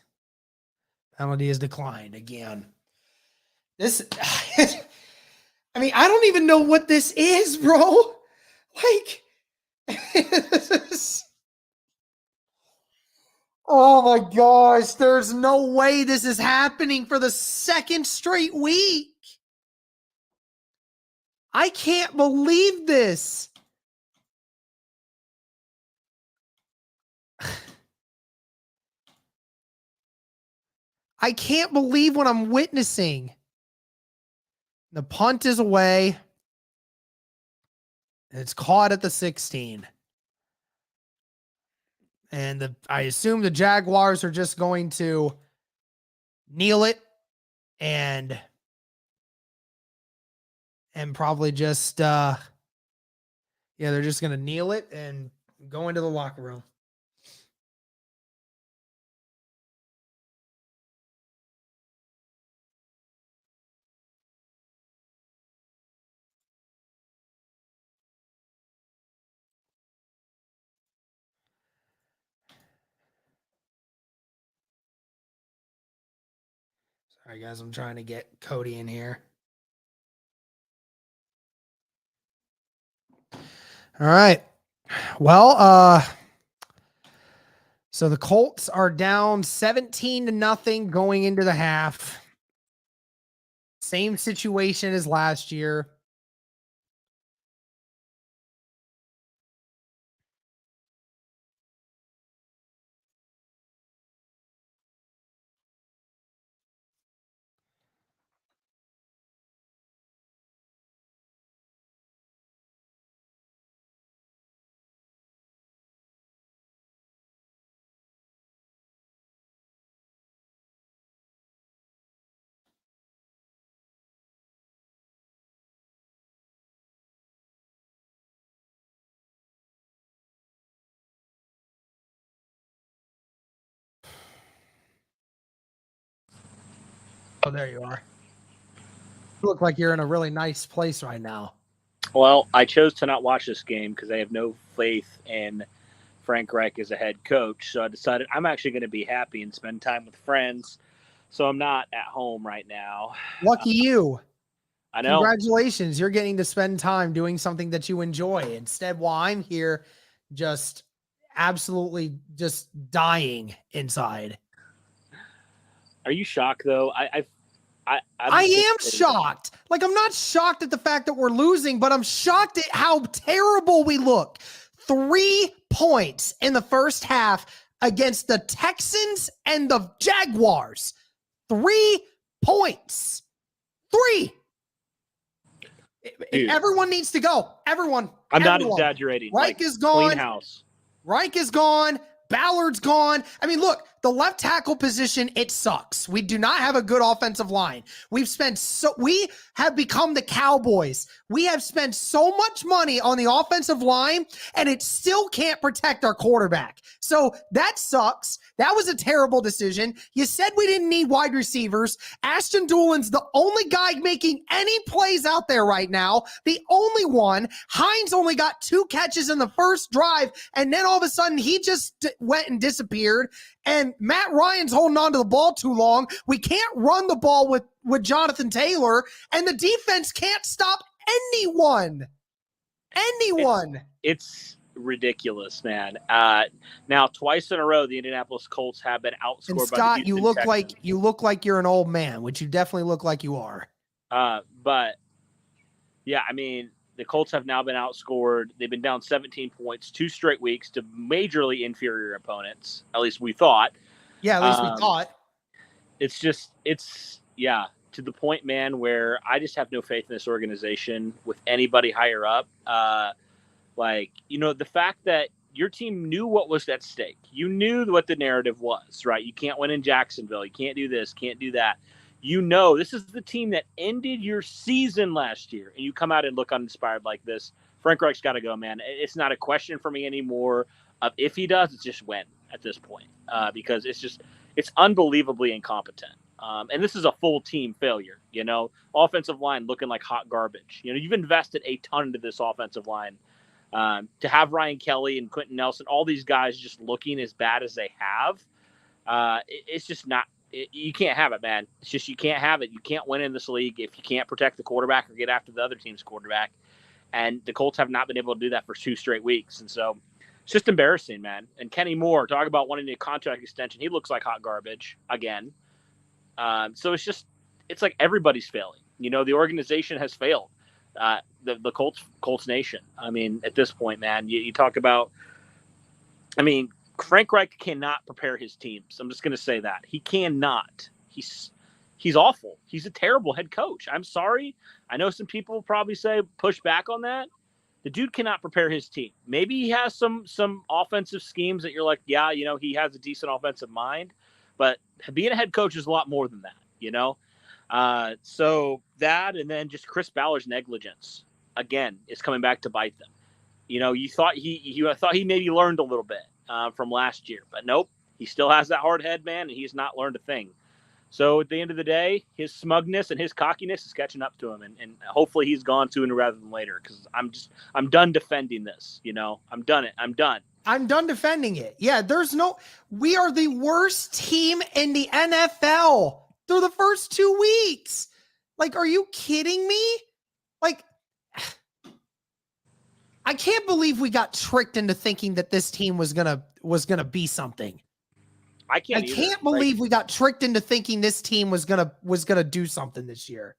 Penalty is declined again. This, I mean, I don't even know what this is, bro. Like, this is, oh my gosh, there's no way this is happening for the second straight week. I can't believe this. I can't believe what I'm witnessing. The punt is away. It's caught at the 16. And I assume the Jaguars are just going to kneel it and probably just they're just going to kneel it and go into the locker room. Sorry, guys. I'm trying to get Cody in here. All right. Well, so the Colts are down 17-0 going into the half. Same situation as last year. Oh, there you are. You look like you're in a really nice place right now. Well, I chose to not watch this game because I have no faith in Frank Reich as a head coach. So I decided I'm actually going to be happy and spend time with friends. So I'm not at home right now. Lucky you. I know. Congratulations. You're getting to spend time doing something that you enjoy. Instead, while I'm here, just absolutely just dying inside. Are you shocked, though? I am shocked. Like, I'm not shocked at the fact that we're losing, but I'm shocked at how terrible we look. 3 points in the first half against the Texans and the Jaguars. 3 points. 3. Dude, everyone needs to go. Everyone. I'm not exaggerating. Reich is gone. Clean house. Reich is gone. Ballard's gone. I mean, look, the left tackle position, it sucks. We do not have a good offensive line. We have become the Cowboys. We have spent so much money on the offensive line, and it still can't protect our quarterback. So that sucks. That was a terrible decision. You said we didn't need wide receivers. Ashton Doolin's the only guy making any plays out there right now. The only one. Hines only got 2 catches in the first drive, and then all of a sudden he just went and disappeared. And Matt Ryan's holding on to the ball too long. We can't run the ball with Jonathan Taylor, and the defense can't stop anyone. It's ridiculous, man. Now twice in a row, the Indianapolis Colts have been outscored. And Scott, by the you look like you're an old man, which you definitely look like you are. But yeah, I mean, the Colts have now been outscored. They've been down 17 points 2 straight weeks to majorly inferior opponents. At least we thought. Yeah, at least we thought. It's to the point, man, where I just have no faith in this organization with anybody higher up. The fact that your team knew what was at stake. You knew what the narrative was, right? You can't win in Jacksonville. You can't do this, can't do that. You know, this is the team that ended your season last year, and you come out and look uninspired like this. Frank Reich's got to go, man. It's not a question for me anymore of if he does, it's just when at this point, because it's unbelievably incompetent. And this is a full team failure, offensive line looking like hot garbage. You've invested a ton into this offensive line. To have Ryan Kelly and Quentin Nelson, all these guys just looking as bad as they have, it's just not. You can't have it, man. It's just you can't have it. You can't win in this league if you can't protect the quarterback or get after the other team's quarterback. And the Colts have not been able to do that for 2 straight weeks. And so it's just embarrassing, man. And Kenny Moore, talk about wanting a contract extension. He looks like hot garbage again. So it's like everybody's failing. The organization has failed. The Colts Nation. I mean, at this point, man, you talk about, Frank Reich cannot prepare his teams. I'm just going to say that. He cannot. He's awful. He's a terrible head coach. I'm sorry. I know some people will probably push back on that. The dude cannot prepare his team. Maybe he has some offensive schemes that you're like, yeah, he has a decent offensive mind, but being a head coach is a lot more than that, So that, and then just Chris Ballard's negligence again is coming back to bite them. You thought he maybe learned a little bit from last year, but nope, he still has that hard head, man, and he's not learned a thing. So at the end of the day, his smugness and his cockiness is catching up to him, and hopefully he's gone sooner rather than later, because I'm done defending this. I'm done. I'm done defending it. Yeah, we are the worst team in the NFL through the first 2 weeks. Like, are you kidding me? Like, I can't believe we got tricked into thinking that this team was gonna be something. I can't believe we got tricked into thinking this team was gonna do something this year.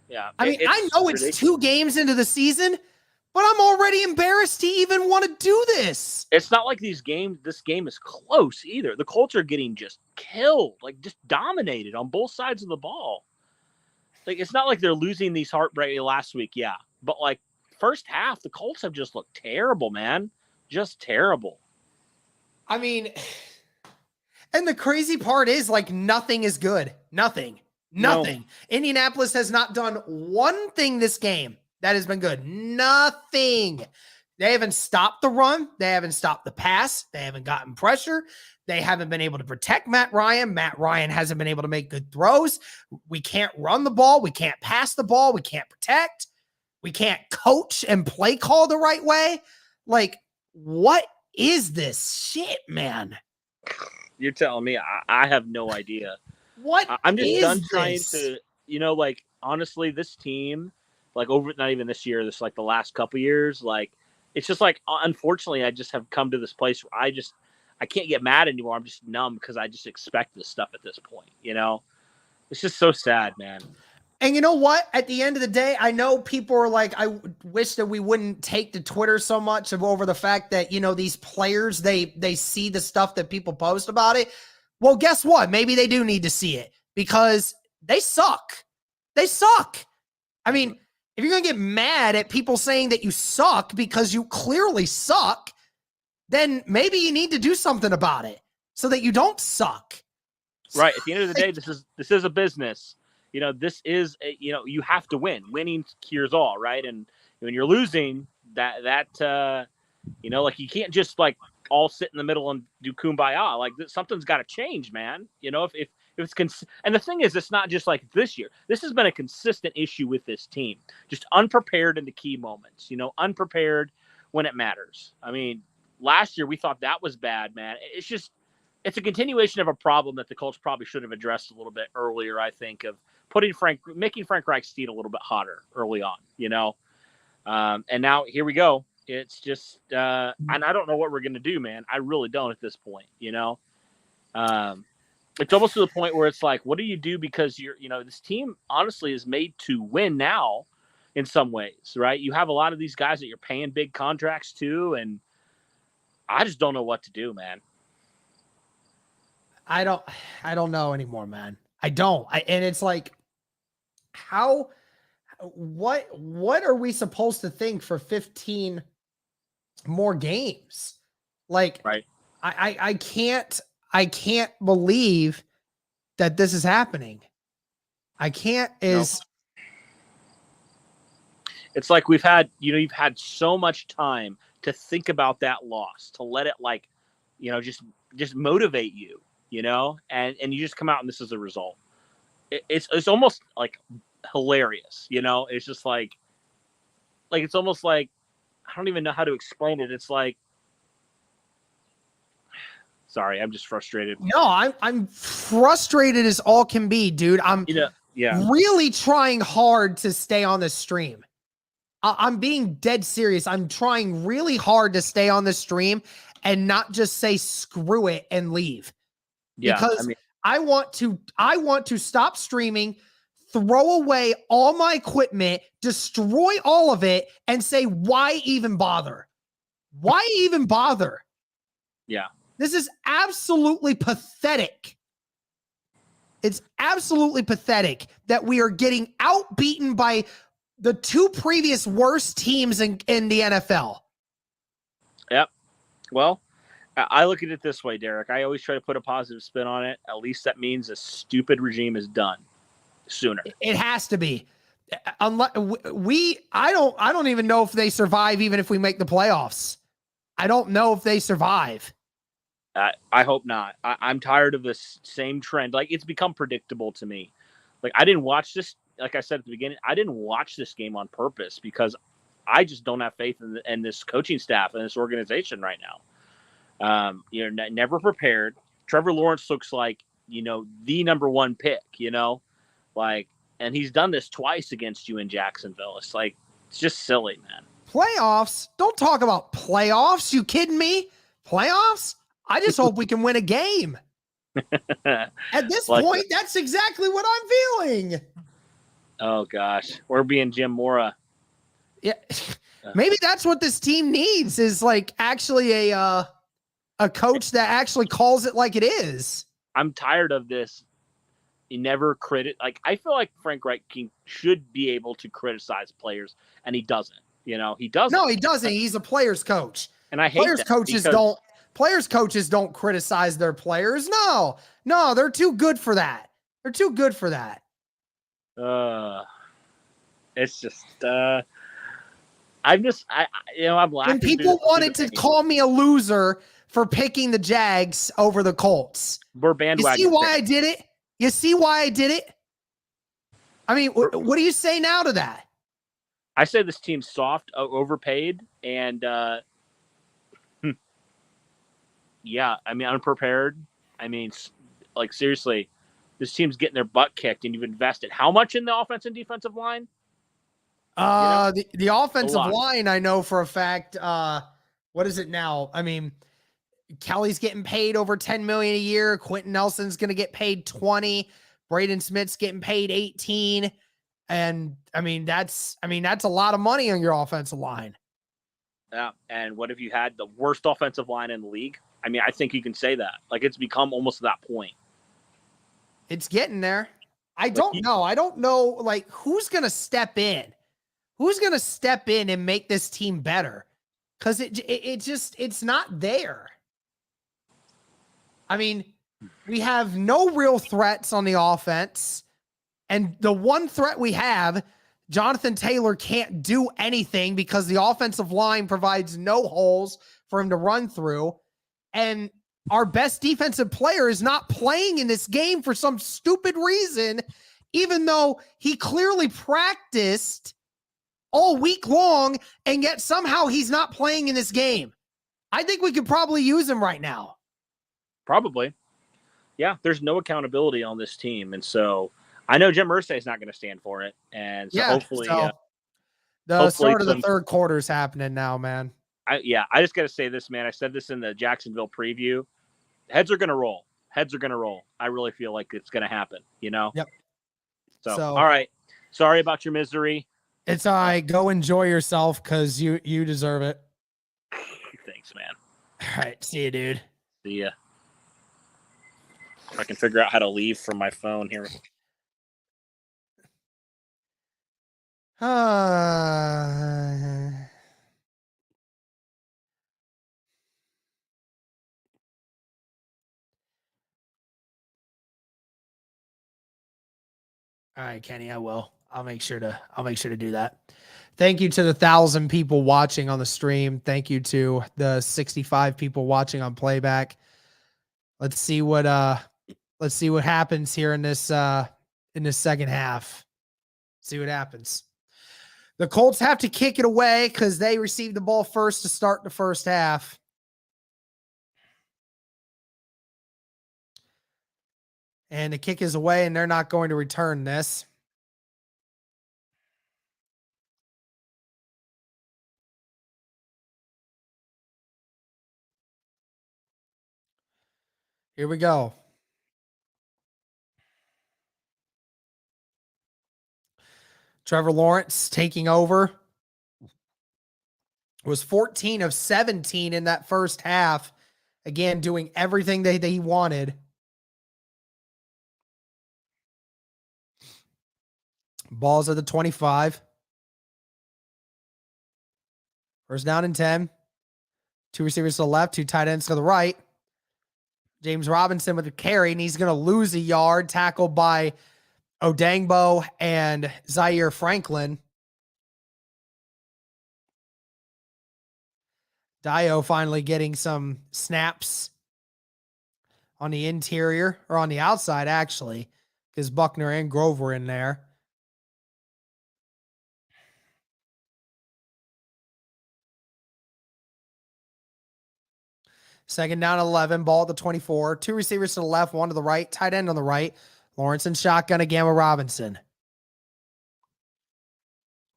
Yeah, I know ridiculous. It's 2 games into the season, but I'm already embarrassed to even want to do this. It's not like this game is close either. The Colts are getting just killed, like just dominated on both sides of the ball. Like, it's not like they're losing these heartbreaking last week, yeah, but like first half, the Colts have just looked terrible, man, just terrible. And the crazy part is, like, nothing is good. Nothing. No. Indianapolis has not done one thing this game that has been good. Nothing. They haven't stopped the run. They haven't stopped the pass. They haven't gotten pressure. They haven't been able to protect Matt Ryan. Matt Ryan hasn't been able to make good throws. We can't run the ball. We can't pass the ball. We can't protect. We can't coach and play call the right way. Like, what is this shit, man? You're telling me I have no idea. I'm just done trying to, like, honestly, this team, like, over, not even this year, this, like, the last couple years, like, it's just like, unfortunately, I just have come to this place where I can't get mad anymore. I'm just numb because I just expect this stuff at this point, It's just so sad, man. And you know what? At the end of the day, I know people are like, I wish that we wouldn't take to Twitter so much over the fact that, these players, they see the stuff that people post about it. Well, guess what? Maybe they do need to see it because they suck. They suck. I mean, if you're going to get mad at people saying that you suck because you clearly suck, then maybe you need to do something about it so that you don't suck. Right. At the end of the day, this is a business. This is, you have to win. Winning cures all, right? And when you're losing, that like, you can't just, like, all sit in the middle and do kumbaya. Like, something's got to change, man. If it's and the thing is, it's not just like this year. This has been a consistent issue with this team. Just unprepared in the key moments. Unprepared when it matters. I mean, last year we thought that was bad, man. It's a continuation of a problem that the Colts probably should have addressed a little bit earlier. I think of making Frank Reich's seat a little bit hotter early on. And now here we go. It's just, and I don't know what we're going to do, man. I really don't at this point, It's almost to the point where it's like, what do you do? Because this team honestly is made to win now in some ways, right? You have a lot of these guys that you're paying big contracts to, and I just don't know what to do, man. I don't know anymore, man. I don't. And it's like, what are we supposed to think for 15 more games? Like, right. I can't believe that this is happening. It's like you've had so much time to think about that loss, to let it, like, just motivate you, and you just come out and this is the result. It's almost like hilarious, It's just like it's almost like, I don't even know how to explain it. It's like, sorry, I'm just frustrated. No, I'm frustrated as all can be, dude. I'm really trying hard to stay on this stream. I'm being dead serious. I'm trying really hard to stay on the stream and not just say screw it and leave. Yeah, because I want to stop streaming, throw away all my equipment, destroy all of it, and say, why even bother? Why even bother? Yeah. This is absolutely pathetic. It's absolutely pathetic that we are getting outbeaten by the two previous worst teams in the NFL. Yep. Well, I look at it this way, Derek. I always try to put a positive spin on it. At least that means a stupid regime is done sooner. It has to be. Unless I don't even know if they survive, even if we make the playoffs. I don't know if they survive. I hope not. I'm tired of this same trend. Like, it's become predictable to me. Like, I didn't watch this. Like I said at the beginning, I didn't watch this game on purpose because I just don't have faith in this coaching staff and this organization right now. Never prepared. Trevor Lawrence looks like, the number one pick, and he's done this twice against you in Jacksonville. It's like, it's just silly, man. Playoffs? Don't talk about playoffs. You kidding me? Playoffs? I just hope we can win a game. At this point, that's exactly what I'm feeling. Oh, gosh. We're being Jim Mora. Yeah. Maybe that's what this team needs is, like, actually a coach that actually calls it like it is. I'm tired of this. He never I feel like Frank Reich should be able to criticize players, and he doesn't. He doesn't. No, he doesn't. He's a player's coach. And I hate players coaches don't criticize their players. No, they're too good for that. They're too good for that. It's just I'm just, I'm laughing. When people wanted to call me a loser for picking the Jags over the Colts. We're You bandwagon. see why I did it? You see why I did it? I mean, what do you say now to that? I say this team's soft, overpaid, and yeah, I mean, unprepared. I mean, like, seriously, this team's getting their butt kicked, and you've invested how much in the offense and defensive line? The offensive line, I know for a fact. What is it now? I mean, Kelly's getting paid over $10 million a year. Quentin Nelson's going to get paid 20. Braden Smith's getting paid 18. And I mean, that's a lot of money on your offensive line. Yeah. And what if you had the worst offensive line in the league? I mean, I think you can say that. Like, it's become almost to that point. It's getting there. I don't know. I don't know, like, who's going to step in? Who's going to step in and make this team better? Because it's not there. I mean, we have no real threats on the offense. And the one threat we have, Jonathan Taylor can't do anything because the offensive line provides no holes for him to run through. And our best defensive player is not playing in this game for some stupid reason, even though he clearly practiced all week long, and yet somehow he's not playing in this game. I think we could probably use him right now. Probably. Yeah, there's no accountability on this team. And so I know Jim Irsay is not going to stand for it. And so hopefully the start of the third quarter is happening now, man. I just got to say this, man. I said this in the Jacksonville preview. Heads are going to roll. Heads are going to roll. I really feel like it's going to happen, you know? Yep. So, all right. Sorry about your misery. It's all right. Go enjoy yourself because you deserve it. Thanks, man. All right. See you, dude. See ya. If I can figure out how to leave from my phone here. All right, Kenny, I will. I'll make sure to do that. Thank you to the 1,000 people watching on the stream. Thank you to the 65 people watching on playback. Let's see what happens here in this second half. See what happens. The Colts have to kick it away because they received the ball first to start the first half. And the kick is away, and they're not going to return this. Here we go. Trevor Lawrence taking over. Was 14 of 17 in that first half. Again, doing everything that he wanted. Balls at the 25. First down and 10. Two receivers to the left, two tight ends to the right. James Robinson with a carry, and he's going to lose a yard, tackled by Odangbo and Zaire Franklin. Dio finally getting some snaps on the interior, or on the outside, actually, because Buckner and Grove were in there. Second down, 11, ball at the 24. Two receivers to the left, one to the right, tight end on the right. Lawrence and shotgun again with Robinson.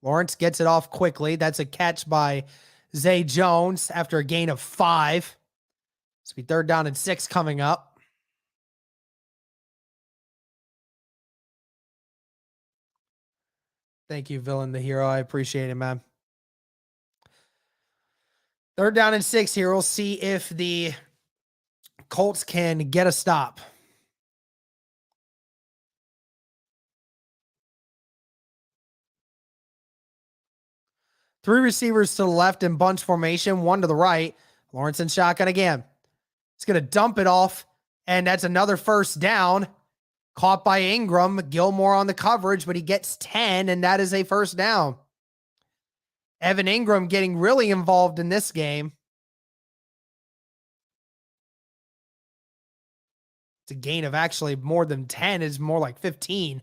Lawrence gets it off quickly. That's a catch by Zay Jones after a gain of 5. It's be third down and 6 coming up. Thank you, Villain the Hero. I appreciate it, man. Third down and 6 here. We'll see if the Colts can get a stop. Three receivers to the left in bunch formation, one to the right. Lawrence in shotgun again. He's going to dump it off, and that's another first down. Caught by Ingram. Gilmore on the coverage, but he gets 10, and that is a first down. Evan Ingram getting really involved in this game. It's a gain of actually more than 10. It's more like 15.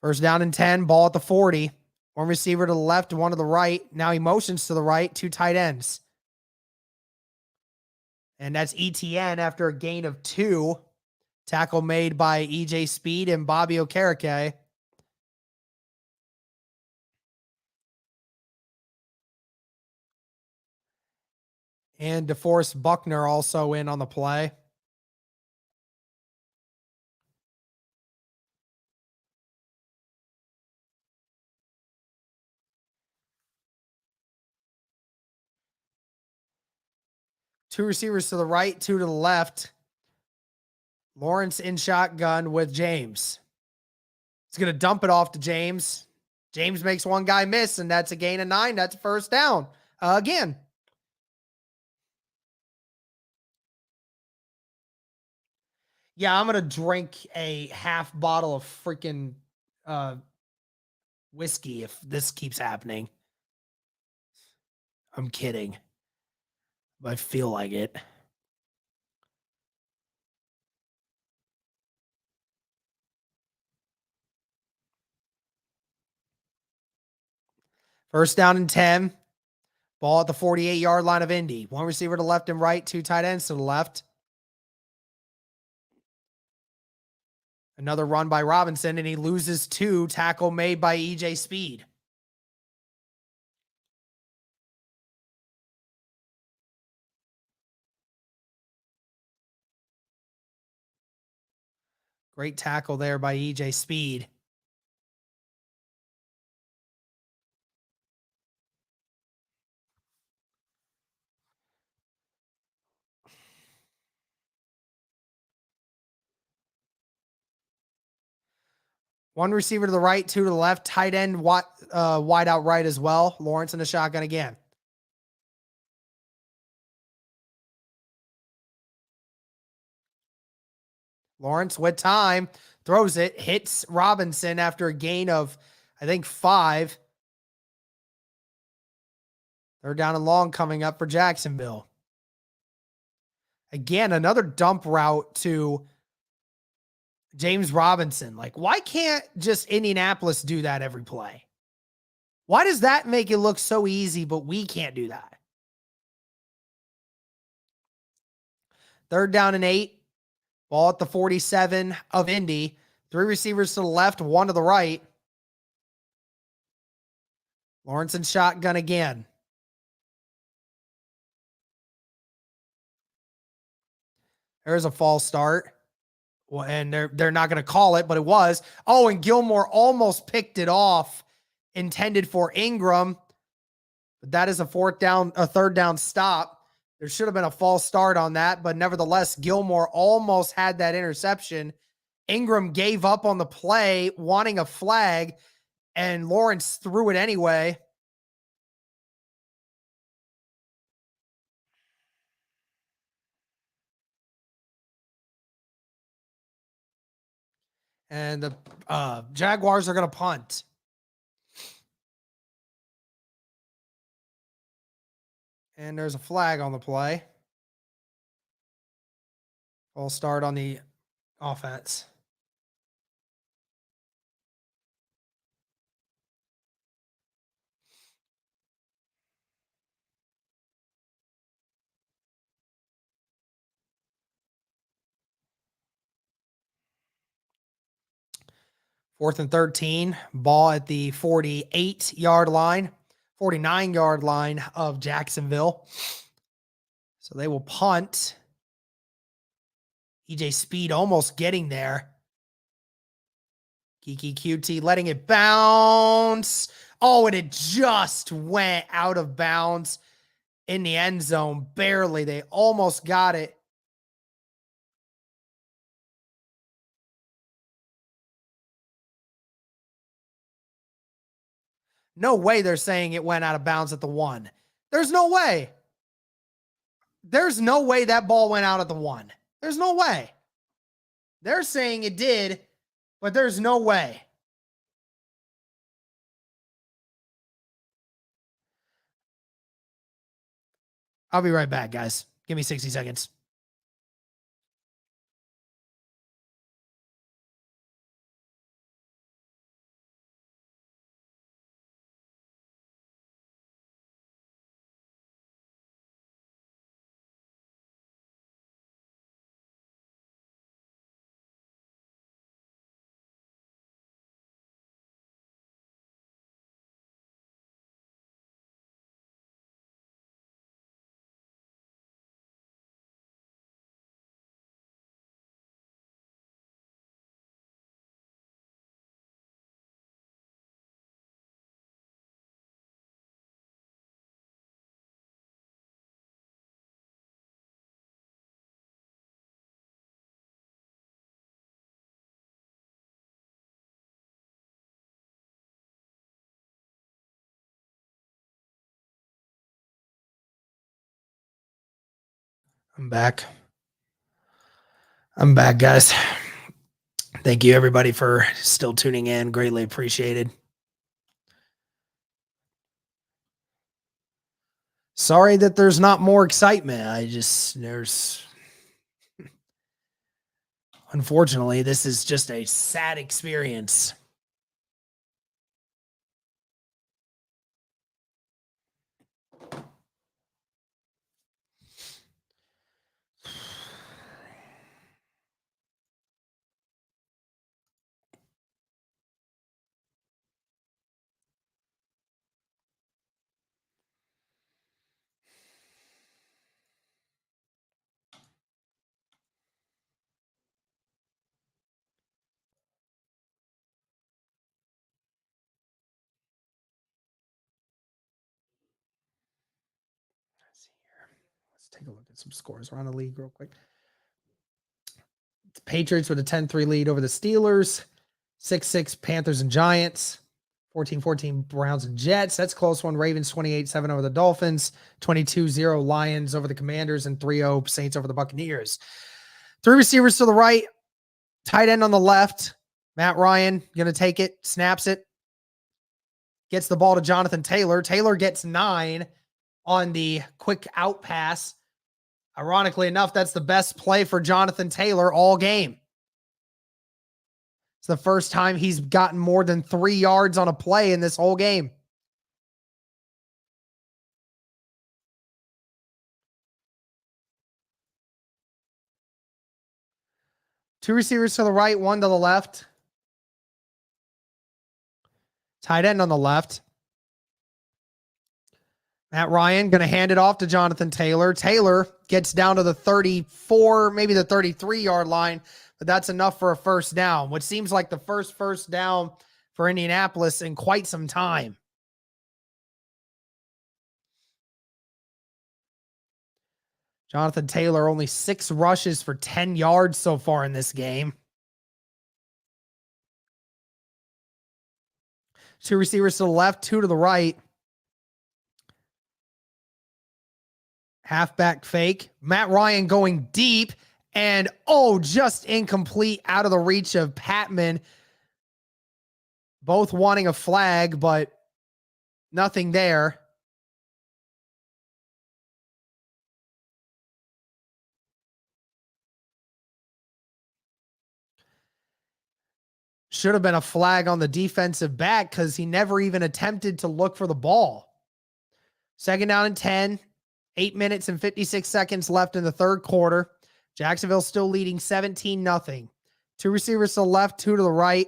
First down and 10, ball at the 40. One receiver to the left, one to the right. Now he motions to the right, two tight ends. And that's ETN after a gain of 2. Tackle made by EJ Speed and Bobby Okereke. And DeForest Buckner also in on the play. Two receivers to the right, two to the left. Lawrence in shotgun with James. He's going to dump it off to James. James makes one guy miss, and that's a gain of 9. That's a first down. Again. Yeah, I'm going to drink a half bottle of freaking whiskey if this keeps happening. I'm kidding. I feel like it. First down and 10. Ball at the 48-yard line of Indy. One receiver to left and right, two tight ends to the left. Another run by Robinson, and he loses 2. Tackle made by EJ Speed. Great tackle there by EJ Speed. One receiver to the right, two to the left. Tight end wide out right as well. Lawrence in the shotgun again. Lawrence with time. Throws it. Hits Robinson after a gain of, I think, 5. Third down and long coming up for Jacksonville. Again, another dump route to James Robinson. Like, why can't just Indianapolis do that every play? Why does that make it look so easy, but we can't do that? Third down and 8. Ball at the 47 of Indy. 3 receivers to the left, 1 to the right. Lawrence in shotgun again. There's a false start. Well, and they're not going to call it, but it was. Oh, and Gilmore almost picked it off, intended for Ingram. But that is a third down stop. There should have been a false start on that, but nevertheless, Gilmore almost had that interception. Ingram gave up on the play, wanting a flag, and Lawrence threw it anyway. And the Jaguars are going to punt. And there's a flag on the play. False start on the offense. Fourth and 13, ball at the 48-yard line, 49-yard line of Jacksonville. So they will punt. EJ Speed almost getting there. Kiki QT letting it bounce. Oh, and it just went out of bounds in the end zone. Barely. They almost got it. No way they're saying it went out of bounds at the 1. There's no way. There's no way that ball went out at the 1. There's no way. They're saying it did, but there's no way. I'll be right back, guys. Give me 60 seconds. I'm back. I'm back, guys. Thank you, everybody, for still tuning in. Greatly appreciated. Sorry that there's not more excitement. Unfortunately, this is just a sad experience. Let's take a look at some scores around the league real quick. The Patriots with a 10-3 lead over the Steelers. 6-6 Panthers and Giants. 14-14 Browns and Jets. That's a close one. Ravens 28-7 over the Dolphins. 22-0 Lions over the Commanders. And 3-0 Saints over the Buccaneers. 3 receivers to the right. Tight end on the left. Matt Ryan going to take it. Snaps it. Gets the ball to Jonathan Taylor. Taylor gets 9 on the quick out pass. Ironically enough, that's the best play for Jonathan Taylor all game. It's the first time he's gotten more than 3 yards on a play in this whole game. Two receivers to the right, one to the left. Tight end on the left. Matt Ryan going to hand it off to Jonathan Taylor. Taylor gets down to the 34, maybe the 33-yard line, but that's enough for a first down, which seems like the first down for Indianapolis in quite some time. Jonathan Taylor, only 6 rushes for 10 yards so far in this game. 2 receivers to the left, 2 to the right. Halfback fake. Matt Ryan going deep and, just incomplete, out of the reach of Patman. Both wanting a flag, but nothing there. Should have been a flag on the defensive back because he never even attempted to look for the ball. 2nd down and 10. 8 minutes and 56 seconds left in the third quarter. Jacksonville still leading 17-0. 2 receivers to the left, 2 to the right.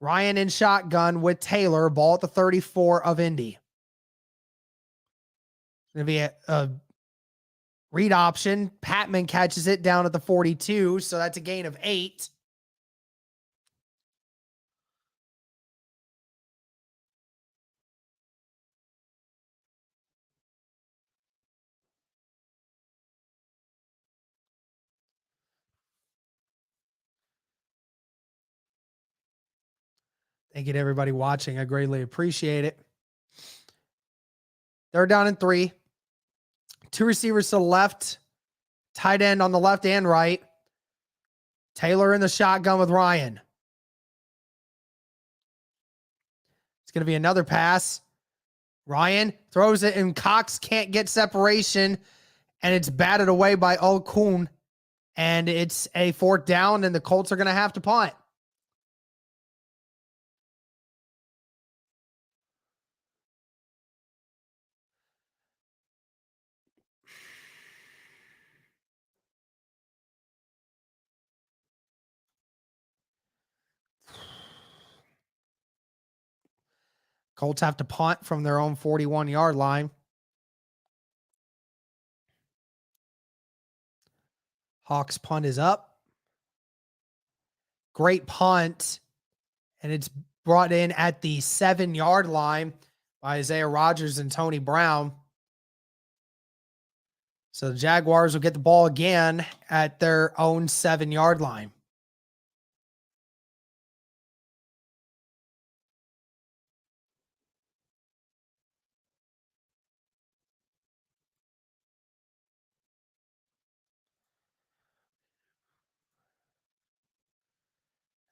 Ryan in shotgun with Taylor. Ball at the 34 of Indy. Going to be a read option. Patman catches it down at the 42, so that's a gain of 8. Thank you to everybody watching. I greatly appreciate it. 3rd down and 3. Two receivers to the left, tight end on the left and right. Taylor in the shotgun with Ryan. It's going to be another pass. Ryan throws it, and Cox can't get separation, and it's batted away by Okun, and it's a 4th down, and the Colts are going to have to punt. Colts have to punt from their own 41-yard line. Hawks punt is up. Great punt. And it's brought in at the 7-yard line by Isaiah Rodgers and Tony Brown. So the Jaguars will get the ball again at their own 7-yard line.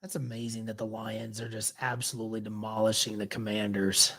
That's amazing that the Lions are just absolutely demolishing the Commanders.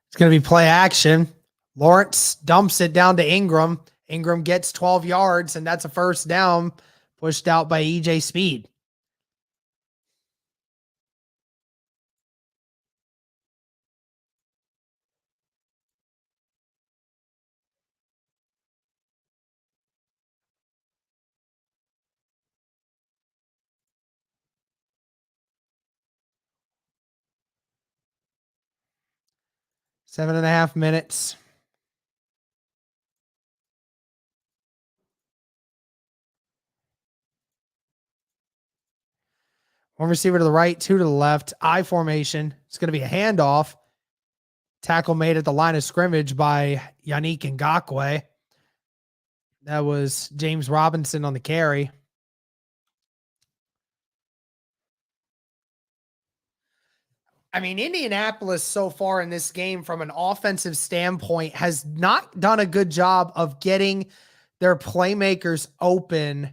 It's going to be play action. Lawrence dumps it down to Ingram. Ingram gets 12 yards, and that's a 1st down pushed out by EJ Speed. Seven and a half minutes. One receiver to the right, 2 to the left. I formation. It's going to be a handoff. Tackle made at the line of scrimmage by Yannick Ngakoue. That was James Robinson on the carry. I mean, Indianapolis so far in this game from an offensive standpoint has not done a good job of getting their playmakers open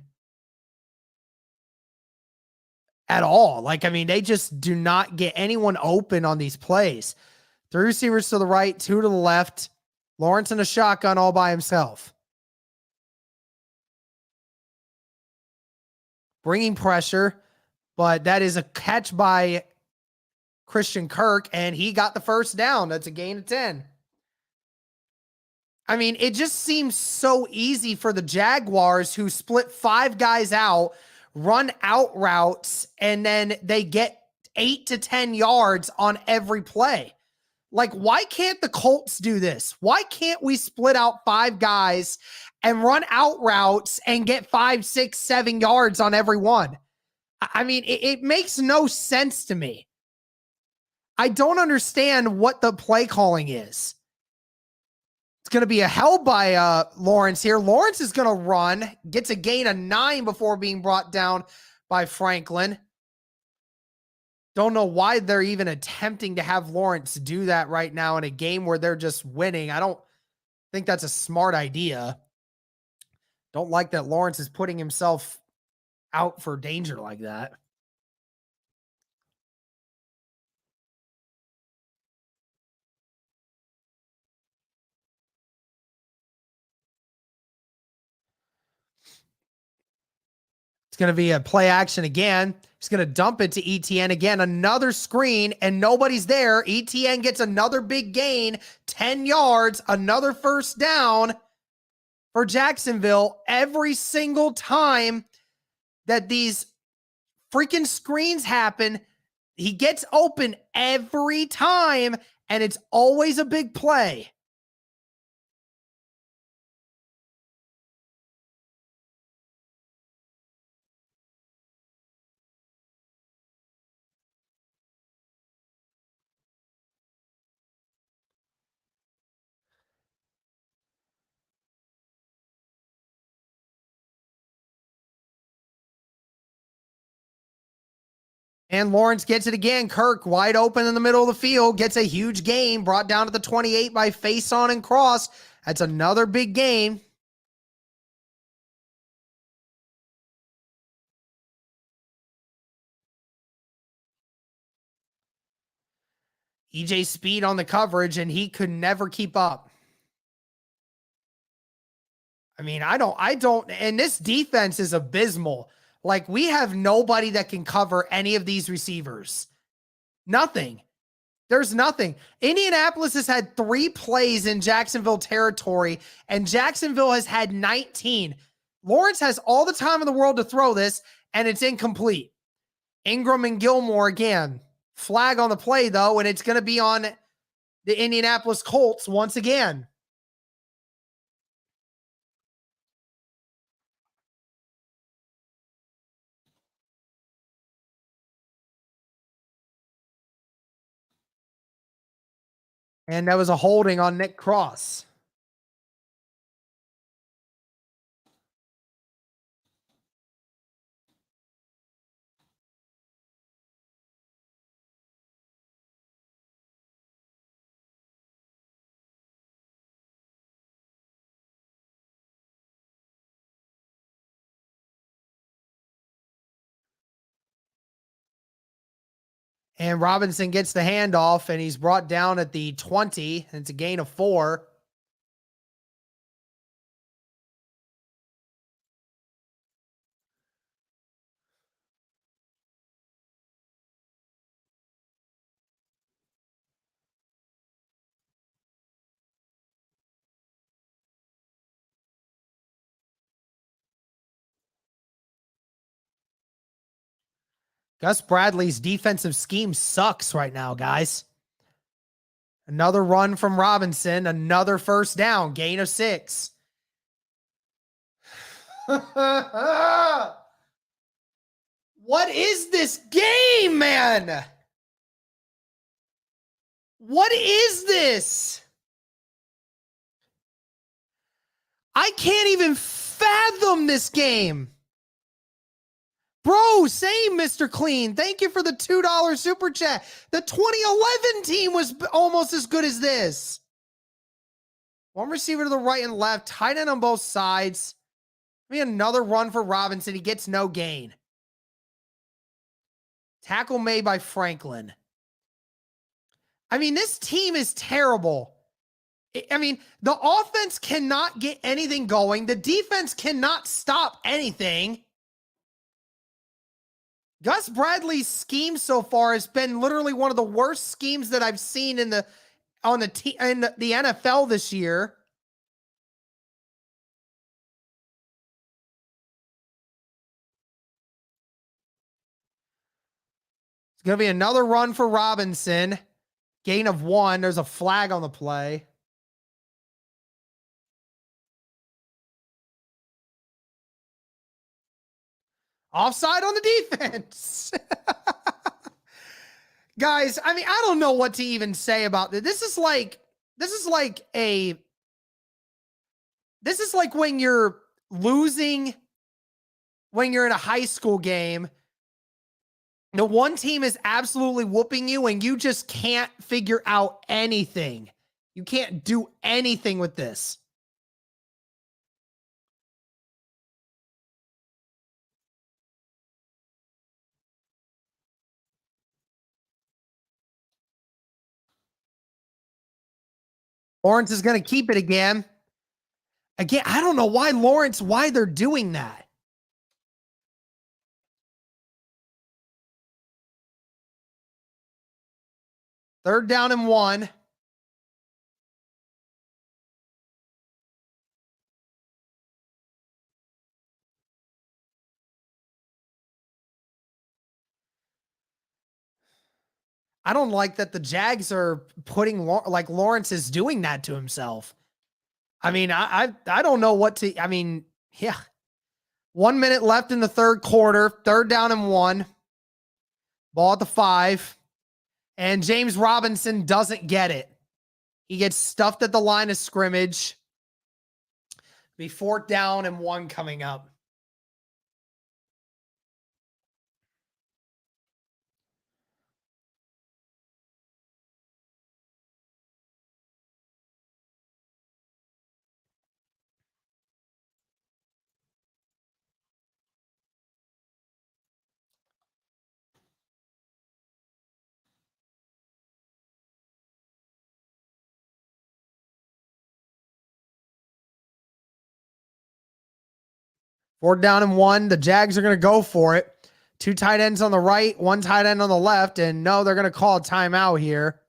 at all. Like, I mean, they just do not get anyone open on these plays. 3 receivers to the right, 2 to the left. Lawrence in a shotgun all by himself. Bringing pressure, but that is a catch by Christian Kirk, and he got the 1st down. That's a gain of 10. I mean, it just seems so easy for the Jaguars, who split 5 guys out, run out routes, and then they get 8 to 10 yards on every play. Like, why can't the Colts do this? Why can't we split out 5 guys and run out routes and get 5, 6, 7 yards on every one? I mean, it makes no sense to me. I don't understand what the play calling is. It's going to be a held by Lawrence here. Lawrence is going to run, gets a gain of 9 before being brought down by Franklin. Don't know why they're even attempting to have Lawrence do that right now in a game where they're just winning. I don't think that's a smart idea. Don't like that Lawrence is putting himself out for danger like that. It's going to be a play action again. He's going to dump it to ETN again. Another screen, and nobody's there. ETN gets another big gain, 10 yards, another first down for Jacksonville. Every single time that these freaking screens happen, he gets open every time, and it's always a big play. And Lawrence gets it again. Kirk wide open in the middle of the field, gets a huge gain, brought down to the 28 by Faison and Cross. That's another big gain. EJ Speed on the coverage, and he could never keep up. I mean, I don't, and this defense is abysmal. Like, we have nobody that can cover any of these receivers. Nothing. There's nothing. Indianapolis has had 3 plays in Jacksonville territory, and Jacksonville has had 19. Lawrence has all the time in the world to throw this, and it's incomplete. Ingram and Gilmore again. Flag on the play, though, and it's going to be on the Indianapolis Colts once again. And that was a holding on Nick Cross. And Robinson gets the handoff, and he's brought down at the 20. And it's a gain of 4. Gus Bradley's defensive scheme sucks right now, guys. Another run from Robinson, another first down, gain of 6. What is this game, man? What is this? I can't even fathom this game. Bro, same, Mr. Clean. Thank you for the $2 super chat. The 2011 team was almost as good as this. One receiver to the right and left, tight end on both sides. Maybe another run for Robinson. He gets no gain. Tackle made by Franklin. I mean, this team is terrible. I mean, the offense cannot get anything going. The defense cannot stop anything. Gus Bradley's scheme so far has been literally one of the worst schemes that I've seen in the NFL this year. going to be another run for Robinson. Gain of 1. There's a flag on the play. Offside on the defense. Guys, I mean, I don't know what to even say about this. This is like when you're losing when you're in a high school game. The one team is absolutely whooping you and you just can't figure out anything. You can't do anything with this. Lawrence is going to keep it again. Again, I don't know why they're doing that. Third down and 1. I don't like that the Jags are putting like Lawrence is doing that to himself. I mean, I don't know what to. I mean, yeah. 1 minute left in the third quarter. Third down and 1. Ball at the 5. And James Robinson doesn't get it. He gets stuffed at the line of scrimmage. Be 4th down and 1 coming up. Fourth down and 1. The Jags are going to go for it. 2 tight ends on the right, 1 tight end on the left. And no, they're going to call a timeout here.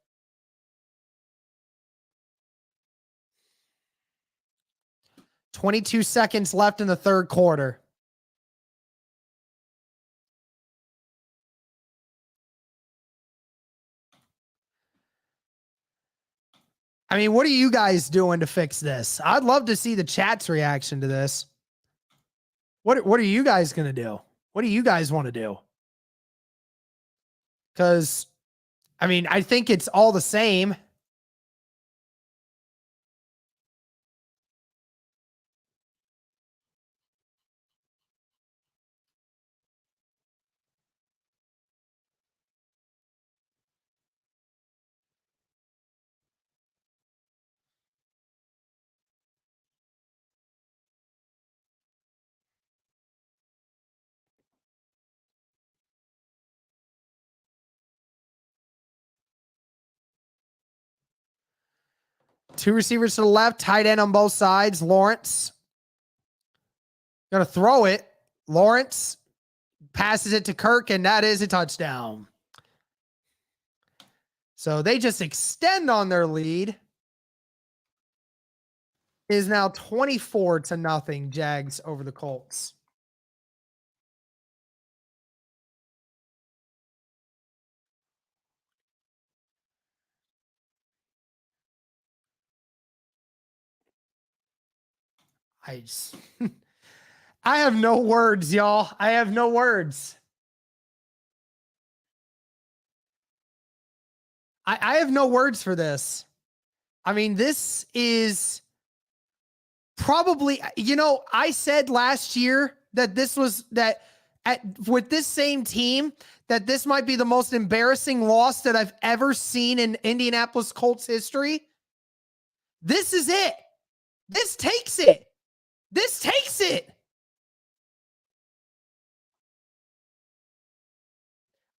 .22 seconds left in the third quarter. I mean, what are you guys doing to fix this? I'd love to see the chat's reaction to this. What are you guys going to do? What do you guys want to do? Because, I mean, I think it's all the same. Two receivers to the left, tight end on both sides. Lawrence going to throw it. Lawrence passes it to Kirk, and that is a touchdown. So they just extend on their lead. It is now 24-0 Jags over the Colts. I have no words, y'all. I have no words. I have no words for this. I mean, this is probably, you know, I said last year that this was with this same team, that this might be the most embarrassing loss that I've ever seen in Indianapolis Colts history. This is it. This takes it. This takes it.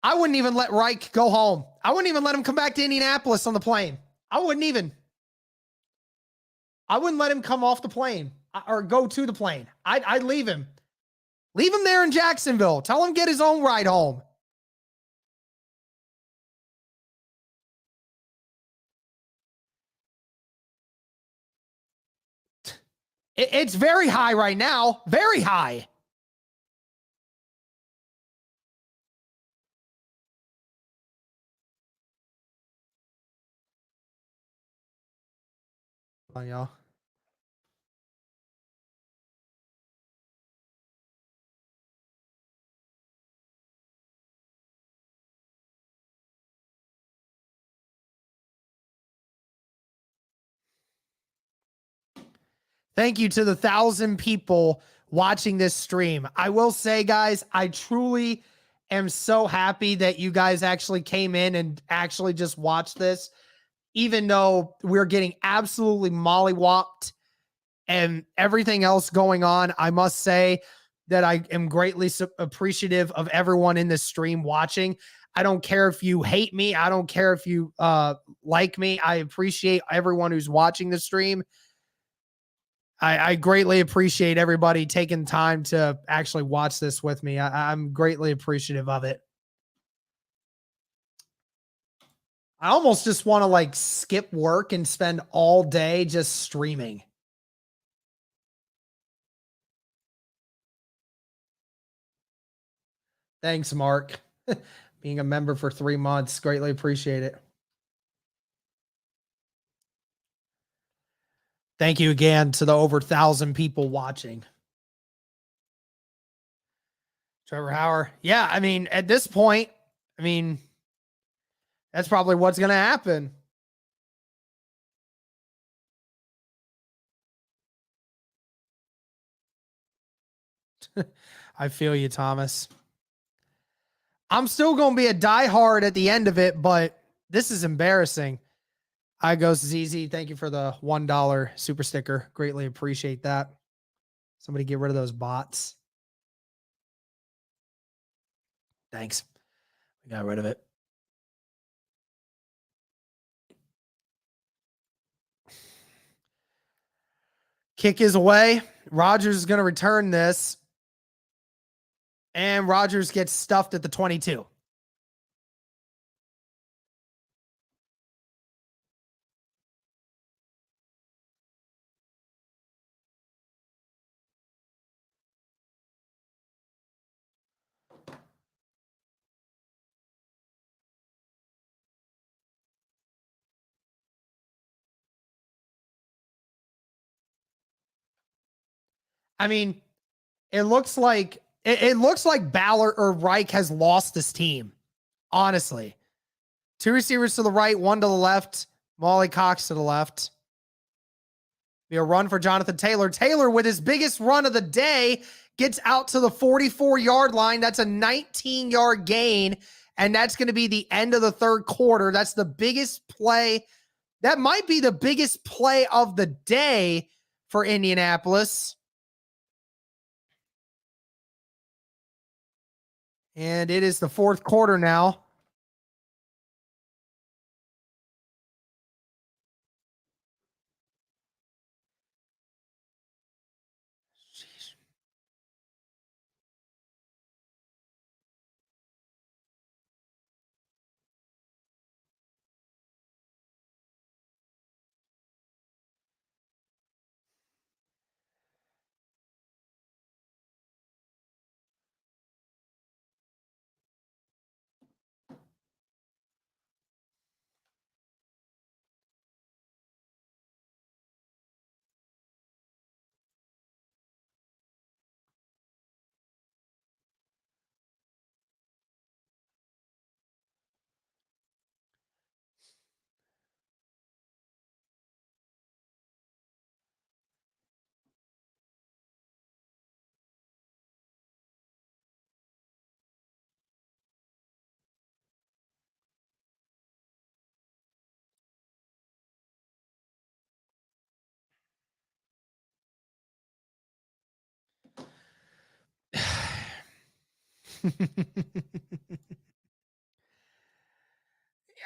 I wouldn't even let Reich go home. I wouldn't even let him come back to Indianapolis on the plane. I wouldn't let him come off the plane or go to the plane. I'd leave him. Leave him there in Jacksonville. Tell him get his own ride home. It's very high right now. Very high. on, y'all. Thank you to the 1,000 people watching this stream. I will say, guys, I truly am so happy that you guys actually came in and actually just watched this, even though we're getting absolutely mollywopped and everything else going on. I must say that I am greatly appreciative of everyone in this stream watching. I don't care if you hate me. I don't care if you like me. I appreciate everyone who's watching the stream. I greatly appreciate everybody taking time to actually watch this with me. I'm greatly appreciative of it. I almost just want to like skip work and spend all day just streaming. Thanks, Mark. Being a member for 3 months. Greatly appreciate it. Thank you again to the over 1,000 people watching. Trevor Hauer. Yeah, I mean, at this point, I mean, that's probably what's going to happen. I feel you, Thomas. I'm still going to be a diehard at the end of it, but this is embarrassing. I goes ZZ. Thank you for the $1 super sticker. Greatly appreciate that. Somebody get rid of those bots. Thanks. We got rid of it. Kick is away. Rodgers is going to return this. And Rodgers gets stuffed at the 22. I mean, it looks like Ballard or Reich has lost this team. Honestly, 2 receivers to the right, 1 to the left. Molly Cox to the left. Be a run for Jonathan Taylor. Taylor, with his biggest run of the day, gets out to the 44-yard line. That's a 19-yard gain, and that's going to be the end of the third quarter. That's the biggest play. That might be the biggest play of the day for Indianapolis. And it is the fourth quarter now. Jeez.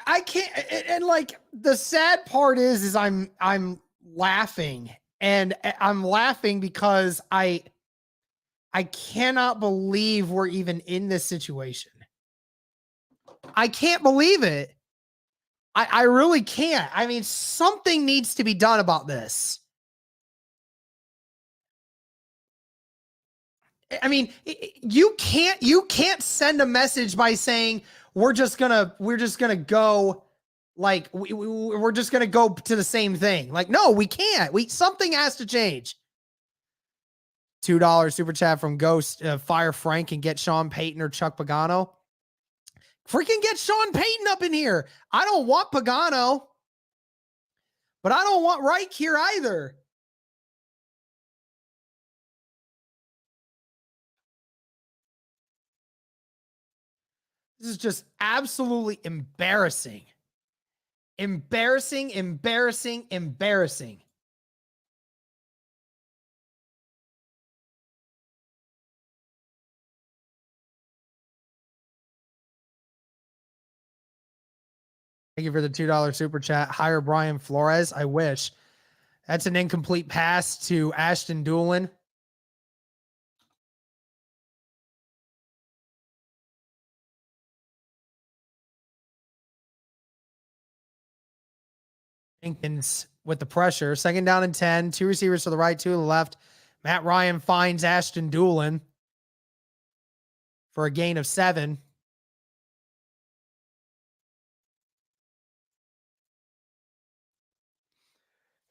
I can't, and like the sad part is I'm laughing, and I'm laughing because I cannot believe we're even in this situation. I can't believe it. I really can't. I mean, something needs to be done about this. I mean, you can't send a message by saying we're just gonna go like we're just going to go to the same thing. Like, no, we can't. Something has to change. $2 super chat from Ghost. Fire Frank and get Sean Payton or Chuck Pagano. Freaking get Sean Payton up in here. I don't want Pagano, but I don't want Reich here either. This is just absolutely embarrassing. Embarrassing, embarrassing, embarrassing. Thank you for the $2 super chat. Hire Brian Flores. I wish. That's an incomplete pass to Ashton Doolin. Jenkins with the pressure. 2nd down and 10. 2 receivers to the right, 2 to the left. Matt Ryan finds Ashton Doolin for a gain of 7.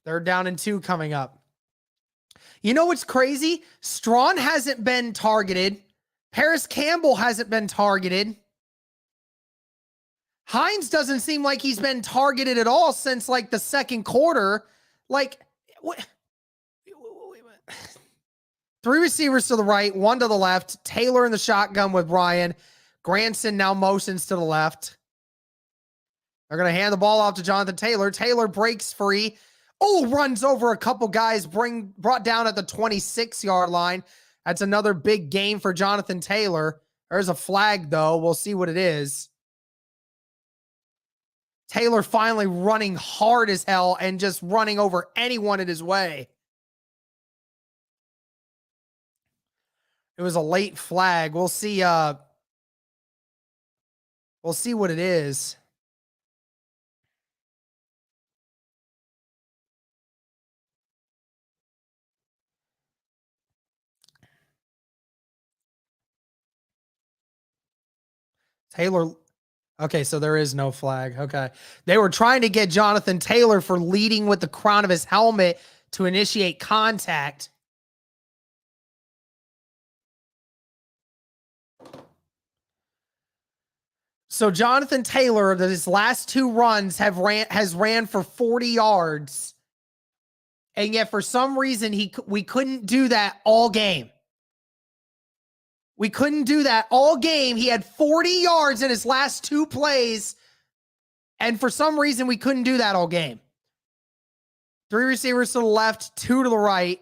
Third down and 2 coming up. You know what's crazy? Strawn hasn't been targeted. Paris Campbell hasn't been targeted. Hines doesn't seem like he's been targeted at all since like the second quarter. Like, what? 3 receivers to the right, 1 to the left. Taylor in the shotgun with Ryan. Granson now motions to the left. They're going to hand the ball off to Jonathan Taylor. Taylor breaks free. Oh, runs over a couple guys, brought down at the 26-yard line. That's another big gain for Jonathan Taylor. There's a flag, though. We'll see what it is. Taylor finally running hard as hell and just running over anyone in his way. It was a late flag. We'll see what it is. Taylor. Okay, so there is no flag. Okay. They were trying to get Jonathan Taylor for leading with the crown of his helmet to initiate contact. So Jonathan Taylor, his last 2 runs has ran for 40 yards. And yet for some reason we couldn't do that all game. We couldn't do that all game. He had 40 yards in his last 2 plays. And for some reason, we couldn't do that all game. 3 receivers to the left, 2 to the right.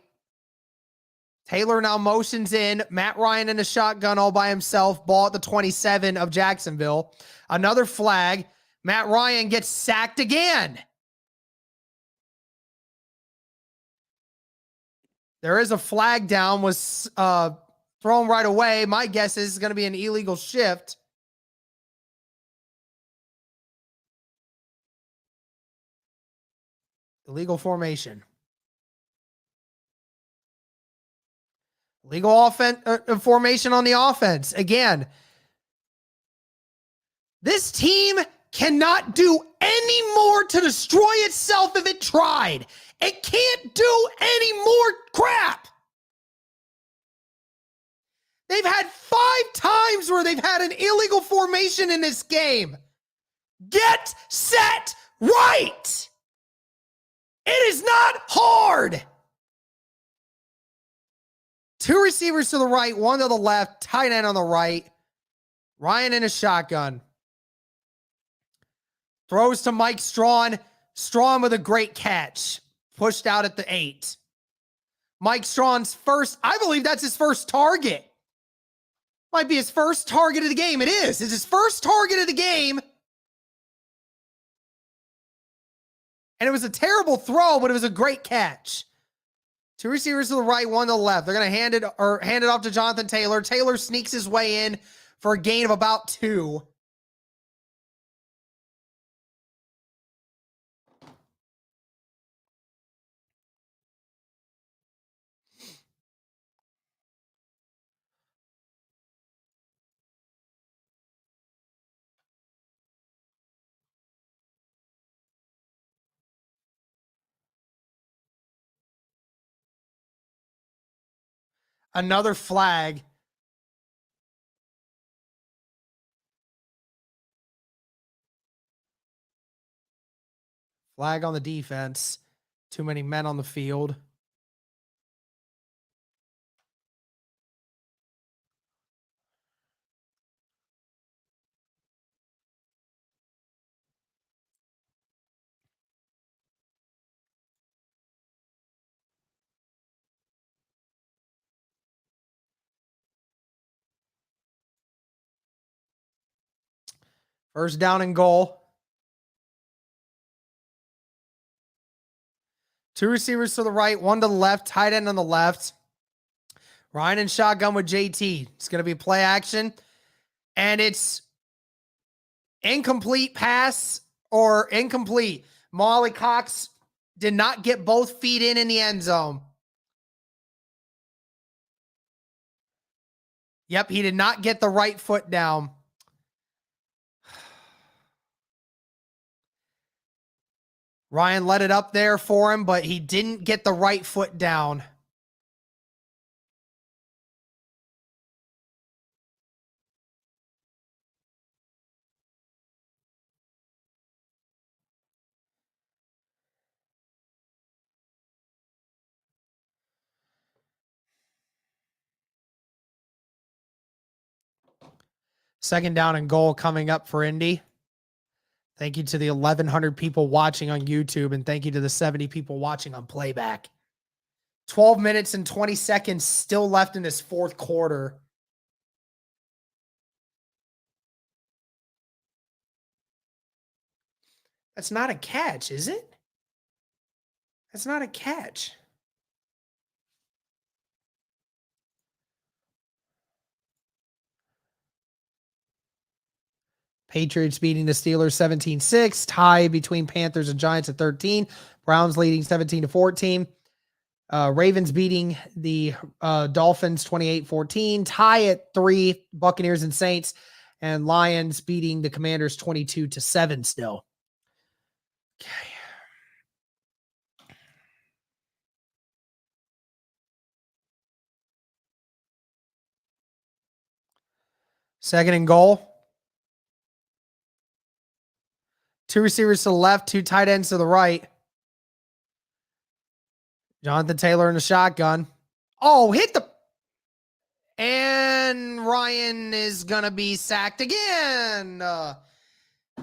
Taylor now motions in. Matt Ryan in a shotgun all by himself. Ball at the 27 of Jacksonville. Another flag. Matt Ryan gets sacked again. There is a flag down. Was thrown right away. My guess is it's going to be an illegal shift. Illegal formation. Legal formation on the offense. Again, this team cannot do any more to destroy itself if it tried. It can't do any more crap. They've had 5 times where they've had an illegal formation in this game. Get set right. It is not hard. 2 receivers to the right, 1 to the left, tight end on the right. Ryan in a shotgun. Throws to Mike Strawn. Strawn with a great catch. Pushed out at the 8. Mike Strawn's first, I believe that's his first target. Might be his first target of the game. It is. It's his first target of the game. And it was a terrible throw, but it was a great catch. 2 receivers to the right, 1 to the left. They're going to hand it off to Jonathan Taylor. Taylor sneaks his way in for a gain of about 2. Another flag. Flag on the defense. Too many men on the field. First down and goal. 2 receivers to the right, 1 to the left, tight end on the left. Ryan in shotgun with JT. It's going to be play action. And it's incomplete pass or incomplete. Molly Cox did not get both feet in the end zone. Yep, he did not get the right foot down. Ryan let it up there for him, but he didn't get the right foot down. Second down and goal coming up for Indy. Thank you to the 1,100 people watching on YouTube, and thank you to the 70 people watching on playback. 12 minutes and 20 seconds still left in this fourth quarter. That's not a catch, is it? That's not a catch. Patriots beating the Steelers 17-6. Tie between Panthers and Giants at 13. Browns leading 17-14. Ravens beating the Dolphins 28-14. Tie at 3. Buccaneers and Saints. And Lions beating the Commanders 22-7 still. Okay. Second and goal. 2 receivers to the left, 2 tight ends to the right. Jonathan Taylor in the shotgun. Oh, hit the... And Ryan is going to be sacked again.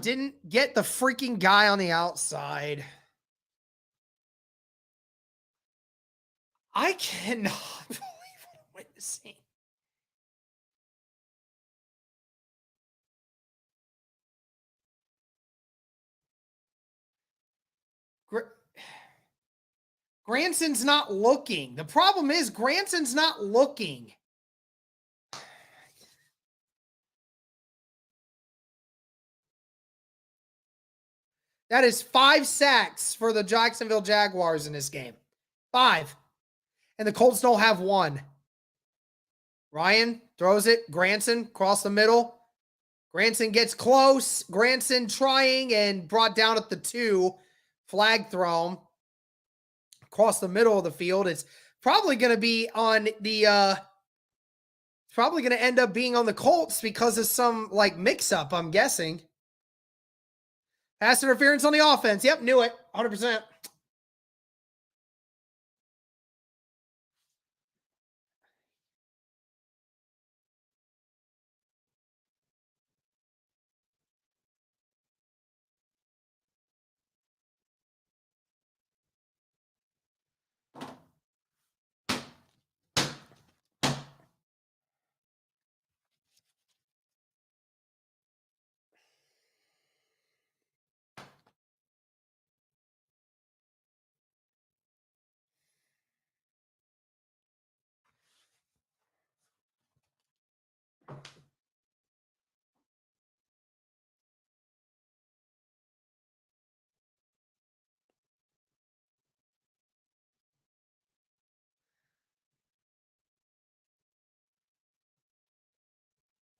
Didn't get the freaking guy on the outside. I cannot believe what I'm witnessing. Granson's not looking. The problem is Granson's not looking. That is 5 sacks for the Jacksonville Jaguars in this game. 5. And the Colts don't have 1. Ryan throws it. Granson across the middle. Granson gets close. Granson trying and brought down at the 2. Flag thrown across the middle of the field. It's probably going to be on the probably going to end up being on the Colts because of some like mix-up, I'm guessing. Pass interference on the offense. Yep, knew it. 100%.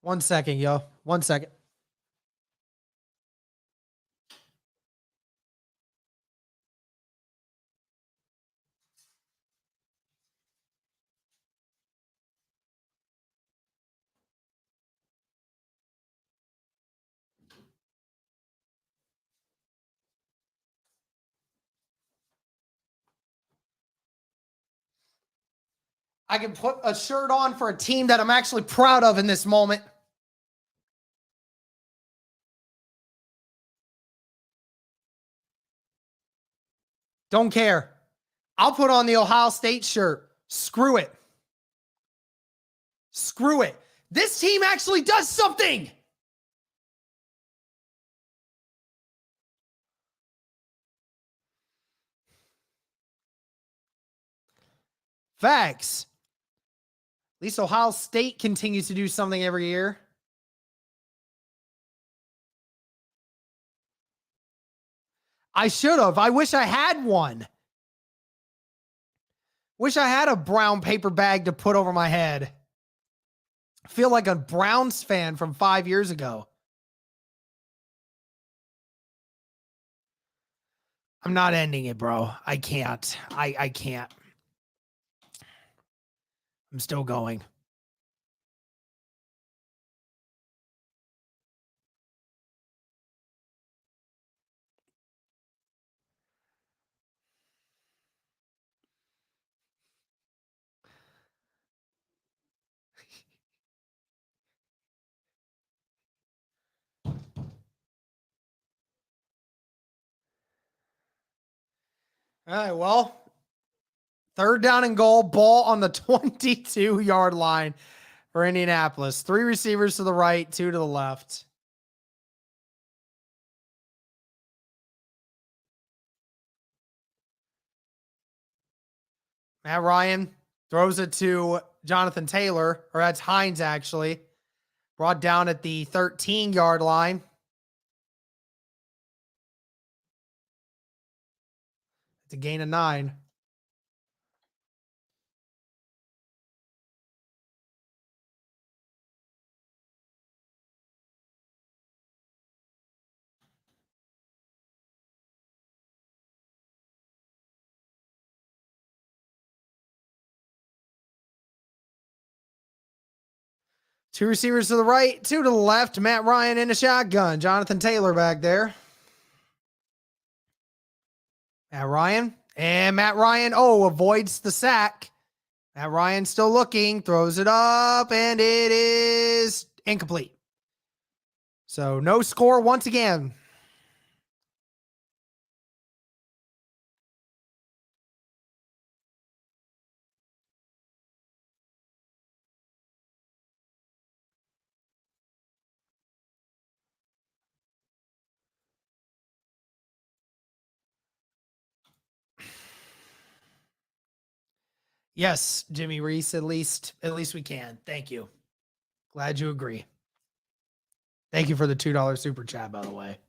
One second, yo. 1 second. I can put a shirt on for a team that I'm actually proud of in this moment. Don't care. I'll put on the Ohio State shirt. Screw it. Screw it. This team actually does something. Facts. At least Ohio State continues to do something every year. I should have. I wish I had one. Wish I had a brown paper bag to put over my head. I feel like a Browns fan from 5 years ago. I'm not ending it, bro. I can't. I can't. I'm still going. All right, well, third down and goal, ball on the 22-yard line for Indianapolis. 3 receivers to the right, 2 to the left. Matt Ryan throws it to Jonathan Taylor, or that's Hines actually. Brought down at the 13-yard line. It's a gain of 9. Two receivers to the right, 2 to the left. Matt Ryan in a shotgun. Jonathan Taylor back there. Matt Ryan. And Matt Ryan, avoids the sack. Matt Ryan still looking. Throws it up, and it is incomplete. So no score once again. Yes, Jimmy Reese, at least we can. Thank you. Glad you agree. Thank you for the $2 super chat, by the way.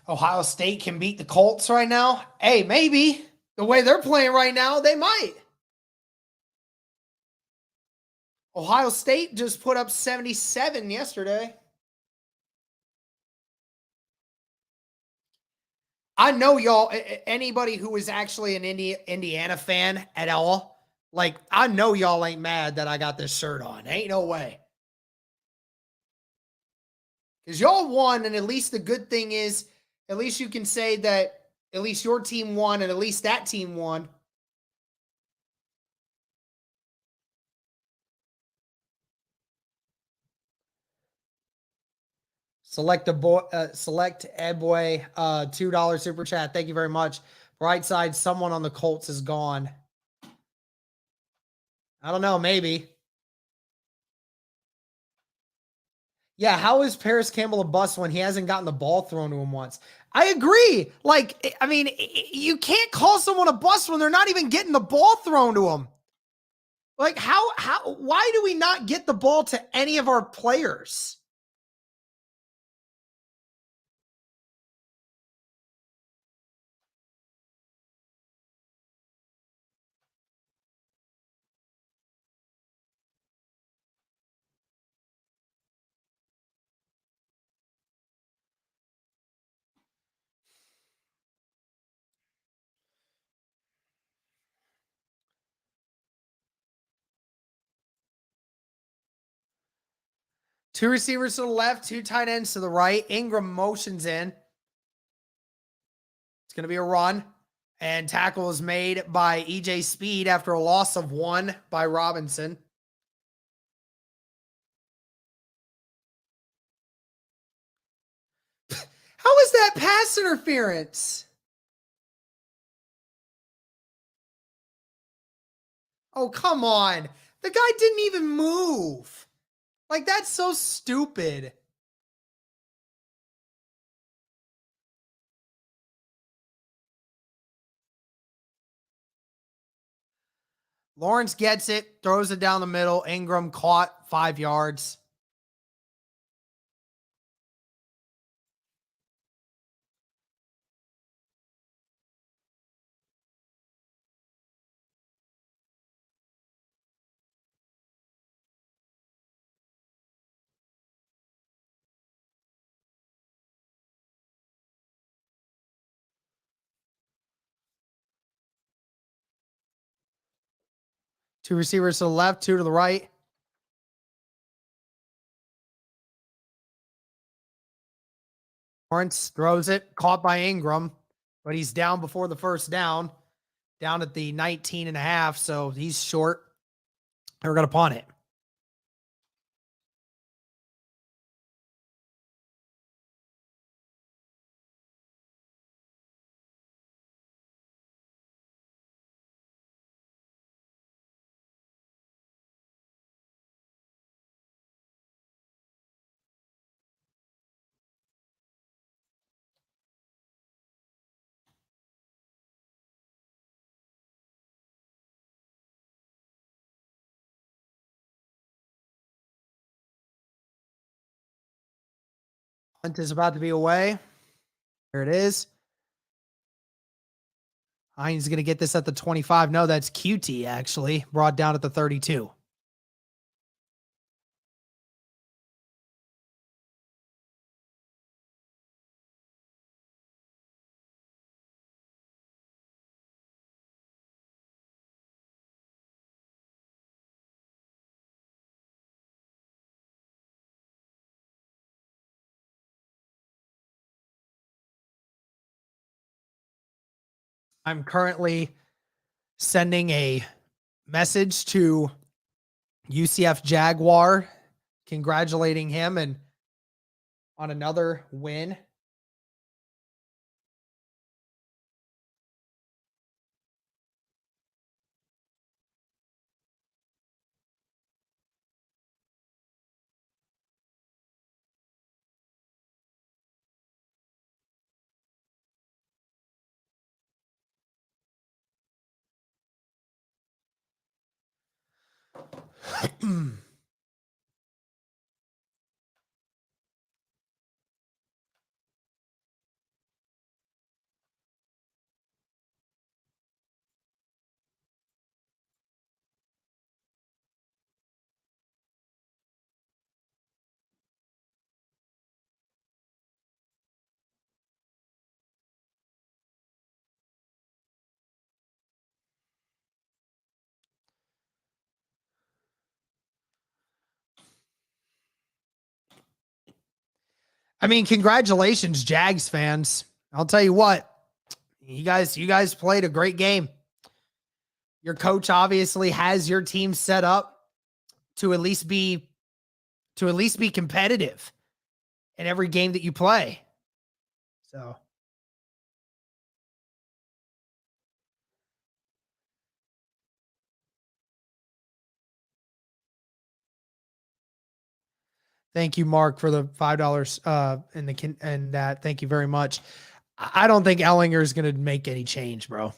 Ohio State can beat the Colts right now? Hey, maybe. The way they're playing right now, they might. Ohio State just put up 77 yesterday. I know y'all, anybody who is actually an Indiana fan at all, like, I know y'all ain't mad that I got this shirt on. Ain't no way. Because y'all won, and at least the good thing is, at least you can say that at least your team won, and at least that team won. Select Ebway, $2 super chat. Thank you very much. Bright side, someone on the Colts is gone. I don't know, maybe. Yeah, how is Paris Campbell a bust when he hasn't gotten the ball thrown to him once? I agree. Like, I mean, you can't call someone a bust when they're not even getting the ball thrown to them. Like, why do we not get the ball to any of our players? Two receivers to the left, two tight ends to the right. Ingram motions in. It's going to be a run. And tackle is made by EJ Speed after a loss of 1 by Robinson. How is that pass interference? Oh, come on. The guy didn't even move. Like, that's so stupid. Lawrence gets it, throws it down the middle. Ingram caught 5 yards. Two receivers to the left, two to the right. Lawrence throws it, caught by Ingram, but he's down before the first down, down at the 19.5, so he's short. We're going to punt it. Punt is about to be away. There it is. Hines going to get this at the 25. No, that's QT, actually. Brought down at the 32. I'm currently sending a message to UCF Jaguar, congratulating him and on another win. I mean, congratulations, Jags fans. I'll tell you what, you guys played a great game. Your coach obviously has your team set up to at least be competitive in every game that you play. So thank you, Mark, for the $5 and that. Thank you very much. I don't think Ellinger is going to make any change, bro.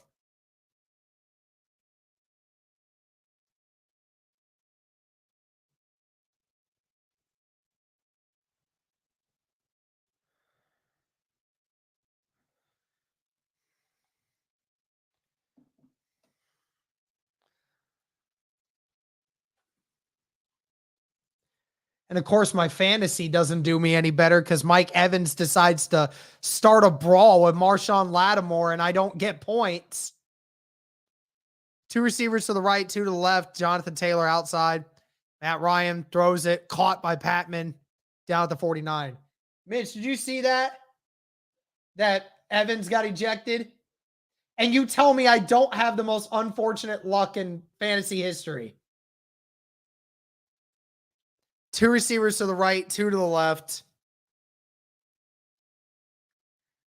And of course, my fantasy doesn't do me any better because Mike Evans decides to start a brawl with Marshawn Lattimore and I don't get points. Two receivers to the right, two to the left. Jonathan Taylor outside. Matt Ryan throws it, caught by Patman. down at the 49. Mitch, did you see that? That Evans got ejected? And you tell me I don't have the most unfortunate luck in fantasy history. 2 receivers to the right, 2 to the left.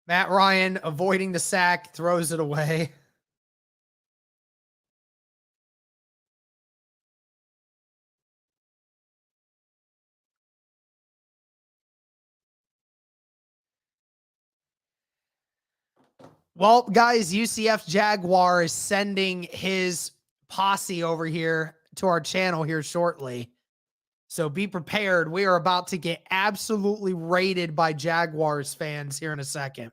Matt Ryan avoiding the sack, throws it away. Well, guys, UCF Jaguar is sending his posse over here to our channel here shortly. So be prepared. We are about to get absolutely raided by Jaguars fans here in a second.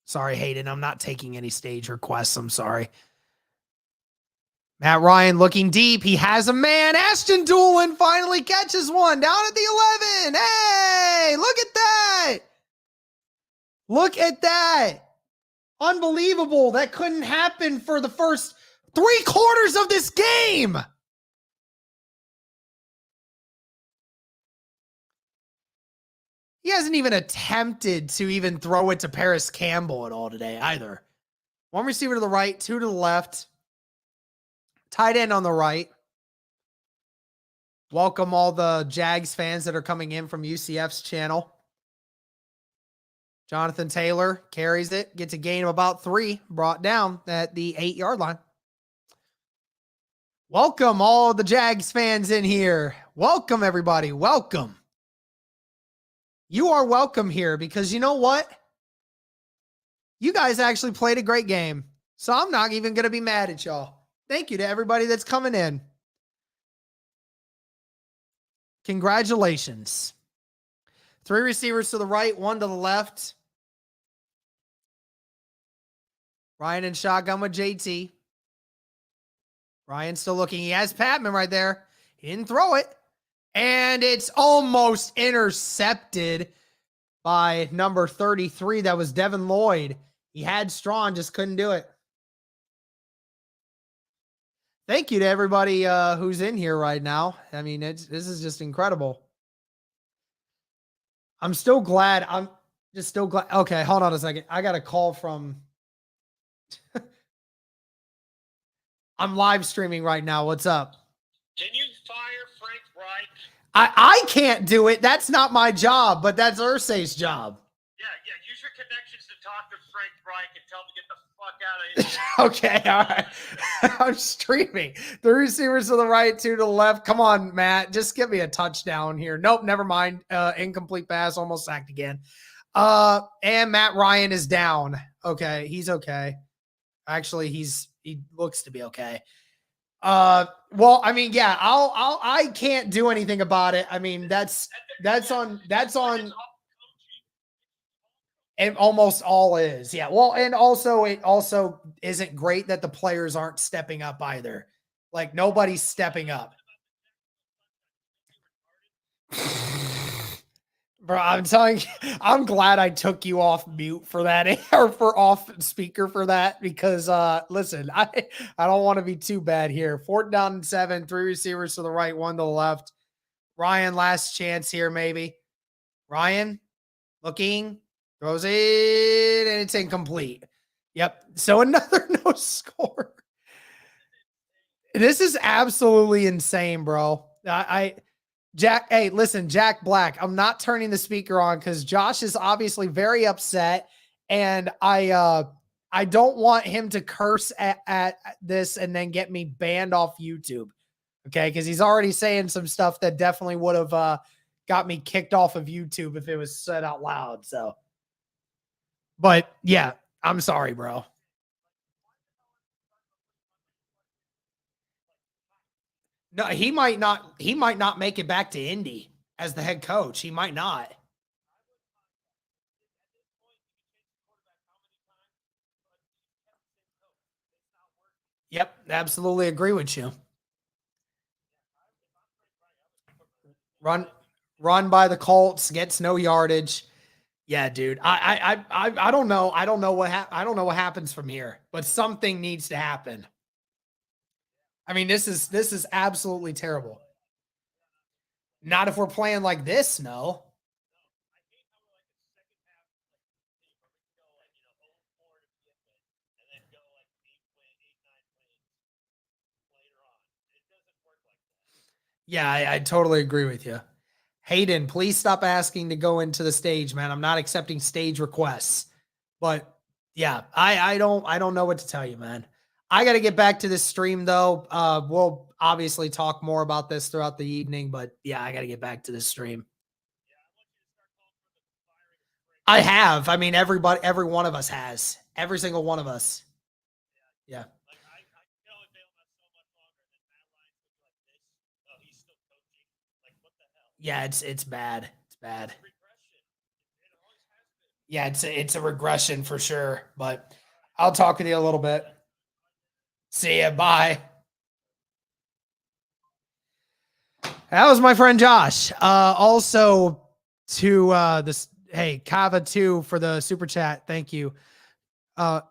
Sorry, Hayden. I'm not taking any stage requests. I'm sorry. Matt Ryan looking deep. He has a man. Ashton Doolin finally catches one down at the 11. Hey, look at that. Look at that. Unbelievable. That couldn't happen for the first 3 quarters of this game. He hasn't even attempted to even throw it to Paris Campbell at all today either. 1 receiver to the right, 2 to the left. Tight end on the right. Welcome all the Jags fans that are coming in from UCF's channel. Jonathan Taylor carries it, gets a gain of about 3, brought down at the 8-yard line. Welcome all the Jags fans in here. Welcome, everybody. Welcome. You are welcome here because you know what? You guys actually played a great game. So I'm not even going to be mad at y'all. Thank you to everybody that's coming in. Congratulations. 3 receivers to the right, 1 to the left. Ryan in shotgun with JT. Ryan still looking. He has Patman right there. He didn't throw it. And it's almost intercepted by number 33. That was Devin Lloyd. He had Strawn, just couldn't do it. Thank you to everybody who's in here right now. I mean, this is just incredible. I'm still glad. I'm just still glad. Okay, hold on a second. I got a call from... I'm live streaming right now. What's up? Can you fire Frank Reich? I can't do it. That's not my job, but that's Ursay's job. Yeah. Use your connections to talk to Frank Reich and tell him to get the fuck out of here. Okay, all right. I'm streaming. 3 receivers to the right, 2 to the left. Come on, Matt. Just give me a touchdown here. Nope, never mind. Incomplete pass, almost sacked again. And Matt Ryan is down. Okay, he's okay. Actually, he looks to be okay. Well, I mean, yeah, I can't do anything about it. I mean, that's on and almost all is. Yeah. Well, and also it also isn't great that the players aren't stepping up either. Like nobody's stepping up. Bro, I'm telling you, I'm glad I took you off mute for that or for off speaker for that because listen, I don't want to be too bad here. 4th down and 7, 3 receivers to the right, 1 to the left. Ryan, last chance here, maybe. Ryan looking, throws it, and it's incomplete. Yep. So another no score. This is absolutely insane, bro. Jack, hey, listen, Jack Black, I'm not turning the speaker on because Josh is obviously very upset, and I don't want him to curse at this and then get me banned off YouTube, okay? Because he's already saying some stuff that definitely would have got me kicked off of YouTube if it was said out loud. So, but yeah, I'm sorry, bro. No, he might not make it back to Indy as the head coach. He might not. Yep, absolutely agree with you. Run by the Colts, gets no yardage. Yeah, dude. I don't know. I don't know what happens from here, but something needs to happen. I mean, this is absolutely terrible. Not if we're playing like this, no. Yeah, I totally agree with you. Hayden, please stop asking to go into the stage, man. I'm not accepting stage requests. But yeah, I don't know what to tell you, man. I got to get back to this stream though. We'll obviously talk more about this throughout the evening, but yeah, I got to get back to this stream. I have. I mean, every one of us has. Every single one of us. Yeah. Yeah, it's bad. It's bad. Yeah, it's a regression for sure. But I'll talk with you a little bit. See ya. Bye. That was my friend Josh. Also to this, hey, Kava 2 for the super chat. Thank you. I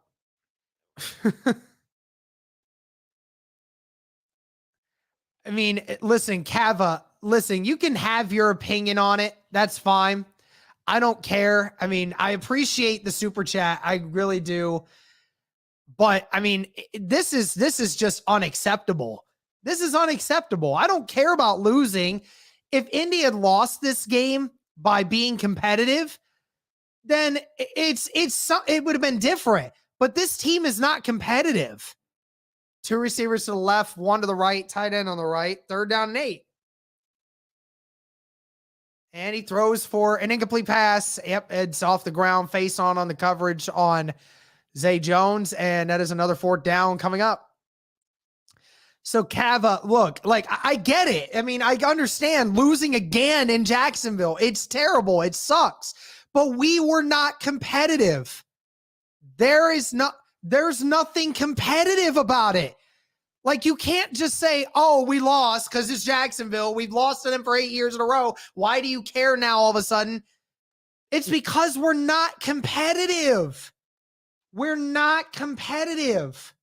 mean, listen, Kava, listen, you can have your opinion on it. That's fine. I don't care. I mean, I appreciate the super chat. I really do. But I mean, this is just unacceptable. This is unacceptable. I don't care about losing. If Indy had lost this game by being competitive, then it would have been different. But this team is not competitive. 2 receivers to the left, 1 to the right, tight end on the right, 3rd down and 8. And he throws for an incomplete pass. Yep, it's off the ground, face on the coverage on Zay Jones, and that is another 4th down coming up. So Kava, look, like I get it. I mean, I understand losing again in Jacksonville. It's terrible. It sucks. But we were not competitive. There's nothing competitive about it. Like, you can't just say, oh, we lost because it's Jacksonville. We've lost to them for 8 years in a row. Why do you care now all of a sudden? It's because we're not competitive. We're not competitive.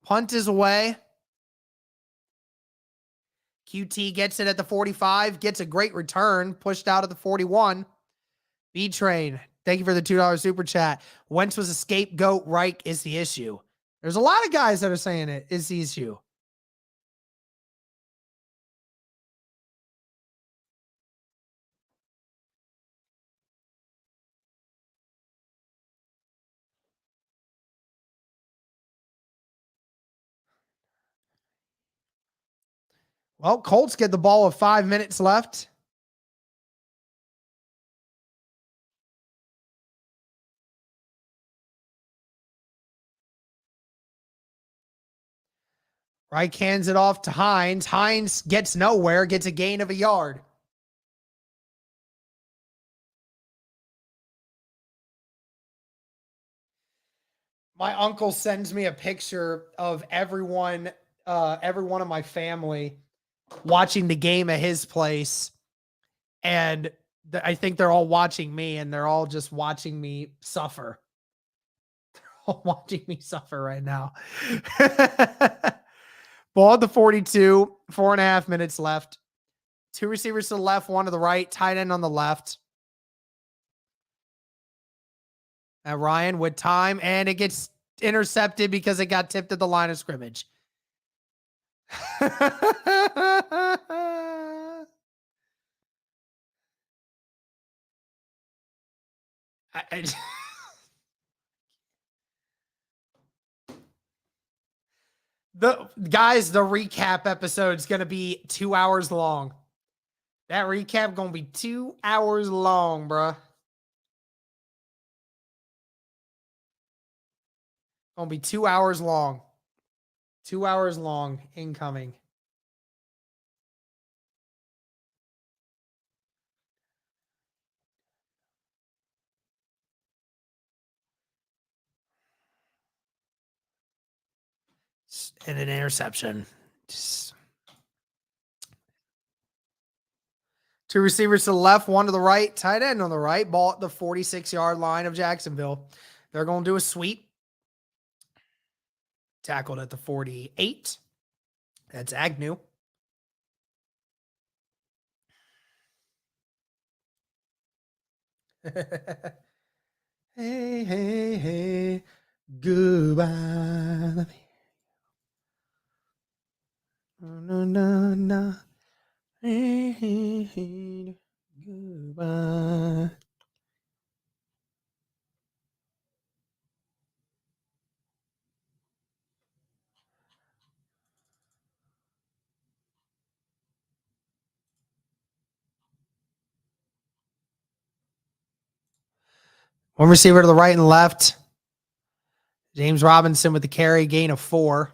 Punt is away. QT gets it at the 45, gets a great return, pushed out at the 41. B-Train, thank you for the $2 super chat. Wentz was a scapegoat. Reich is the issue. There's a lot of guys that are saying it is the issue. Well, Colts get the ball with 5 minutes left. Reich hands it off to Hines. Hines gets nowhere, gets a gain of a yard. My uncle sends me a picture of every one of my family watching the game at his place. And I think they're all watching me, and they're all just watching me suffer. They're all watching me suffer right now. Ball at the 42, 4.5 minutes left. 2 receivers to the left, 1 to the right, tight end on the left. And Ryan with time, and it gets intercepted because it got tipped at the line of scrimmage. The recap episode is going to be 2 hours long. That recap going to be 2 hours long, bruh. Going to be 2 hours long. 2 hours long incoming. And an interception. Just... 2 receivers to the left, 1 to the right, tight end on the right, ball at the 46-yard line of Jacksonville. They're going to do a sweep. Tackled at the 48. That's Agnew. Hey, hey, hey. Goodbye. No, no, no. Hey, hey, hey. Goodbye. One receiver to the right and left. James Robinson with the carry, gain of 4.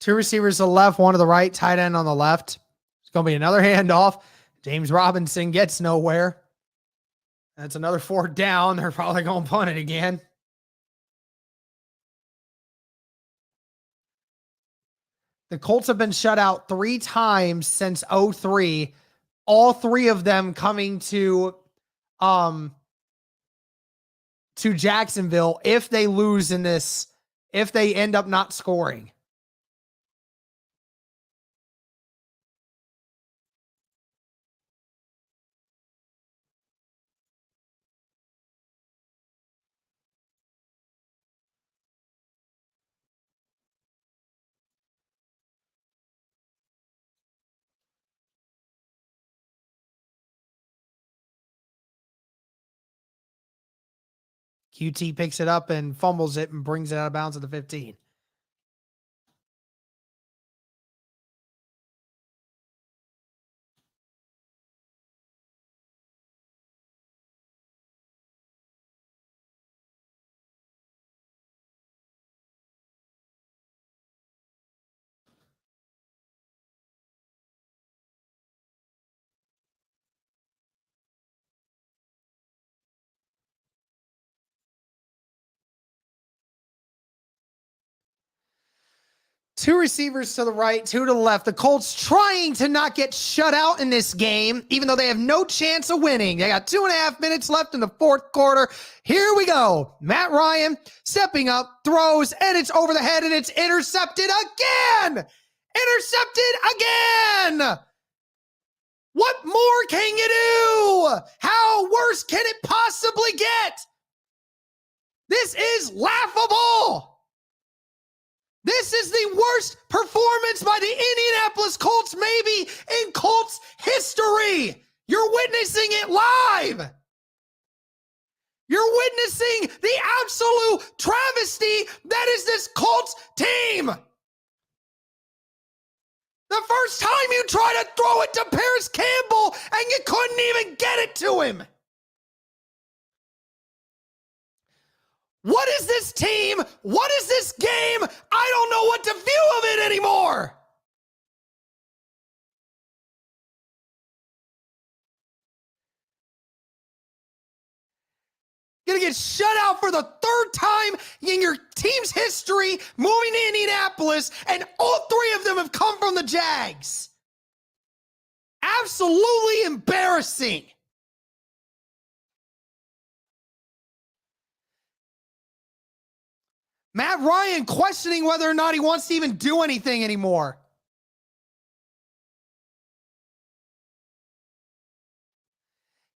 Two receivers to the left, one to the right, tight end on the left. It's going to be another handoff. James Robinson gets nowhere. That's another 4th down. They're probably going to punt it again. The Colts have been shut out 3 times since 2003. All 3 of them coming to Jacksonville if they lose in this, if they end up not scoring. QT picks it up and fumbles it and brings it out of bounds at the 15. Two receivers to the right, 2 to the left. The Colts trying to not get shut out in this game, even though they have no chance of winning. They got 2.5 minutes left in the 4th quarter. Here we go. Matt Ryan stepping up, throws, and it's over the head, and it's intercepted again. Intercepted again. What more can you do? How worse can it possibly get? This is laughable. This is the worst performance by the Indianapolis Colts, maybe in Colts history. You're witnessing it live. You're witnessing the absolute travesty that is this Colts team. The first time you tried to throw it to Paris Campbell and you couldn't even get it to him. What is this team? What is this game? I don't know what to view of it anymore. Gonna get shut out for the 3rd time in your team's history, moving to Indianapolis, and all 3 of them have come from the Jags. Absolutely embarrassing. Matt Ryan questioning whether or not he wants to even do anything anymore.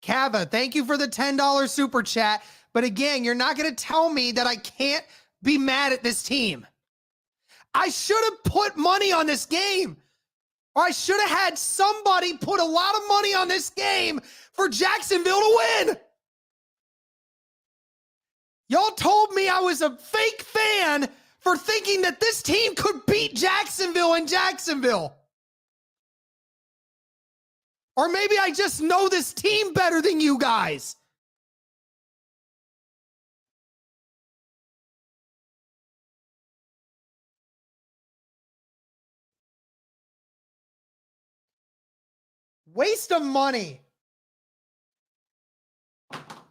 Kava, thank you for the $10 super chat. But again, you're not going to tell me that I can't be mad at this team. I should have put money on this game. Or I should have had somebody put a lot of money on this game for Jacksonville to win. Y'all told me I was a fake fan for thinking that this team could beat Jacksonville in Jacksonville. Or maybe I just know this team better than you guys. Waste of money.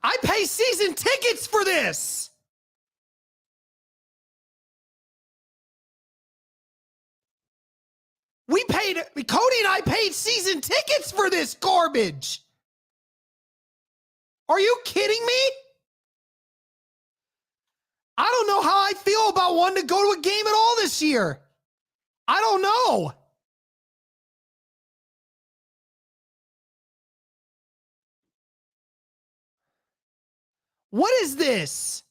I pay season tickets for this. Cody and I paid season tickets for this garbage. Are you kidding me? I don't know how I feel about wanting to go to a game at all this year. I don't know. What is this?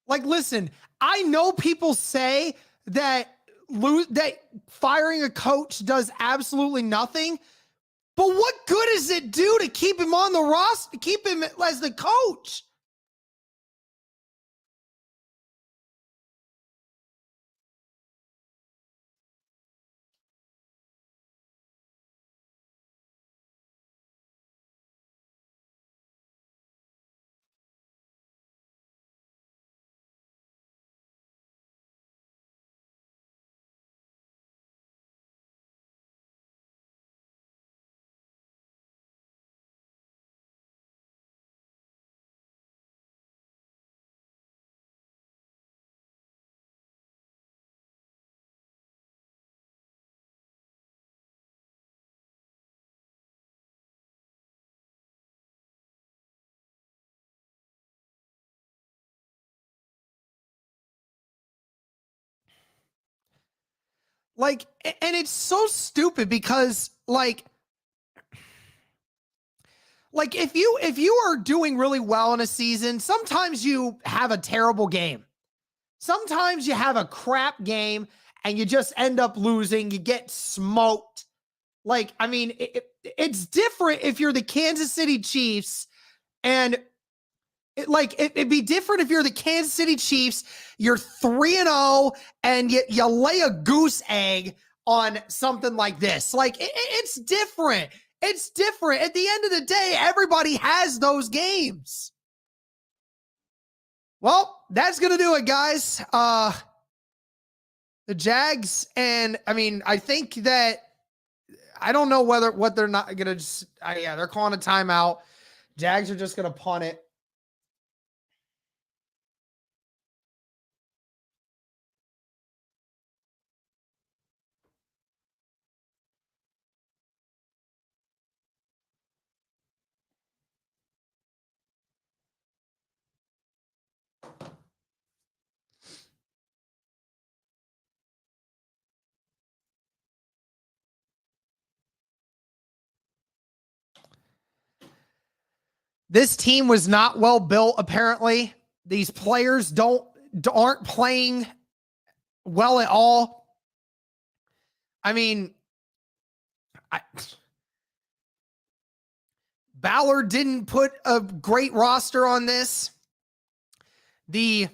Like, listen, I know people say that firing a coach does absolutely nothing, but what good does it do to keep him on the roster, keep him as the coach? Like, and it's so stupid because like if you are doing really well in a season, sometimes you have a terrible game. Sometimes you have a crap game and you just end up losing. You get smoked. Like, I mean, it's different if you're the Kansas City Chiefs and it'd be different if you're the Kansas City Chiefs, you're 3-0 and you lay a goose egg on something like this. Like it's different. It's different. At the end of the day, everybody has those games. Well, that's going to do it, guys. The Jags, and I mean, I think that I don't know what they're not going to just, yeah, they're calling a timeout. Jags are just going to punt it. This team was not well built, apparently. These players aren't playing well at all. I mean, Ballard didn't put a great roster on this. The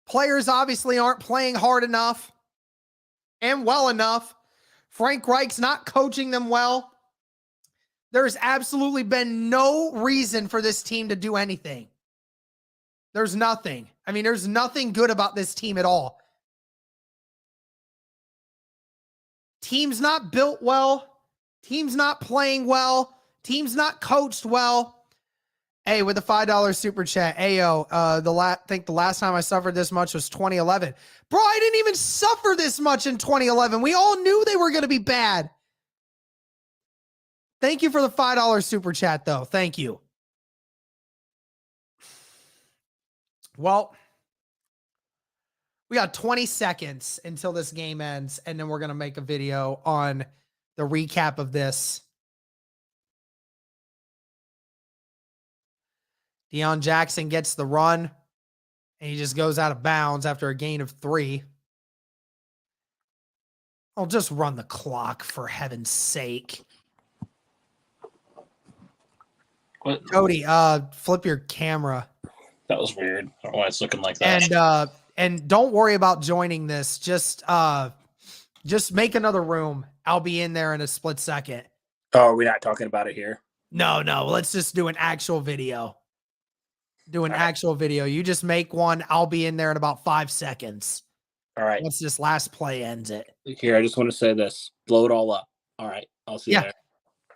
players obviously aren't playing hard enough and well enough. Frank Reich's not coaching them well. There's absolutely been no reason for this team to do anything. There's nothing. I mean, there's nothing good about this team at all. Team's not built well. Team's not playing well. Team's not coached well. Hey, with the $5 super chat. Ayo, I think the last time I suffered this much was 2011. Bro, I didn't even suffer this much in 2011. We all knew they were going to be bad. Thank you for the $5 super chat, though. Thank you. Well, we got 20 seconds until this game ends, and then we're going to make a video on the recap of this. Deion Jackson gets the run, and he just goes out of bounds after a gain of 3. I'll just run the clock, for heaven's sake. What? Cody, flip your camera. That was weird. I don't know why it's looking like that. And don't worry about joining this. Just make another room. I'll be in there in a split second. Oh, are we not talking about it here? No. Let's just do an actual video. Actual video. You just make one. I'll be in there in about 5 seconds. All right. Once this last play ends it. Here, I just want to say this. Blow it all up. All right. I'll see you there.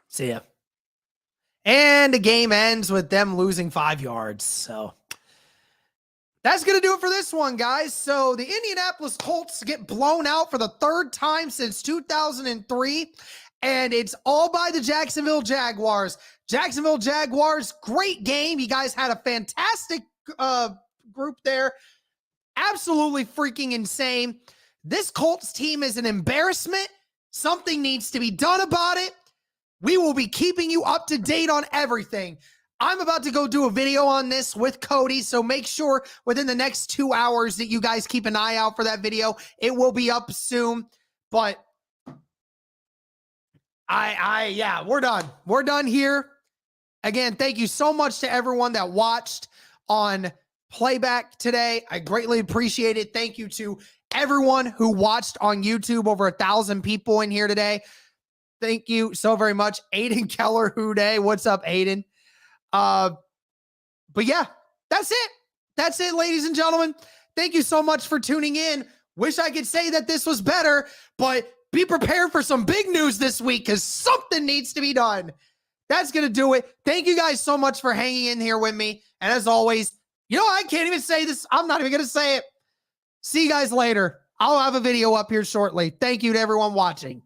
See ya. And the game ends with them losing 5 yards. So that's going to do it for this one, guys. So the Indianapolis Colts get blown out for the 3rd time since 2003. And it's all by the Jacksonville Jaguars. Jacksonville Jaguars, great game. You guys had a fantastic group there. Absolutely freaking insane. This Colts team is an embarrassment. Something needs to be done about it. We will be keeping you up to date on everything. I'm about to go do a video on this with Cody, so make sure within the next 2 hours that you guys keep an eye out for that video. It will be up soon, but yeah, we're done. We're done here. Again, thank you so much to everyone that watched on playback today. I greatly appreciate it. Thank you to everyone who watched on YouTube. Over 1,000 people in here today. Thank you so very much. Aiden Keller Houday. What's up, Aiden? But yeah, that's it. That's it, ladies and gentlemen. Thank you so much for tuning in. Wish I could say that this was better, but be prepared for some big news this week because something needs to be done. That's going to do it. Thank you guys so much for hanging in here with me. And as always, I can't even say this. I'm not even going to say it. See you guys later. I'll have a video up here shortly. Thank you to everyone watching.